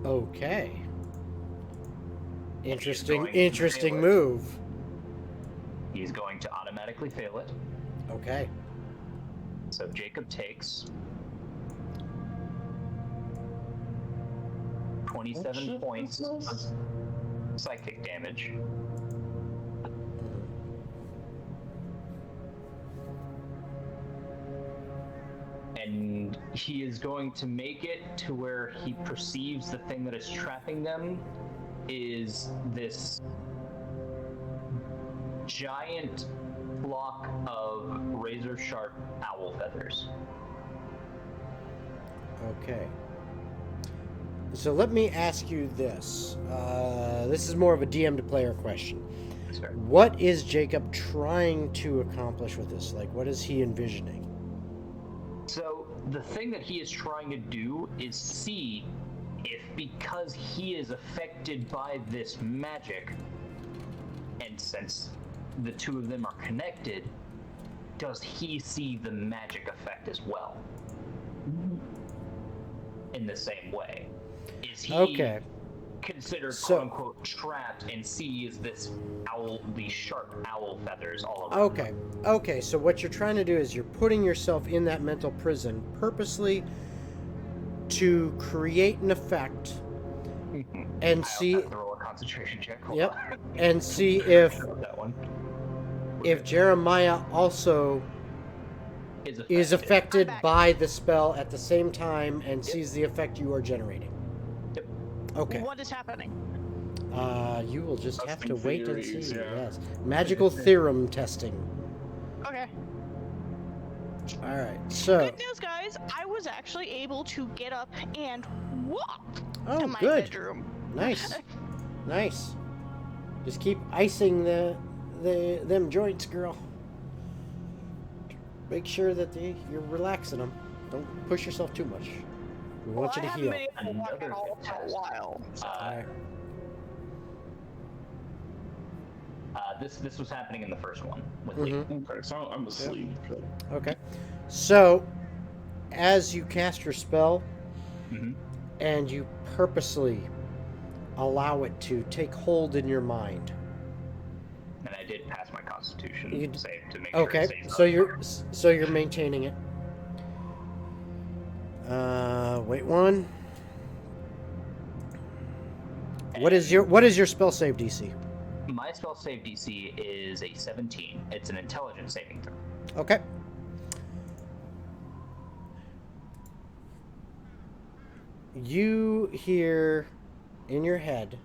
Okay. Interesting, going to interesting fail it. move. He's going to automatically fail it. Okay. So Jacob takes 27 shit, points that's nice. of psychic damage. And he is going to make it to where he perceives the thing that is trapping them is this giant flock of razor sharp owl feathers. Okay. So let me ask you this. This is more of a DM to player question. Sir. What is Jacob trying to accomplish with this? Like, what is he envisioning? So the thing that he is trying to do is see if, because he is affected by this magic, and since the two of them are connected, does he see the magic effect as well? In the same way? Is he Okay. considered So- quote unquote trapped and sees this owl, these sharp owl feathers all around? Okay. Okay, so what you're trying to do is you're putting yourself in that mental prison purposely to create an effect and I see have to roll a concentration check. Hold Yep. on. and see if that one Jeremiah also is affected I'm back. by the spell at the same time and sees the effect you are generating. Yep. Okay. What is happening? You will just have to Testing wait and theories, see. yeah. Yes. Magical theorem testing. Okay. All right. So, Good news, guys. I was actually able to get up and walk oh, to my good. bedroom. Nice. Nice. Just keep icing them joints, girl. Make sure that you're relaxing them. Don't push yourself too much. We want you I to haven't heal. been able to walk at Another all for a fantastic. while. All right. This was happening in the first one with Mhm. Lee. Okay, so I'm asleep. Okay. So, as you cast your spell Mhm. and you purposely allow it to take hold in your mind. And I did pass my Constitution You d- save to make sure Okay. it stays So you're maintaining it. Wait one. What is your spell save DC? My spell save DC is a 17. It's an intelligence saving throw. Okay. You hear in your head,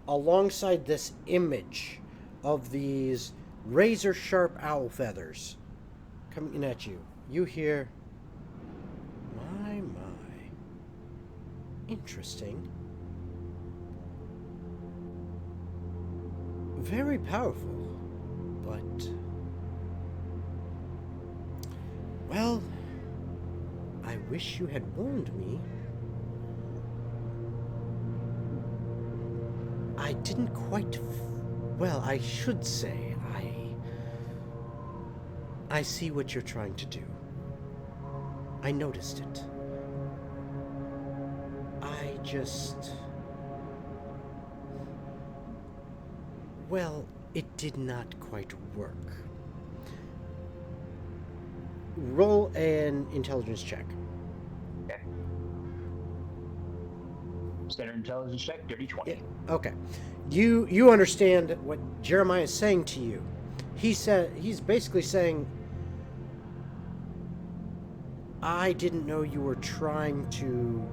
alongside this image of these razor sharp owl feathers coming at you, you hear, my, interesting. Very powerful, but, well, I wish you had warned me. I didn't quite, well, I should say, I see what you're trying to do. I noticed it. I just, well, it did not quite work. Roll an intelligence check. Okay. Standard intelligence check, dirty 20. Yeah. Okay. You understand what Jeremiah is saying to you. He's basically saying, I didn't know you were trying to,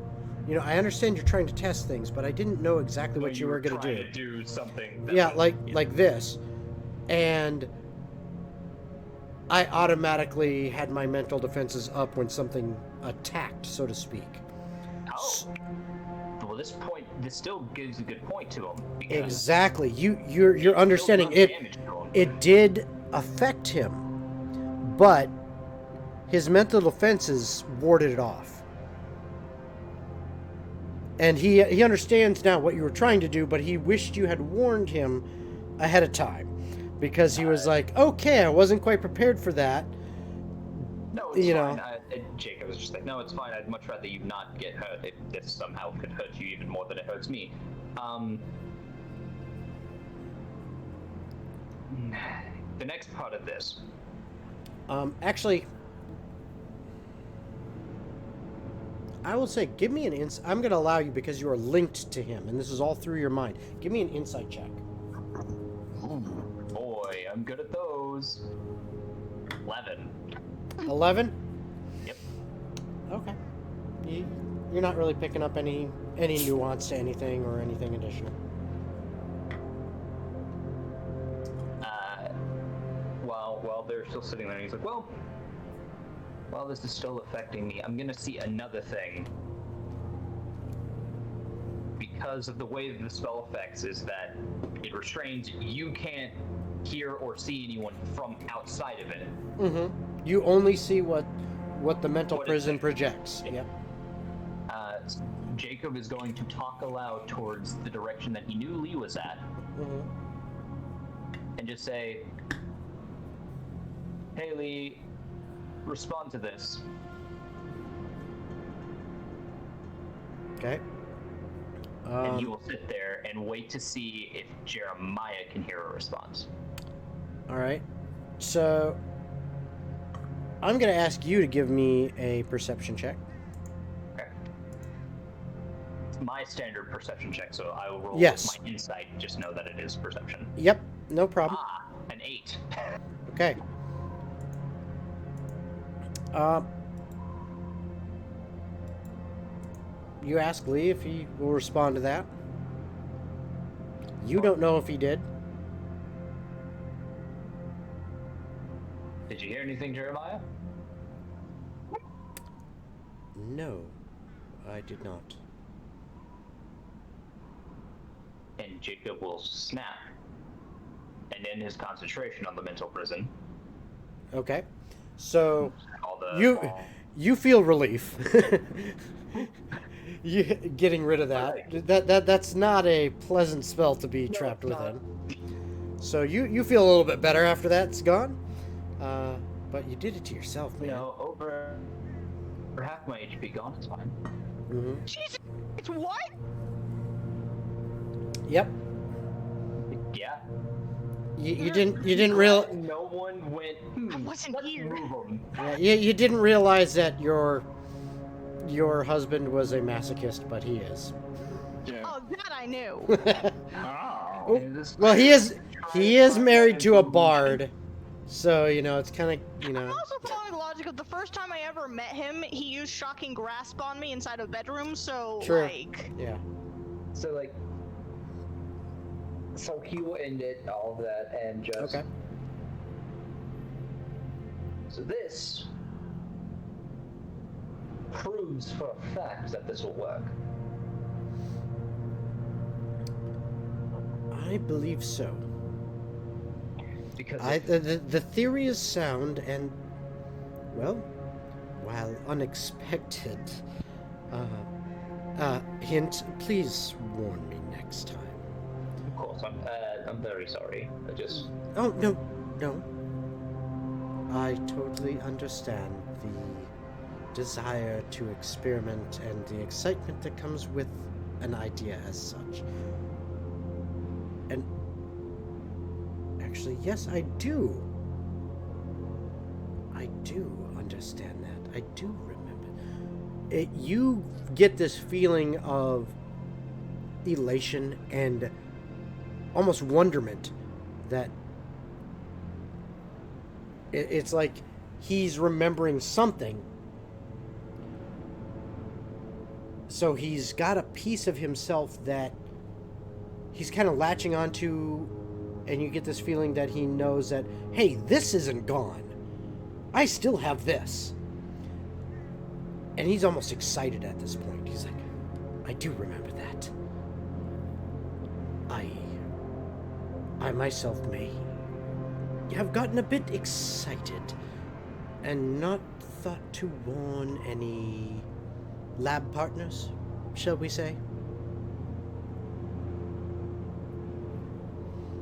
I understand you're trying to test things, but I didn't know exactly what you were going to do something. that Yeah, was- like this. And I automatically had my mental defenses up when something attacked, so to speak. Oh. Well, this still gives a good point to him. because Exactly. You're it understanding still it. does damage to him. It did affect him, but his mental defenses warded it off. And he understands now what you were trying to do, but he wished you had warned him ahead of time, because he was like, okay, I wasn't quite prepared for that. No, it's you fine. know. Jacob is just like, no, it's fine. I'd much rather you not get hurt if this somehow could hurt you even more than it hurts me. The next part of this. Actually, I will say, give me an insight. I'm going to allow you because you are linked to him, and this is all through your mind. Give me an insight check. Boy, I'm good at those. 11. 11? Yep. Okay. You're not really picking up any nuance to anything or anything additional. While they're still sitting there, he's like, well, while this is still affecting me, I'm gonna see another thing. Because of the way that the spell affects is that it restrains, you can't hear or see anyone from outside of it. Mm-hmm. You only see what the mental prison projects. Yep. Jacob is going to talk aloud towards the direction that he knew Lee was at. Mm-hmm. And just say, hey Lee, respond to this. Okay. And he will sit there and wait to see if Jeremiah can hear a response. All right. So I'm going to ask you to give me a perception check. Okay. It's my standard perception check, so I will roll Yes. my insight. Just know that it is perception. Yep. No problem. An 8. Okay. You ask Lee if he will respond to that. You don't know if he did. Did you hear anything, Jeremiah? No, I did not. And Jacob will snap and end his concentration on the mental prison. Okay. So All the you feel relief. You getting rid of that. That's not a pleasant spell to be trapped within. So you feel a little bit better after that's gone. But you did it to yourself, man. You know, over half my HP gone, it's fine. Mm-hmm. Jesus, it's what? Yep. Yeah. You didn't real. No one went. I wasn't let's here. move 'em." Yeah, you didn't realize that your husband was a masochist, but he is. Yeah. Oh, that I knew. Oh. Well, he is married to a bard, so it's kind of I'm also following the logic of the first time I ever met him, he used shocking grasp on me inside a bedroom. So True. like, Yeah. So like, so he will end it, all of that, and just. Okay. So this proves for a fact that this will work. I believe so. Because The theory is sound and, well, while unexpected. Hint, please warn me next time. of course, I'm very sorry. I just. Oh, no. I totally understand the desire to experiment and the excitement that comes with an idea as such. And actually, yes, I do. I do understand that. I do remember. You get this feeling of elation and almost wonderment that it's like he's remembering something. So he's got a piece of himself that he's kind of latching onto, and you get this feeling that he knows that, hey, this isn't gone. I still have this. And he's almost excited at this point. He's like, I do remember that. I myself may have gotten a bit excited and not thought to warn any lab partners, shall we say?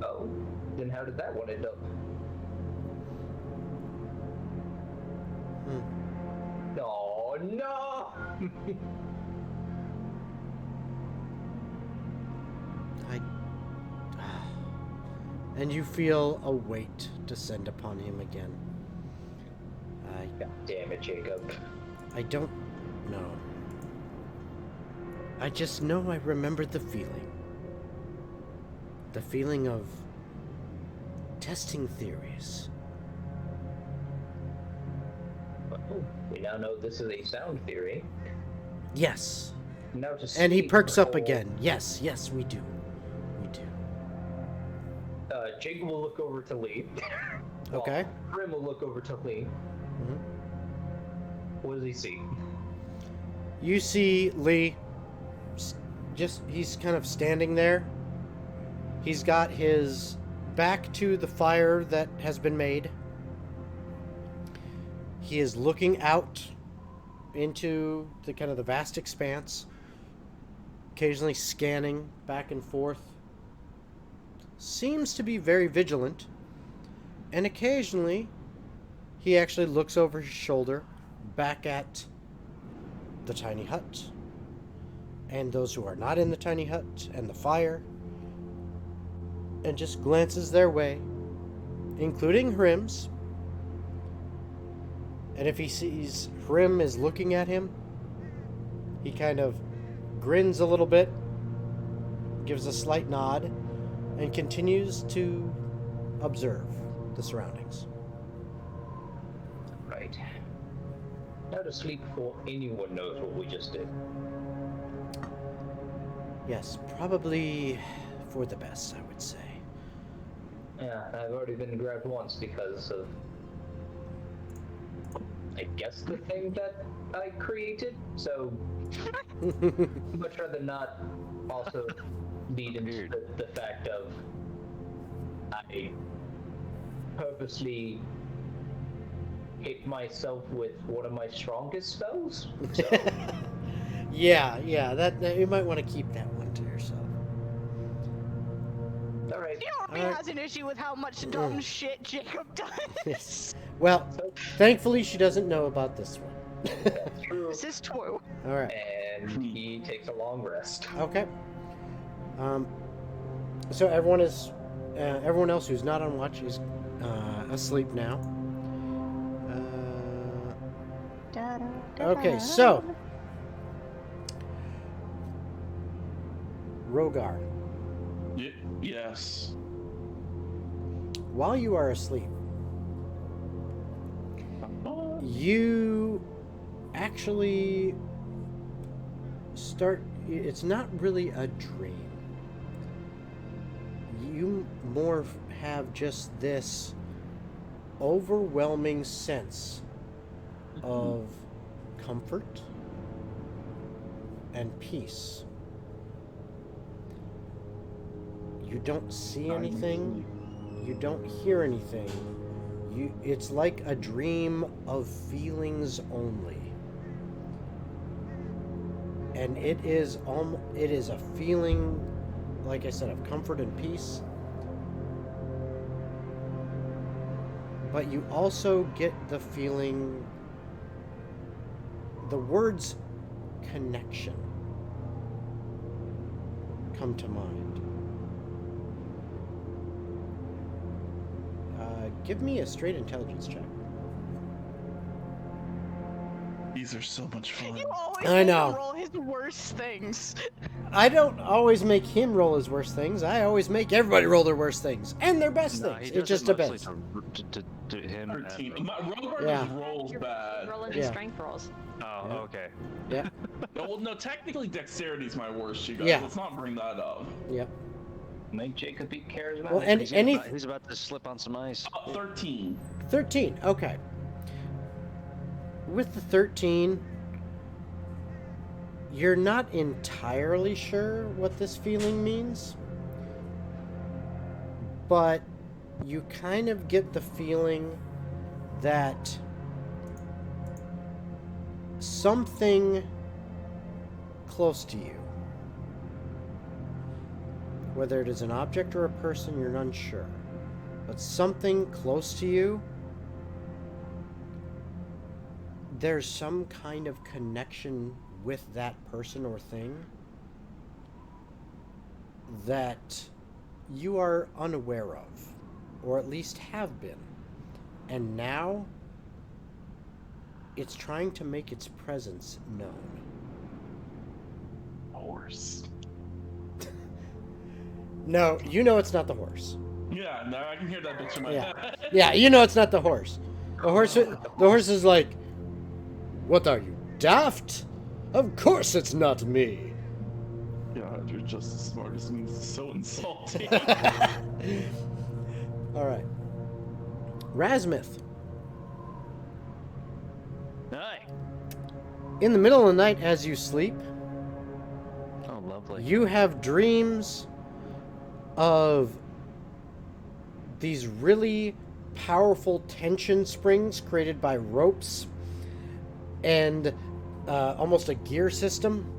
Oh, then how did that one end up? No, no! And you feel a weight descend upon him again. God damn it, Jacob. I don't know. I just know I remembered the feeling. The feeling of testing theories. Well, we now know this is a sound theory. Yes. Now to And he speak perks up for- again. Yes, we do. We do. Jacob will look over to Lee. Okay. Grim will look over to Lee. Mhm. What does he see? You see Lee, he's kind of standing there. He's got his back to the fire that has been made. He is looking out into the kind of the vast expanse, occasionally scanning back and forth. Seems to be very vigilant. And occasionally, he actually looks over his shoulder back at the tiny hut and those who are not in the tiny hut and the fire, and just glances their way, including Hrim's. And if he sees Hrim is looking at him, he kind of grins a little bit, gives a slight nod, and continues to observe the surroundings. Right. Now to sleep before anyone knows what we just did. Yes, probably for the best, I would say. Yeah, I've already been grabbed once because of, I guess, the thing that I created, so much rather not also lead into the fact of I purposely hit myself with one of my strongest spells. So, yeah, that you might want to keep that one to yourself. all right. He already Alright. has an issue with how much dumb shit Jacob does. Well, thankfully she doesn't know about this one. That's true. This is true. All right. And he takes a long rest. Okay. So everyone else who's not on watch is asleep now. Okay, so Rogar, Yes. while you are asleep, you actually start. It's not really a dream. You more have just this overwhelming sense of comfort and peace. You don't see anything. You don't hear anything. It's like a dream of feelings only. And it is a feeling, like I said, of comfort and peace. But you also get the feeling, the words connection come to mind. Give me a straight intelligence check. These are so much fun. You always I make know. him roll his worst things. I don't always make him roll his worst things. I always make everybody roll their worst things and their best No, things. he It does just it mostly depends. to him. 13. and- Rogar Yeah. just rolls bad. Rolling Yeah. his strength rolls. Oh, Yeah. okay. Yeah. Well, no, technically dexterity is my worst, you guys. Yeah. Let's not bring that up. Yep. Make Jacob be charismatic. Well, and any He's about to slip on some ice. 13. 13. Okay. With the 13, you're not entirely sure what this feeling means, but you kind of get the feeling that something close to you, whether it is an object or a person, you're unsure, but something close to you there's some kind of connection with that person or thing that you are unaware of, or at least have been. And now it's trying to make its presence known. Horse. No, you know it's not the horse. Yeah, no, I can hear that bitch in my head. Yeah, you know it's not the horse. The horse is like, what are you, daft? Of course it's not me. God, you're just as smart as me. This is so insulting. All right. Razmith. Hi. In the middle of the night as you sleep, Oh, lovely. you have dreams of these really powerful tension springs created by ropes and almost a gear system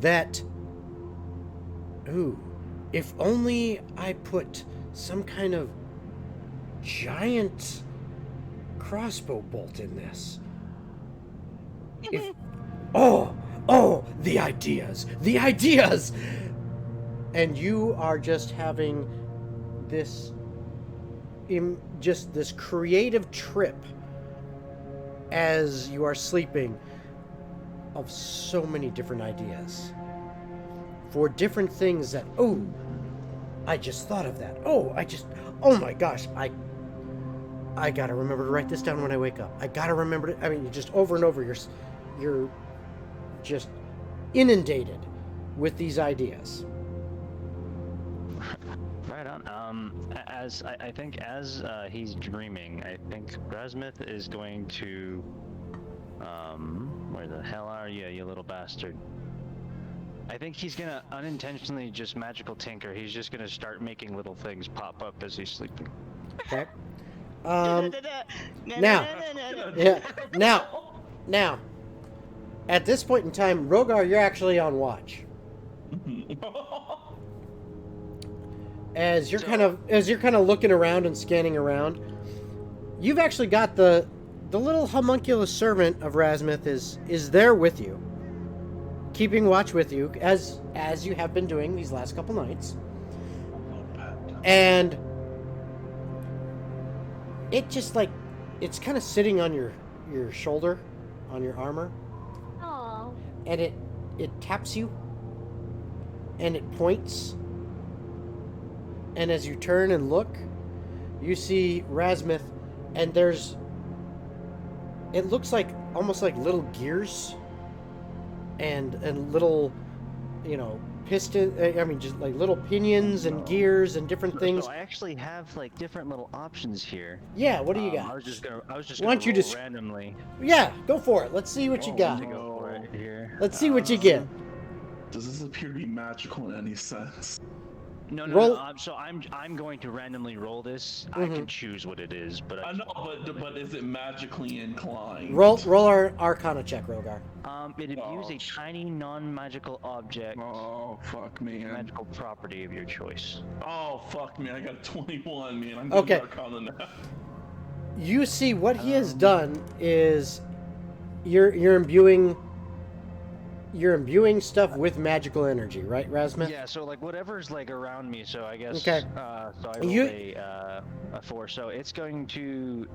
that, ooh, if only I put some kind of giant crossbow bolt in this. If, oh, the ideas! And you are just having this, just this creative trip as you are sleeping of so many different ideas for different things that, oh, I just thought of that. Oh my gosh, I gotta remember to write this down when I wake up. I gotta remember to, I mean, just over and over, you're just inundated with these ideas. Right on. As I think as he's dreaming, I think Razmith is going to, where the hell are you, you little bastard? I think he's gonna unintentionally just magical tinker. He's just gonna start making little things pop up as he's sleeping. Okay. Now, at this point in time, Rogar, you're actually on watch. As you're kind of looking around and scanning around, you've actually got the little homunculus servant of Razmith is there with you, keeping watch with you as you have been doing these last couple nights. And it just like, it's kind of sitting on your shoulder, on your armor. Aww. And it taps you and it points. And as you turn and look, you see Razmith, and it looks like almost like little gears and little, piston, I mean, just like little pinions and gears and different things. So I actually have like different little options here. Yeah, what do you got? I was just gonna Why don't you roll just randomly. Yeah, go for it. Let's see what you got. To go for it here. Let's see what you get. Does this appear to be magical in any sense? No. So I'm going to randomly roll this. I can choose what it is, but I know, but is it magically inclined? Roll our Arcana check, Rogar. It imbues a tiny non-magical object. Oh fuck, man. Magical property of your choice. Oh fuck, man. I got 21, man. I'm Okay. doing Arcana now. You see what he has done is you're imbuing stuff with magical energy, right, Razmith? Yeah, so like whatever's like around me, so I guess Okay. So I rolled a 4, so it's going to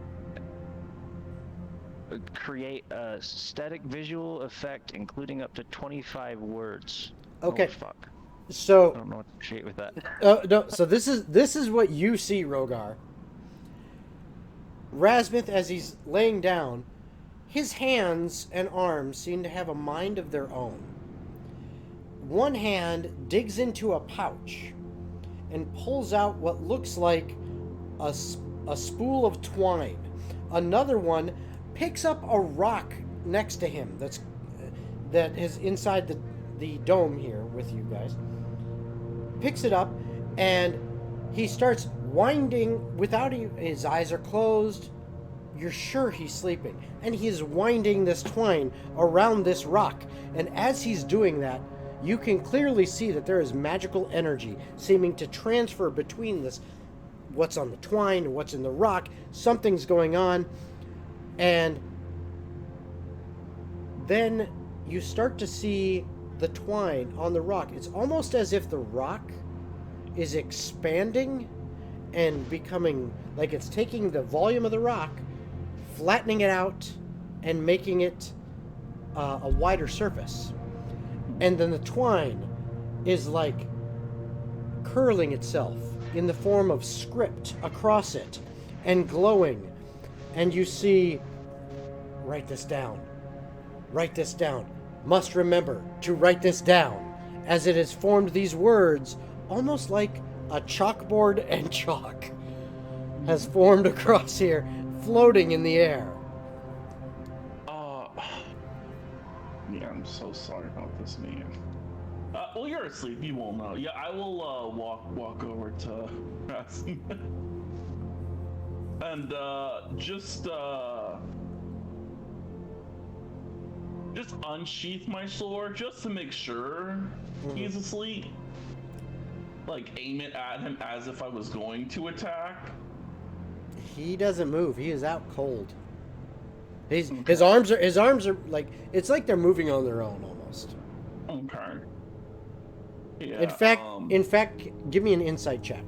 create a static visual effect including up to 25 words. Okay. Oh, fuck. So I don't know what to create with that. no, so this is what you see, Rogar. Razmith, as he's laying down, his hands and arms seem to have a mind of their own. One hand digs into a pouch and pulls out what looks like a spool of twine. Another one picks up a rock next to him that is inside the dome here with you guys. Picks it up and he starts winding without his eyes are closed. You're sure he's sleeping, and he is winding this twine around this rock. And as he's doing that, you can clearly see that there is magical energy seeming to transfer between this, what's on the twine and what's in the rock. Something's going on, and then you start to see the twine on the rock. It's almost as if the rock is expanding and becoming like it's taking the volume of the rock, flattening it out, and making it a wider surface. And then the twine is like curling itself in the form of script across it and glowing. And you see, write this down. Write this down. Must remember to write this down, as it has formed these words almost like a chalkboard and chalk has formed across here, floating in the air. Yeah, I'm so sorry about this, man. Well, you're asleep. You won't know. Yeah, I will walk over to Rasmussen and just unsheath my sword just to make sure he's asleep. Like aim it at him as if I was going to attack. He doesn't move. He is out cold. His arms are like, it's like they're moving on their own almost. Okay. Yeah, In fact, give me an insight check.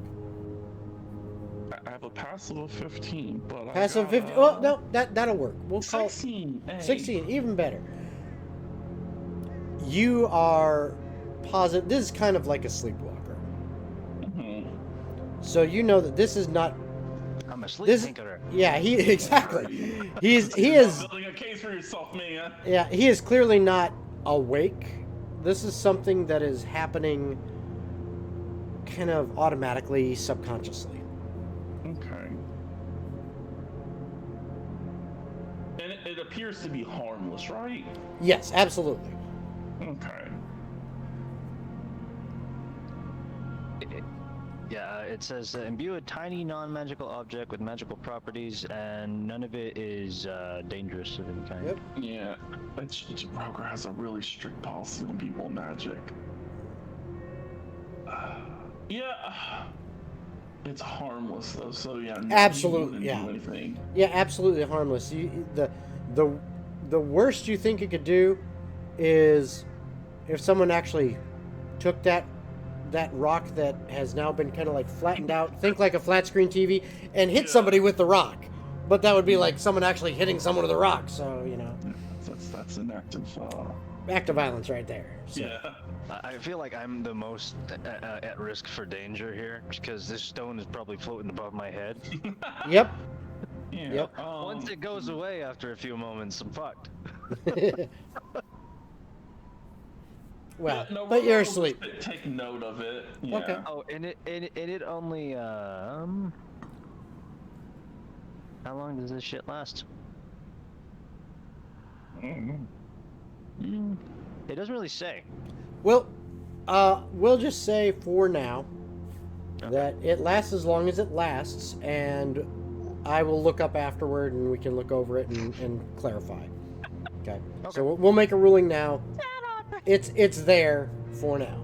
I have a passive of 15, but Passive 15. Oh no, that'll work. We'll call 16. Hey. 16, even better. You are positive. This is kind of like a sleepwalker. So you know that this is not. I'm a sleep thinker. Yeah, exactly. He is building a case for yourself, man. Yeah, he is clearly not awake. This is something that is happening kind of automatically, subconsciously. Okay. And it appears to be harmless, right? Yes, absolutely. Okay. It says imbue a tiny non-magical object with magical properties, and none of it is dangerous of any kind. Yep. Yeah, Broker has a really strict policy on people magic. Yeah, it's harmless though. So yeah, Absolutely, you wouldn't do anything. Yeah, absolutely harmless. The worst you think it could do is if someone actually took that rock that has now been kind of like flattened out, think like a flat screen TV, and hit somebody with the rock. But that would be like someone actually hitting someone with a rock. So That's an act of violence right there. So. Yeah. I feel like I'm the most at risk for danger here because this stone is probably floating above my head. Yep. Yeah. Yep. Once it goes away after a few moments, I'm fucked. Well, no, but you're asleep. Take note of it. Yeah. Okay. Oh, and it only how long does this shit last? It doesn't really say. Well, we'll just say for now that it lasts as long as it lasts, and I will look up afterward, and we can look over it and clarify. Okay. So we'll make a ruling now. It's there for now.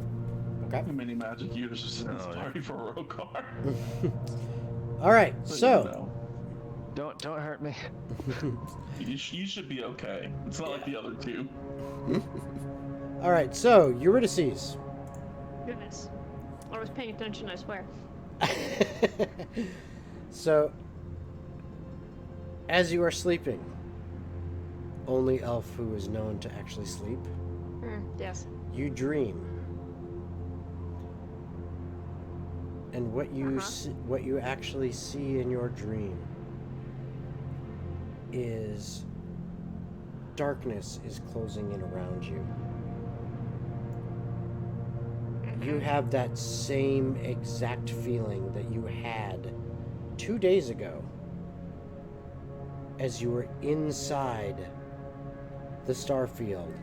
Okay. How many magic users in this party for Rokar? All right. So. You know. Don't hurt me. You should be okay. It's not like the other two. All right. So Eurydice. Goodness. I was paying attention, I swear. So, as you are sleeping, only elf who is known to actually sleep, Yes. you dream. And what you actually see in your dream is darkness is closing in around you. You have that same exact feeling that you had 2 days ago as you were inside the starfield,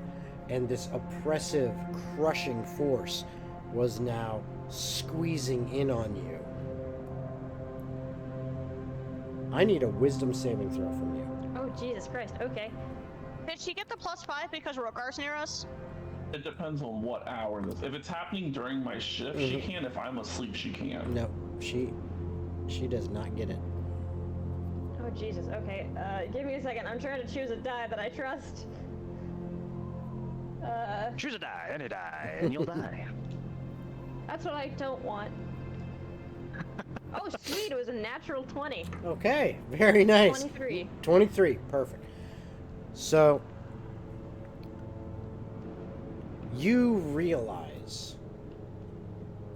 and this oppressive, crushing force was now squeezing in on you. I need a wisdom saving throw from you. Oh, Jesus Christ. Okay. Did she get the +5 because Rokar's near us? It depends on what hour this. If it's happening during my shift, she can. If I'm asleep, she can. No, she does not get it. Oh, Jesus. Okay. Give me a second. I'm trying to choose a die that I trust. Choose a die, any die, and you'll die. That's what I don't want. Oh, sweet! It was a natural 20. Okay, very nice. 23. 23, perfect. So, you realize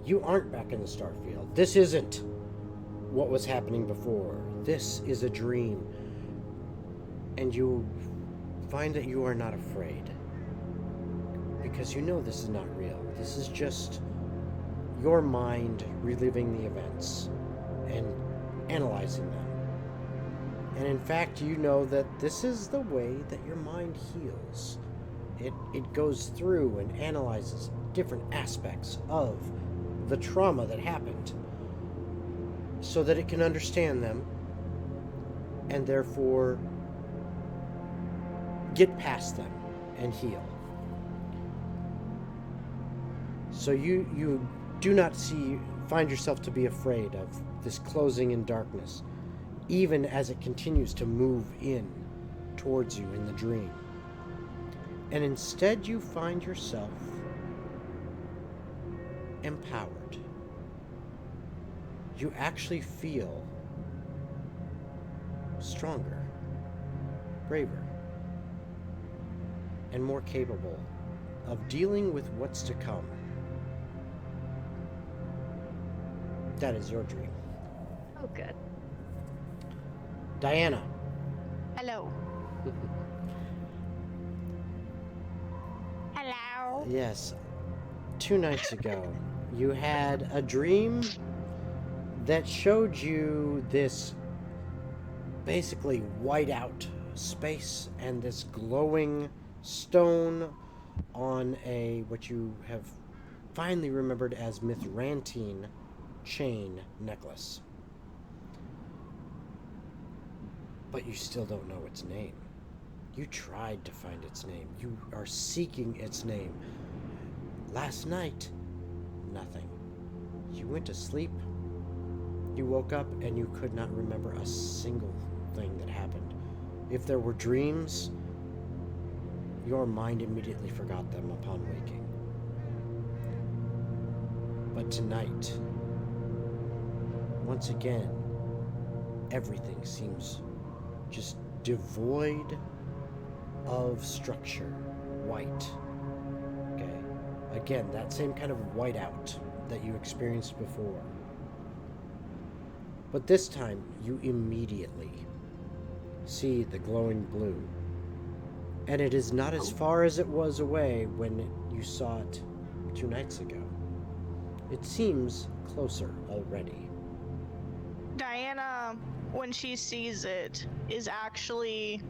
you aren't back in the Starfield. This isn't what was happening before. This is a dream. And you find that you are not afraid. Because you know this is not real. This is just your mind reliving the events and analyzing them. And in fact, you know that this is the way that your mind heals. It goes through and analyzes different aspects of the trauma that happened so that it can understand them and therefore get past them and heal. So you do not find yourself to be afraid of this closing in darkness, even as it continues to move in towards you in the dream. And instead you find yourself empowered. You actually feel stronger, braver, and more capable of dealing with what's to come. That is your dream. Oh, good. Diana. Hello. Hello. Yes. 2 nights ago, you had a dream that showed you this basically white out space and this glowing stone on what you have finally remembered as Mithrantine chain necklace. But you still don't know its name. You tried to find its name. You are seeking its name. Last night, nothing. You went to sleep. You woke up and you could not remember a single thing that happened. If there were dreams, your mind immediately forgot them upon waking. But tonight, once again, everything seems just devoid of structure, white. Okay? Again, that same kind of whiteout that you experienced before. But this time, you immediately see the glowing blue. And it is not as far as it was away when you saw it 2 nights ago. It seems closer already. Diana, when she sees it, is actually,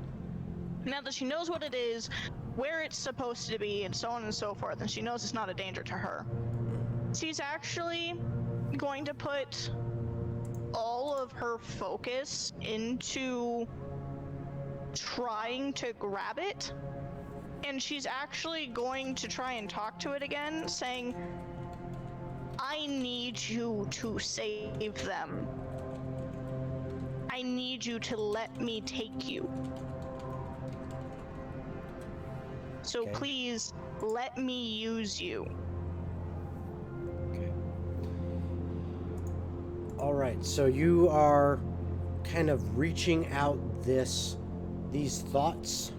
now that she knows what it is, where it's supposed to be, and so on and so forth, and she knows it's not a danger to her, she's actually going to put all of her focus into trying to grab it, and she's actually going to try and talk to it again, saying, I need you to save them. I need you to let me take you. So Okay. please, let me use you. Okay. All right, so you are kind of reaching out these thoughts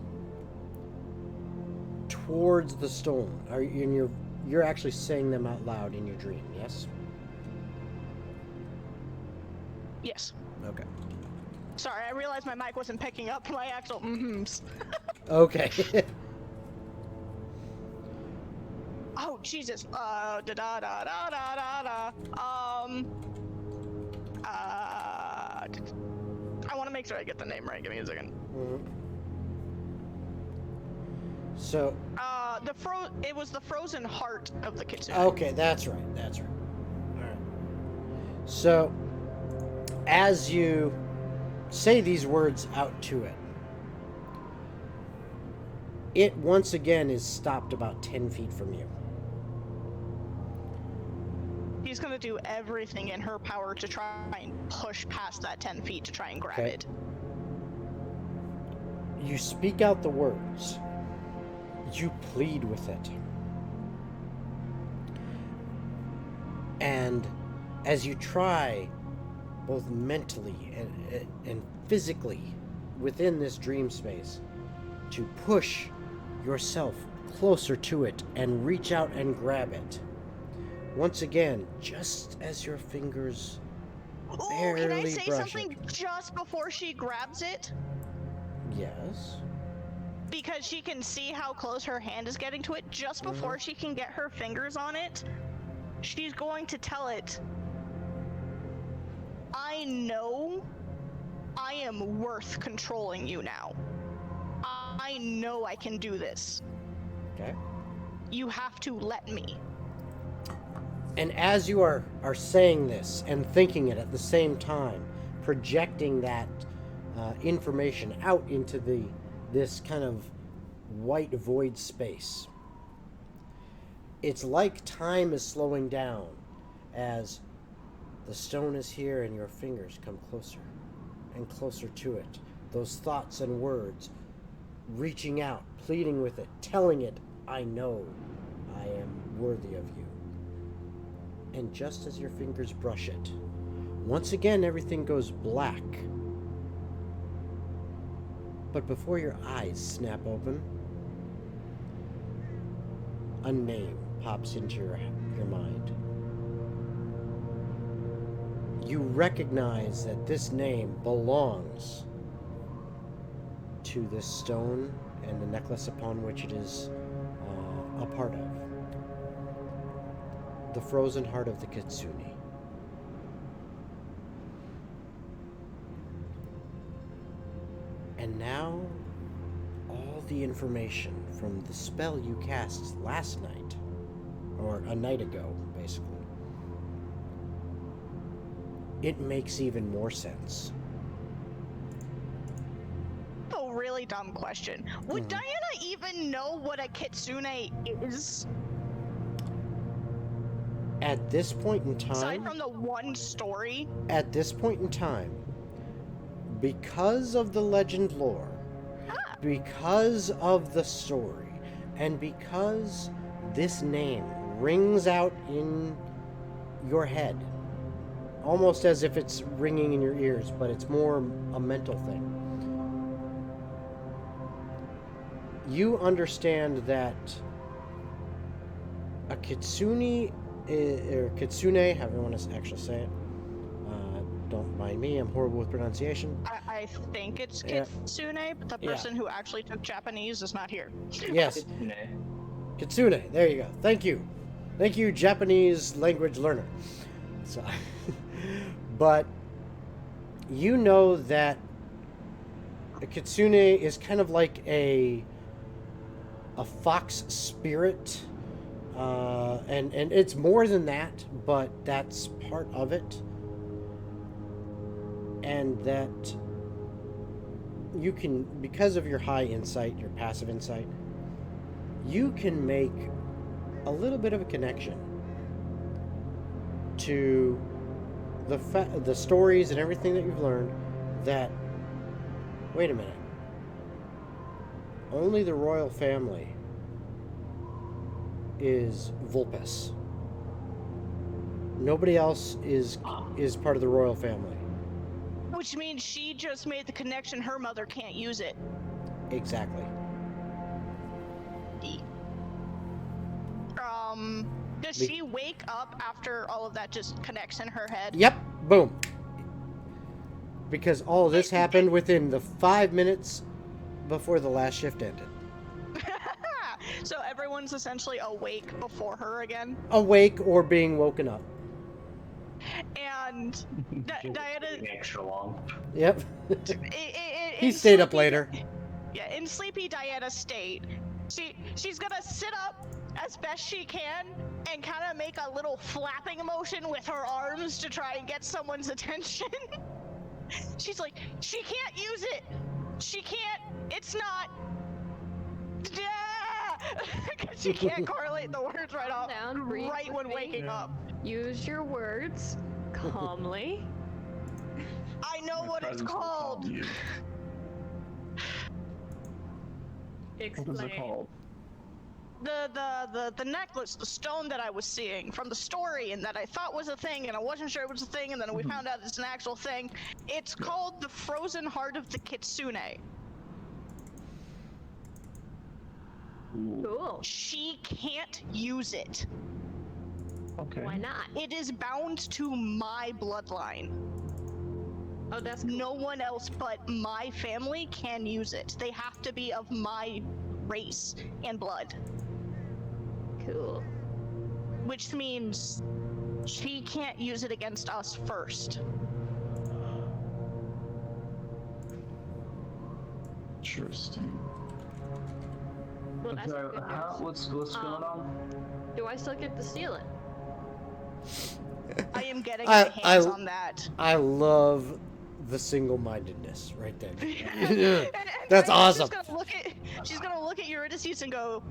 towards the stone. You're actually saying them out loud in your dream, yes? Yes. Okay. Sorry, I realized my mic wasn't picking up my actual mm-hms. Okay. Oh, Jesus. Da da da da da da da. I want to make sure I get the name right. Give me a second. Mhm. So. It was the frozen heart of the kitsune. Okay, that's right. That's right. All right. So, as you say these words out to it, it once again is stopped about 10 feet from you. She's gonna do everything in her power to try and push past that 10 feet to try and grab Okay. it. You speak out the words, You plead with it. And as you try, both mentally and physically, within this dream space, to push yourself closer to it and reach out and grab it, once again, just as your fingers barely can I say brush something it. just before she grabs it? Yes. Because she can see how close her hand is getting to it. Just before she can get her fingers on it, she's going to tell it, I know I am worth controlling you now. I know I can do this. Okay. You have to let me. And as you are saying this and thinking it at the same time, projecting that information out into this kind of white void space, it's like time is slowing down as the stone is here and your fingers come closer and closer to it. Those thoughts and words, reaching out, pleading with it, telling it, I know I am worthy of you. And just as your fingers brush it, once again everything goes black. But before your eyes snap open, a name pops into your mind. You recognize that this name belongs to this stone and the necklace upon which it is a part of. The frozen heart of the Kitsune. And now, all the information from the spell you cast last night, or a night ago, basically, it makes even more sense. A really dumb question. Would Diana even know what a kitsune is? At this point in Aside time, from the one story? at this point in time, because of the legend lore, because of the story, and because this name rings out in your head, almost as if it's ringing in your ears, but it's more a mental thing. You understand that a kitsune, or kitsune, however you want to actually say it, don't mind me, I'm horrible with pronunciation. I think it's Yeah. kitsune, but the Yeah. person who actually took Japanese is not here. Yes, kitsune, there you go. Thank you, Japanese language learner. So, but you know that a kitsune is kind of like a fox spirit, and it's more than that, but that's part of it. And that you can, because of your high insight, your passive insight, you can make a little bit of a connection to the stories and everything that you've learned, that, wait a minute, only the royal family is Vulpes. Nobody else is part of the royal family. Which means she just made the connection her mother can't use it. Exactly. Does she wake up after all of that just connects in her head? Yep, boom. Because all of this happened within the 5 minutes before the last shift ended. So everyone's essentially awake before her again? Awake or being woken up. And Diana... extra long. Yep. He in stayed up sleepy- later. Yeah, in sleepy Diana state, she's gonna sit up as best she can and kind of make a little flapping motion with her arms to try and get someone's attention. She's like, she can't use it. She can't. It's not. Because she can't correlate the words right off. Down, breathe Right when with me. waking up. Use your words calmly. I know My what it's presence will calm called. you. What is it Explain. called? the necklace, the stone that I was seeing from the story and that I thought was a thing and I wasn't sure it was a thing and then we found out it's an actual thing. It's called the Frozen Heart of the Kitsune. Cool. She can't use it. Okay. Why not? It is bound to my bloodline. Oh, that's cool. No one else but my family can use it. They have to be of my race and blood. Cool. Which means she can't use it against us first. Interesting. Well, that's So, good news. what's going on? Do I still get to steal it? I am getting I- my hands I- on that. I love the single-mindedness right there. And That's Grace's awesome. She's gonna look at Eurydice and go,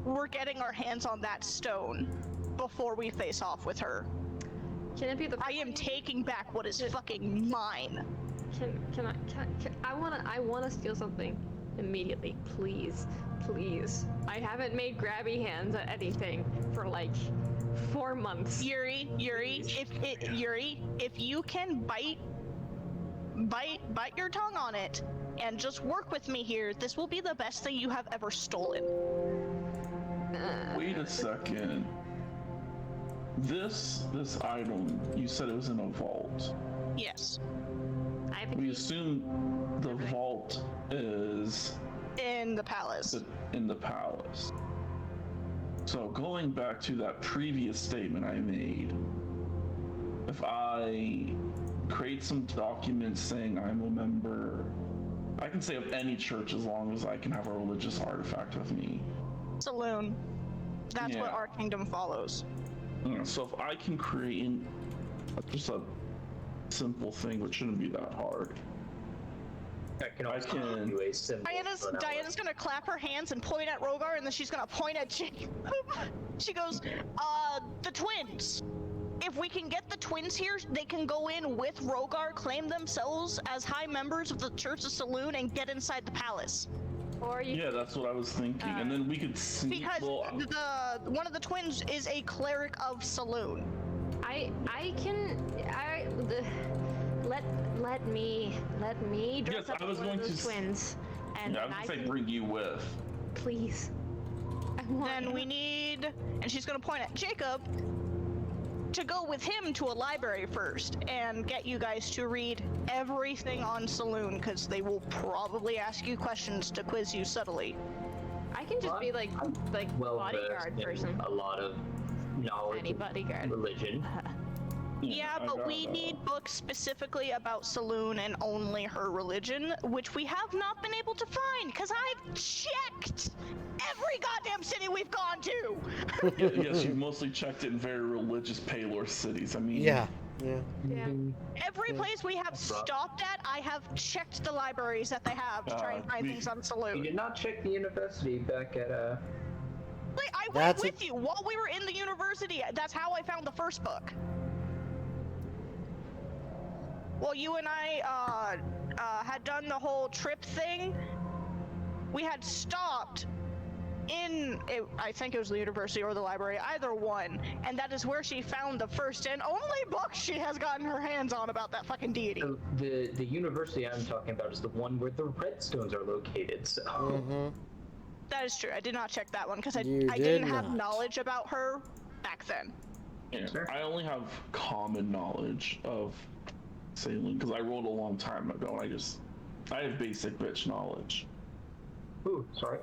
"We're getting our hands on that stone before we face off with her. Can it be the? I am taking back what is fucking mine." Can I wanna steal something immediately, please. I haven't made grabby hands at anything for like 4 months. Yuri, if you can bite your tongue on it and just work with me here, this will be the best thing you have ever stolen. Wait a second. This item, you said it was in a vault. Yes. I have a We key. assume the vault is In the palace. in the palace. So going back to that previous statement I made, if I create some documents saying I'm a member, I can say of any church as long as I can have a religious artifact with me. Saloon. That's what Yeah. our kingdom follows. So if I can create just a simple thing, which shouldn't be that hard. I can I also can- give you a symbol. for that Diana's gonna clap her hands and point at Rogar, and then she's gonna point at Jacob. She goes, the twins. If we can get the twins here, they can go in with Rogar, claim themselves as high members of the Church of Saloon, and get inside the palace. Or you. Yeah, that's what I was thinking. And then we could sneak. Because well, one of the twins is a cleric of Saloon. Let me dress Yes, up I was as one of going those to s- twins, and yeah, I then was I gonna say can, bring you with. please. I want. Then we need, and she's gonna point at Jacob, to go with him to a library first and get you guys to read everything on Saloon, because they will probably ask you questions to quiz you subtly. I can just be like well bodyguard versed person. in a lot of knowledge Any bodyguard. of religion. Yeah, I but got we that. need books specifically about Saloon and only her religion, which we have not been able to find, because I've checked every goddamn city we've gone to! Yes, you've mostly checked it in very religious Paylor cities. I mean, Yeah. Yeah. Every place we have stopped at, I have checked the libraries that they have to try and find we- things on You Saloon. did not check the university back at Like, I went That's with you while we were in the university. That's how I found the first book. Well, you and I had done the whole trip thing. We had stopped in, I think it was the university or the library, either one, and that is where she found the first and only book she has gotten her hands on about that fucking deity. So the university I'm talking about is the one where the redstones are located. So Mm-hmm. That is true. I did not check that one because I You didn't did have not. knowledge about her back then. Yeah, Sure. I only have common knowledge of sailing because I rolled a long time ago. And I have basic bitch knowledge. ooh, sorry.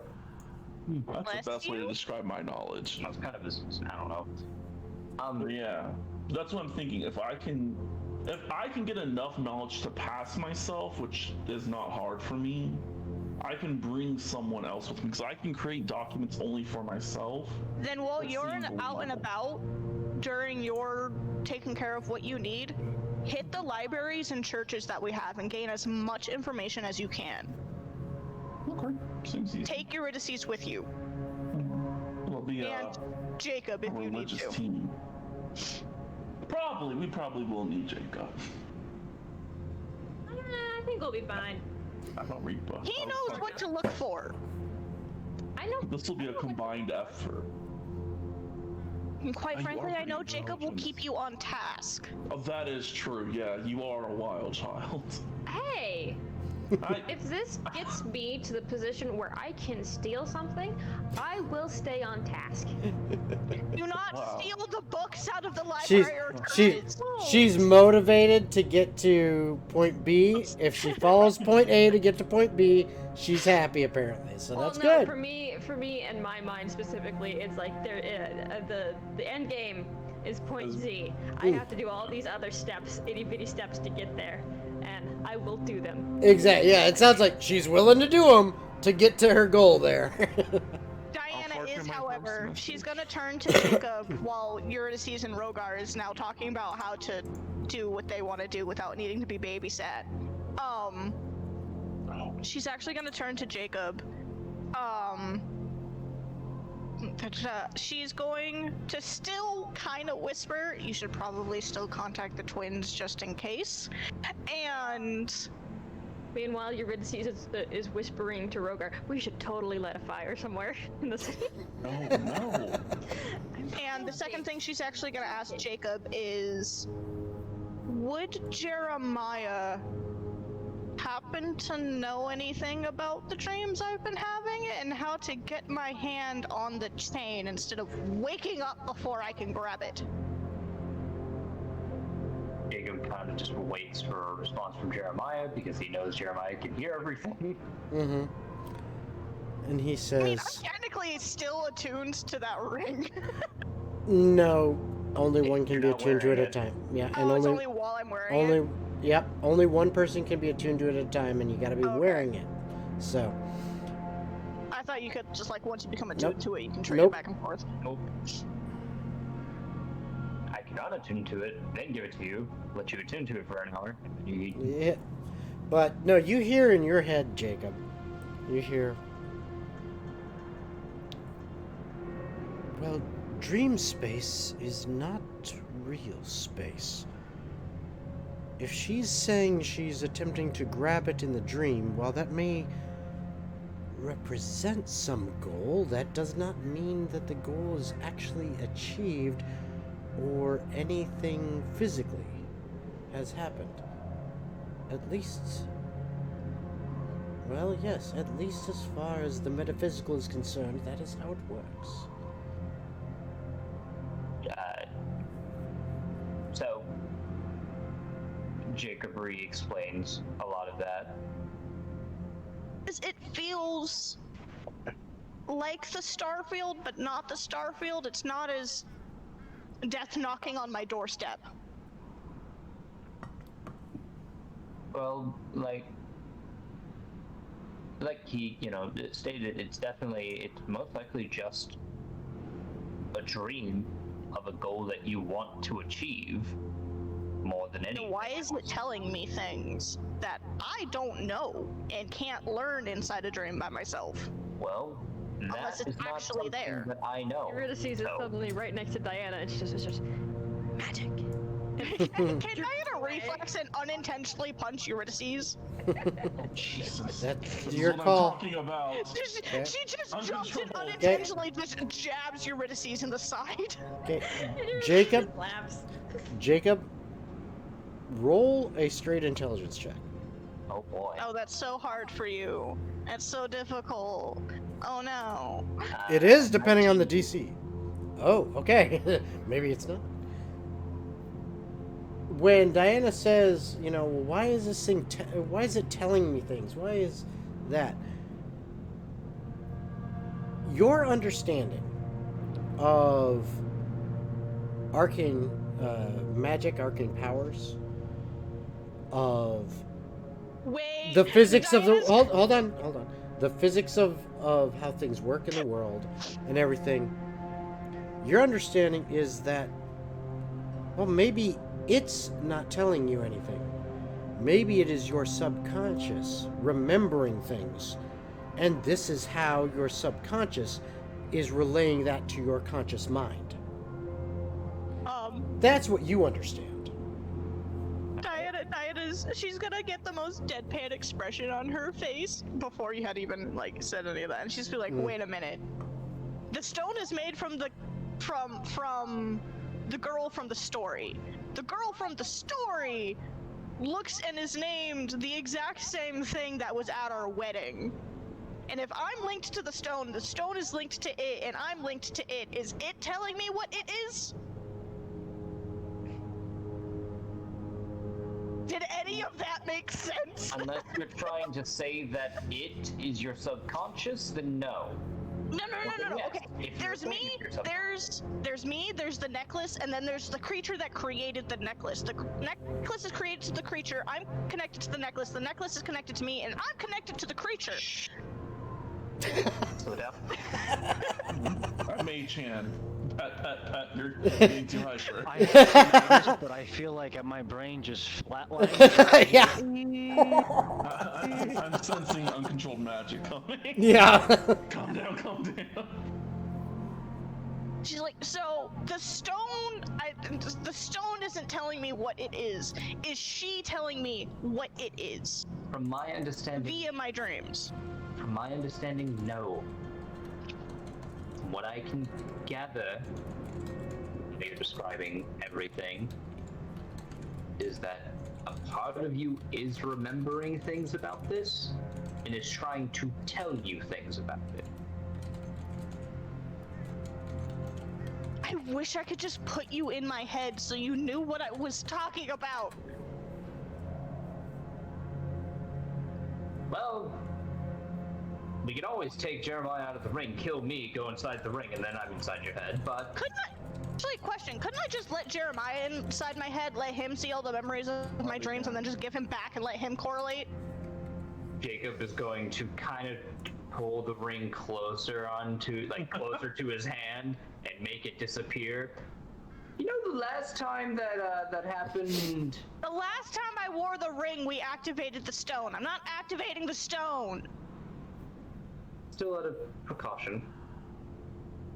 That's Bless the best way to you. describe my knowledge. That's kind of I don't know. But yeah, that's what I'm thinking. If I can get enough knowledge to pass myself, which is not hard for me, I can bring someone else with me because I can create documents only for myself. Then while Let's you're see out what and level. about during your taking care of what you need, hit the libraries and churches that we have and gain as much information as you can. Okay, seems easy. Take Eurydice with you, It'll be and Jacob if a you need religious to. team. We probably will need Jacob. I think we'll be fine. I don't read books. He knows what to look for. I I know. This will be a combined effort. And quite You frankly, are I know pretty Jacob will intelligent. keep you on task. Oh, that is true. Yeah, you are a wild child. Hey, I, if this gets me to the position where I can steal something, I will stay on task. Do not Wow. steal the books out of the She's library or she churches. she's motivated to get to point B. If she follows point A to get to point B, she's happy apparently. So Well, that's no, good. for me, and my mind specifically, it's like the end game is point Z. I have to do all these other steps, itty bitty steps to get there, and I will do them. Exactly. Yeah, it sounds like she's willing to do them to get to her goal there. Diana fork is, in my however, first she's message. gonna turn to Jacob while Eurydice and Rogar is now talking about how to do what they want to do without needing to be babysat. She's actually gonna turn to Jacob. She's going to still kind of whisper, you should probably still contact the twins just in case. And Meanwhile, Eurydice is whispering to Rogar, we should totally light a fire somewhere in the city. no. And the second thing she's actually going to ask Jacob is, would Jeremiah happen to know anything about the dreams I've been having and how to get my hand on the chain instead of waking up before I can grab it? Jacob kind of just waits for a response from Jeremiah because he knows Jeremiah can hear everything. Mm-hmm. And he I mean, says, I'm technically still attuned to that ring. "No, only one can You're be not attuned to it wearing at a it. time. Yeah, Oh, and it's only only while I'm wearing it? Yep, only one person can be attuned to it at a time, and you got to be Okay. wearing it. So, I thought you could just, like, once you become attuned Nope. to it, you can trade Nope. it back and forth. Nope. I cannot attune to it, then give it to you, let you attune to it for an hour. yeah. But no, you hear in your head, Jacob. You hear. Well, dream space is not real space. If she's saying she's attempting to grab it in the dream, while that may represent some goal, that does not mean that the goal is actually achieved or anything physically has happened. At least, well, yes, at least as far as the metaphysical is concerned, that is how it works. So, Jacob re-explains a lot of that. It feels like the Starfield, but not the Starfield. It's not as death knocking on my doorstep. Well, like he, stated, it's most likely just a dream of a goal that you want to achieve more than anything. Why is it telling me things that I don't know and can't learn inside a dream by myself? Well, Unless that it's is not actually something there. that I know. Eurydice is So, suddenly right next to Diana, and it's just magic. Can Diana reflex and unintentionally punch Eurydice? Jesus. That's This is your what call. I'm talking about. She just jumps and Uncontrollable. unintentionally just jabs Eurydice in the side. Okay, Jacob, Laughs. Jacob, roll a straight intelligence check. oh boy. Oh, that's so hard for you. It's so difficult. Oh no. It is depending on the DC. Oh, okay. Maybe it's not. When Diana says, why is this thing, why is it telling me things? Why is that? Your understanding of arcane magic, arcane powers, of Wait. the physics of the Diana's- hold on, the physics of how things work in the world and everything. Your understanding is that, well, maybe it's not telling you anything. Maybe it is your subconscious remembering things, and this is how your subconscious is relaying that to your conscious mind. That's what you understand. Diana she's gonna get the most deadpan expression on her face before you had even like said any of that, and she's be like, "Wait a minute, the stone is made from the girl from the story. The girl from the story looks and is named the exact same thing that was at our wedding. And if I'm linked to the stone is linked to it, and I'm linked to it. Is it telling me what it is? Did any of that make sense? Unless you're trying to say that it is your subconscious, then no. No. Yes, Okay, if there's you're me. saying you're subconscious. There's me. There's the necklace, and then there's the creature that created the necklace. The necklace is created to the creature. I'm connected to the necklace. The necklace is connected to me, and I'm connected to the creature. Slow down. Mage hand. Pat, you're getting too hyper. I have noticed, but I feel like my brain just flatlined. Yeah. I'm sensing uncontrolled magic coming. Yeah. Calm down. She's like, so the stone isn't telling me what it is. Is she telling me what it is? From my understanding, Via my dreams. no. From what I can gather, you're describing everything, is that a part of you is remembering things about this, and is trying to tell you things about it. I wish I could just put you in my head so you knew what I was talking about. Well, we could always take Jeremiah out of the ring, kill me, go inside the ring, and then I'm inside your head, but... Actually, question, couldn't I just let Jeremiah inside my head, let him see all the memories of my dreams, and then just give him back and let him correlate? Jacob is going to kind of pull the ring closer closer to his hand and make it disappear. You know the last time that happened? The last time I wore the ring, we activated the stone. I'm not activating the stone. Still out of precaution.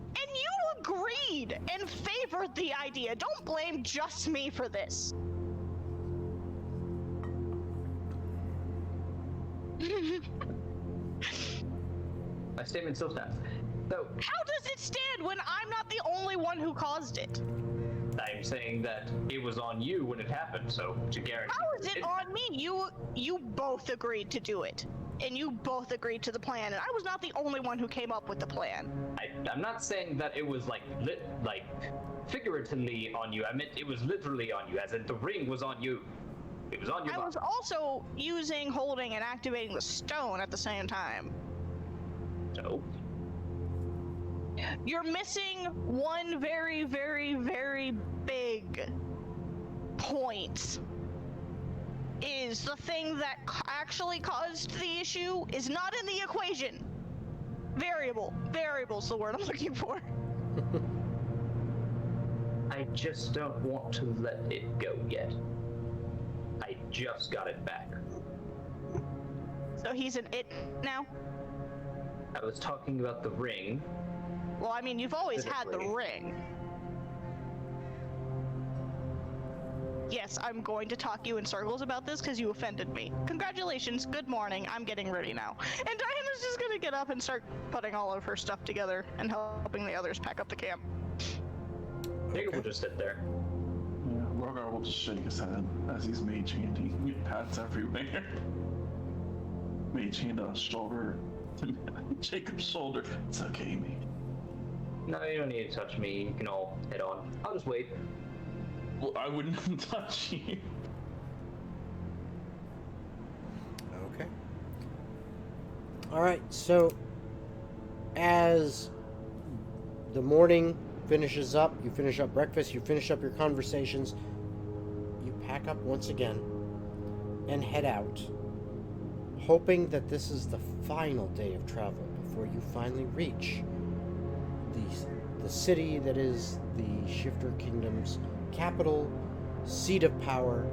And you agreed and favored the idea. Don't blame just me for this. My statement still stands. So, How does it stand when I'm not the only one who caused it? I'm saying that it was on you when it happened, so to guarantee... How is it on me? You both agreed to do it. And you both agreed to the plan, and I was not the only one who came up with the plan. I'm not saying that it was figuratively on you. I meant it was literally on you, as in the ring was on you. It was on your I was also using, holding, and activating the stone at the same time. So? You're missing one very, very, very big point. Is the thing that actually caused the issue is not in the equation. Variable's the word I'm looking for. I just don't want to let it go yet. I just got it back. So he's an it now? I was talking about the ring. Well, I mean, you've always had the Specifically. ring. Yes, I'm going to talk you in circles about this because you offended me. Congratulations, good morning, I'm getting ready now. And Diana's just gonna get up and start putting all of her stuff together and helping the others pack up the camp. Jacob will just sit there. Yeah, Rogar will just shake his head as he's mage handing pats everywhere. Mage hand on his shoulder. Jacob's shoulder. It's okay, mate. No, you don't need to touch me. You can all head on. I'll just wait. Well, I wouldn't touch you. Okay. All right. So, as the morning finishes up, you finish up breakfast, you finish up your conversations, you pack up once again and head out, hoping that this is the final day of travel before you finally reach the city that is the Shifter Kingdom's capital, seat of power,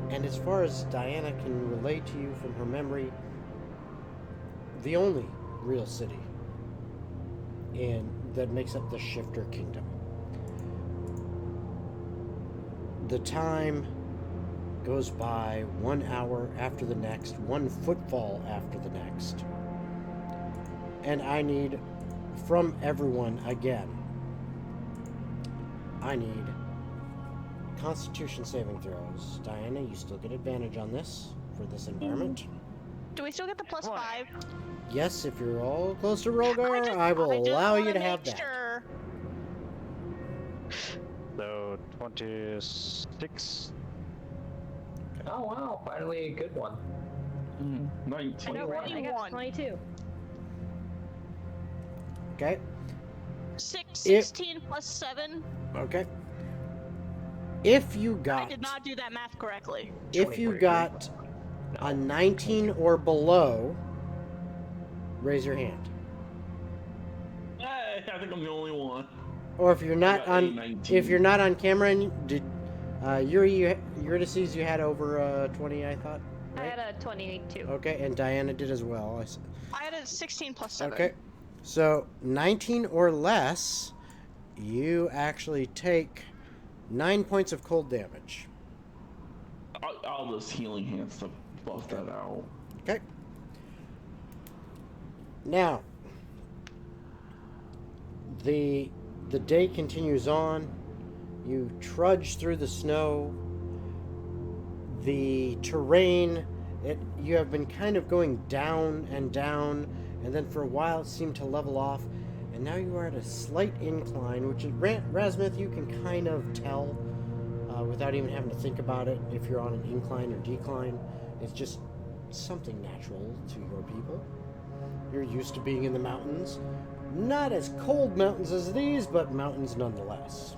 and as far as Diana can relate to you from her memory, the only real city that makes up the Shifter Kingdom. The time goes by 1 hour after the next, one footfall after the next. And I need, from everyone again, I need Constitution saving throws. Diana, you still get advantage on this for this environment. Do we still get the plus 5? Yes, if you're all close to Rogar, I will allow you to have that. Sure. So 26. Oh wow, finally a good one. 19. I know, right? I got 21. 22. Okay. 16 plus 7. Okay. If you I got did not do that math correctly. if you got a 19 or below, raise your hand. Hey, I think I'm the only one. Or if you're not got on 19. if you're not on camera and did Eurydice, you had over 20, I thought. I Right? had a 22. Okay, and Diana did as well. I had a 16 plus 7. Okay. So 19 or less, you actually take 9 points of cold damage. I'll just healing hands to buff that out. Okay. Now, the day continues on. You trudge through the snow. The terrain, you have been kind of going down, and then for a while it seemed to level off, and now you are at a slight incline, which is Razmith, you can kind of tell without even having to think about it if you're on an incline or decline. It's just something natural to your people. You're used to being in the mountains. Not as cold mountains as these, but mountains nonetheless.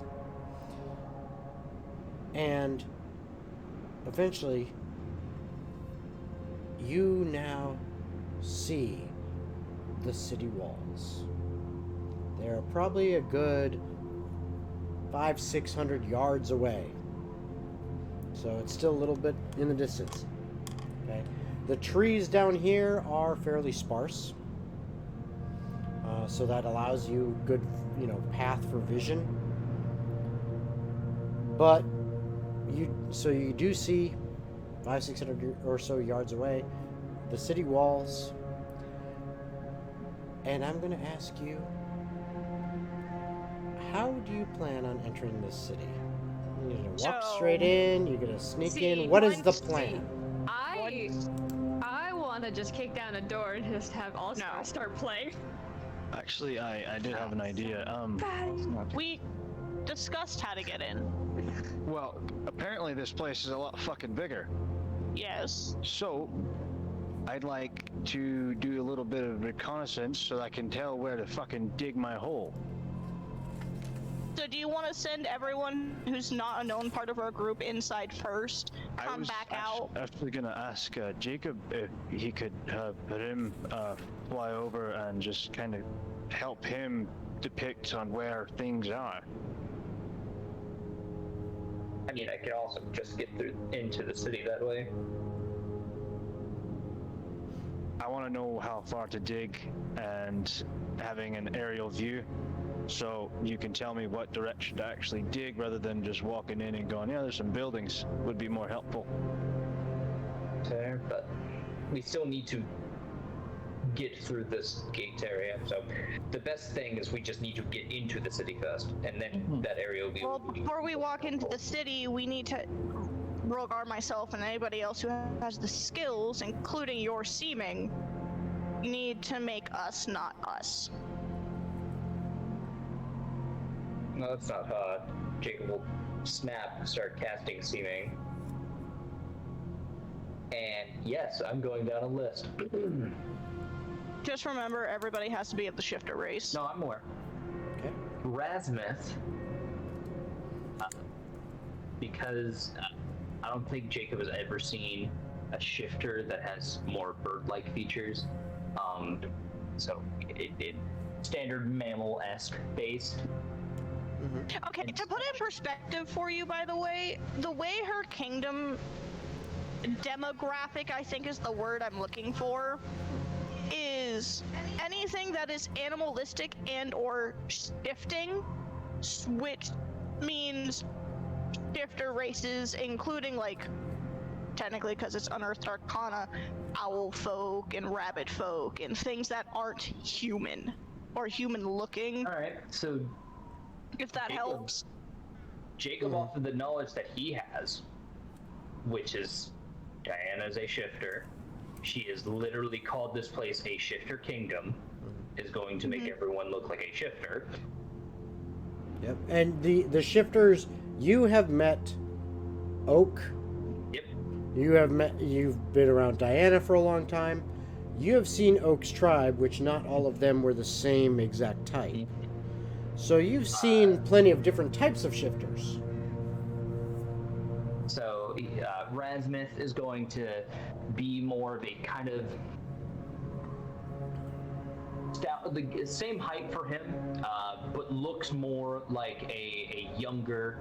And eventually, you now see the city walls. They're probably a good 500-600 yards away. So it's still a little bit in the distance. Okay. The trees down here are fairly sparse. So that allows you good, path for vision. But you do see 500-600 or so yards away the city walls. And I'm going to ask you, how do you plan on entering this city? You're going to walk straight in? You're going to sneak in? What is the plan? I want to just kick down a door and just have all start playing. Actually, I did have an idea. We discussed how to get in. Well, apparently this place is a lot fucking bigger. Yes. So, I'd like to do a little bit of reconnaissance so I can tell where to fucking dig my hole. So do you want to send everyone who's not a known part of our group inside first, come back out? I was actually gonna ask Jacob if he could have him fly over and just kind of help him depict on where things are. I mean, I could also just get through into the city that way. I want to know how far to dig and having an aerial view, so you can tell me what direction to actually dig rather than just walking in and going, yeah, there's some buildings, would be more helpful. Fair, but we still need to get through this gate area. So the best thing is we just need to get into the city first, and then that area will be. Well, before we walk into the city, we need to, Rogar, myself, and anybody else who has the skills, including your seeming, need to make us not us. No, that's not hard. Jacob will start casting seeming. And yes, I'm going down a list. Just remember, everybody has to be at the shifter race. No, I'm more. Okay. Razmith, because I don't think Jacob has ever seen a shifter that has more bird-like features. So it standard mammal-esque based. Okay, to put in perspective for you, by the way her kingdom demographic, I think is the word I'm looking for, is anything that is animalistic and or shifting, which means shifter races, including like technically because it's unearthed arcana, owl folk and rabbit folk and things that aren't human or human looking. All right, so If that helps. Jacob offered the knowledge that he has, which is Diana's a shifter. She has literally called this place a shifter kingdom, is going to make everyone look like a shifter. Yep. And the shifters, you have met Oak. Yep. You've been around Diana for a long time. You have seen Oak's tribe, which not all of them were the same exact type. So you've seen plenty of different types of shifters. So Ransmith is going to be more of a kind of the same height for him, but looks more like a younger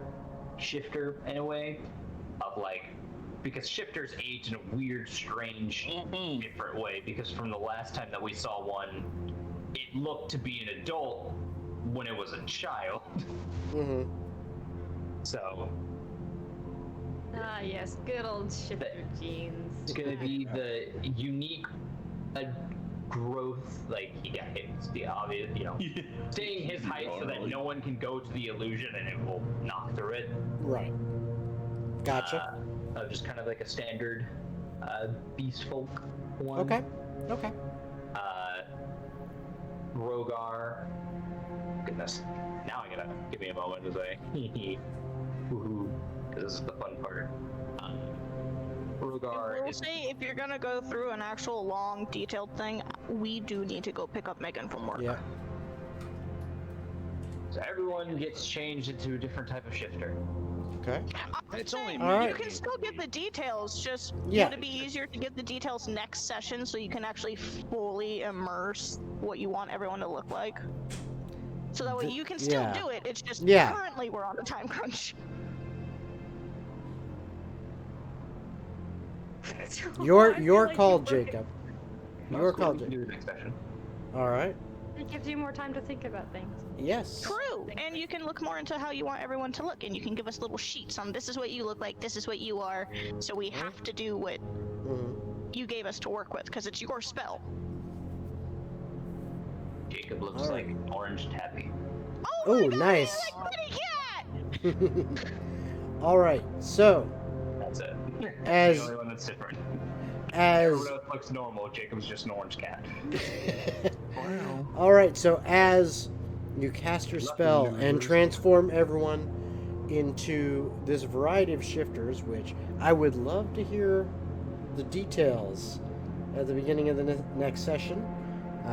shifter in a way, of like, because shifters age in a weird, strange, different way, because from the last time that we saw one, it looked to be an adult when it was a child. So Ah, yes, good old shifter genes. it's gonna be the unique growth, like, yeah, it's the obvious, staying his height so that no one can go to the illusion and it will knock through it. Right. Gotcha. Just kind of like a standard beast folk one. Okay. Rogar. Goodness. Now I'm gonna give me a moment to say, woohoo, because this is the fun part. Rogar We'll is. say if you're gonna go through an actual long, detailed thing, we do need to go pick up Megan from work. Yeah. So everyone gets changed into a different type of shifter. Okay. It's only You Alright. can still get the details, just Yeah. would it be easier to get the details next session so you can actually fully immerse what you want everyone to look like? So that way you can still yeah. do it, it's just Yeah. currently we're on a time crunch. Your call, Jacob. Your call, We can Jacob. do the next session. All right. It gives you more time to think about things. Yes. True, and you can look more into how you want everyone to look, and you can give us little sheets on this is what you look like, this is what you are, so we have to do what you gave us to work with, because it's your spell. Jacob looks All like right. orange tappy. Oh my Ooh, God, nice. you're like Kitty Cat! All right. So, That's it. As- the only one that's different. as Everyone else looks normal. Jacob's just an orange cat. all right. So as you cast your spell and transform everyone into this variety of shifters, which I would love to hear the details at the beginning of the next session,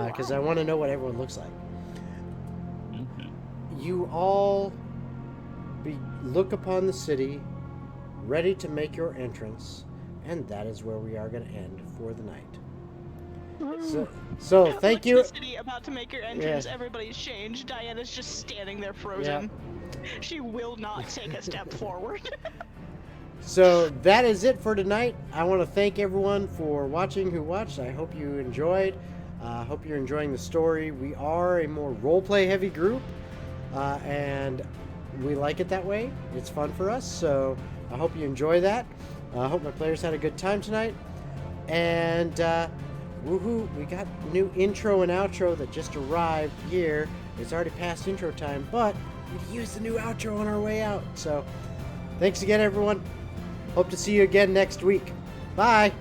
because I want to know what everyone looks like. You all look upon the city, ready to make your entrance, and that is where we are going to end for the night. So thank you. City about to make your entrance, everybody's changed. Diana's just standing there frozen. She will not take a step forward. So that is it for tonight. I want to thank everyone for watching who watched. I hope you enjoyed. I hope you're enjoying the story. We are a more roleplay heavy group, and we like it that way. It's fun for us, so I hope you enjoy that. I hope my players had a good time tonight. And woohoo, we got new intro and outro that just arrived here. It's already past intro time, but we used the new outro on our way out. So thanks again, everyone. Hope to see you again next week. Bye.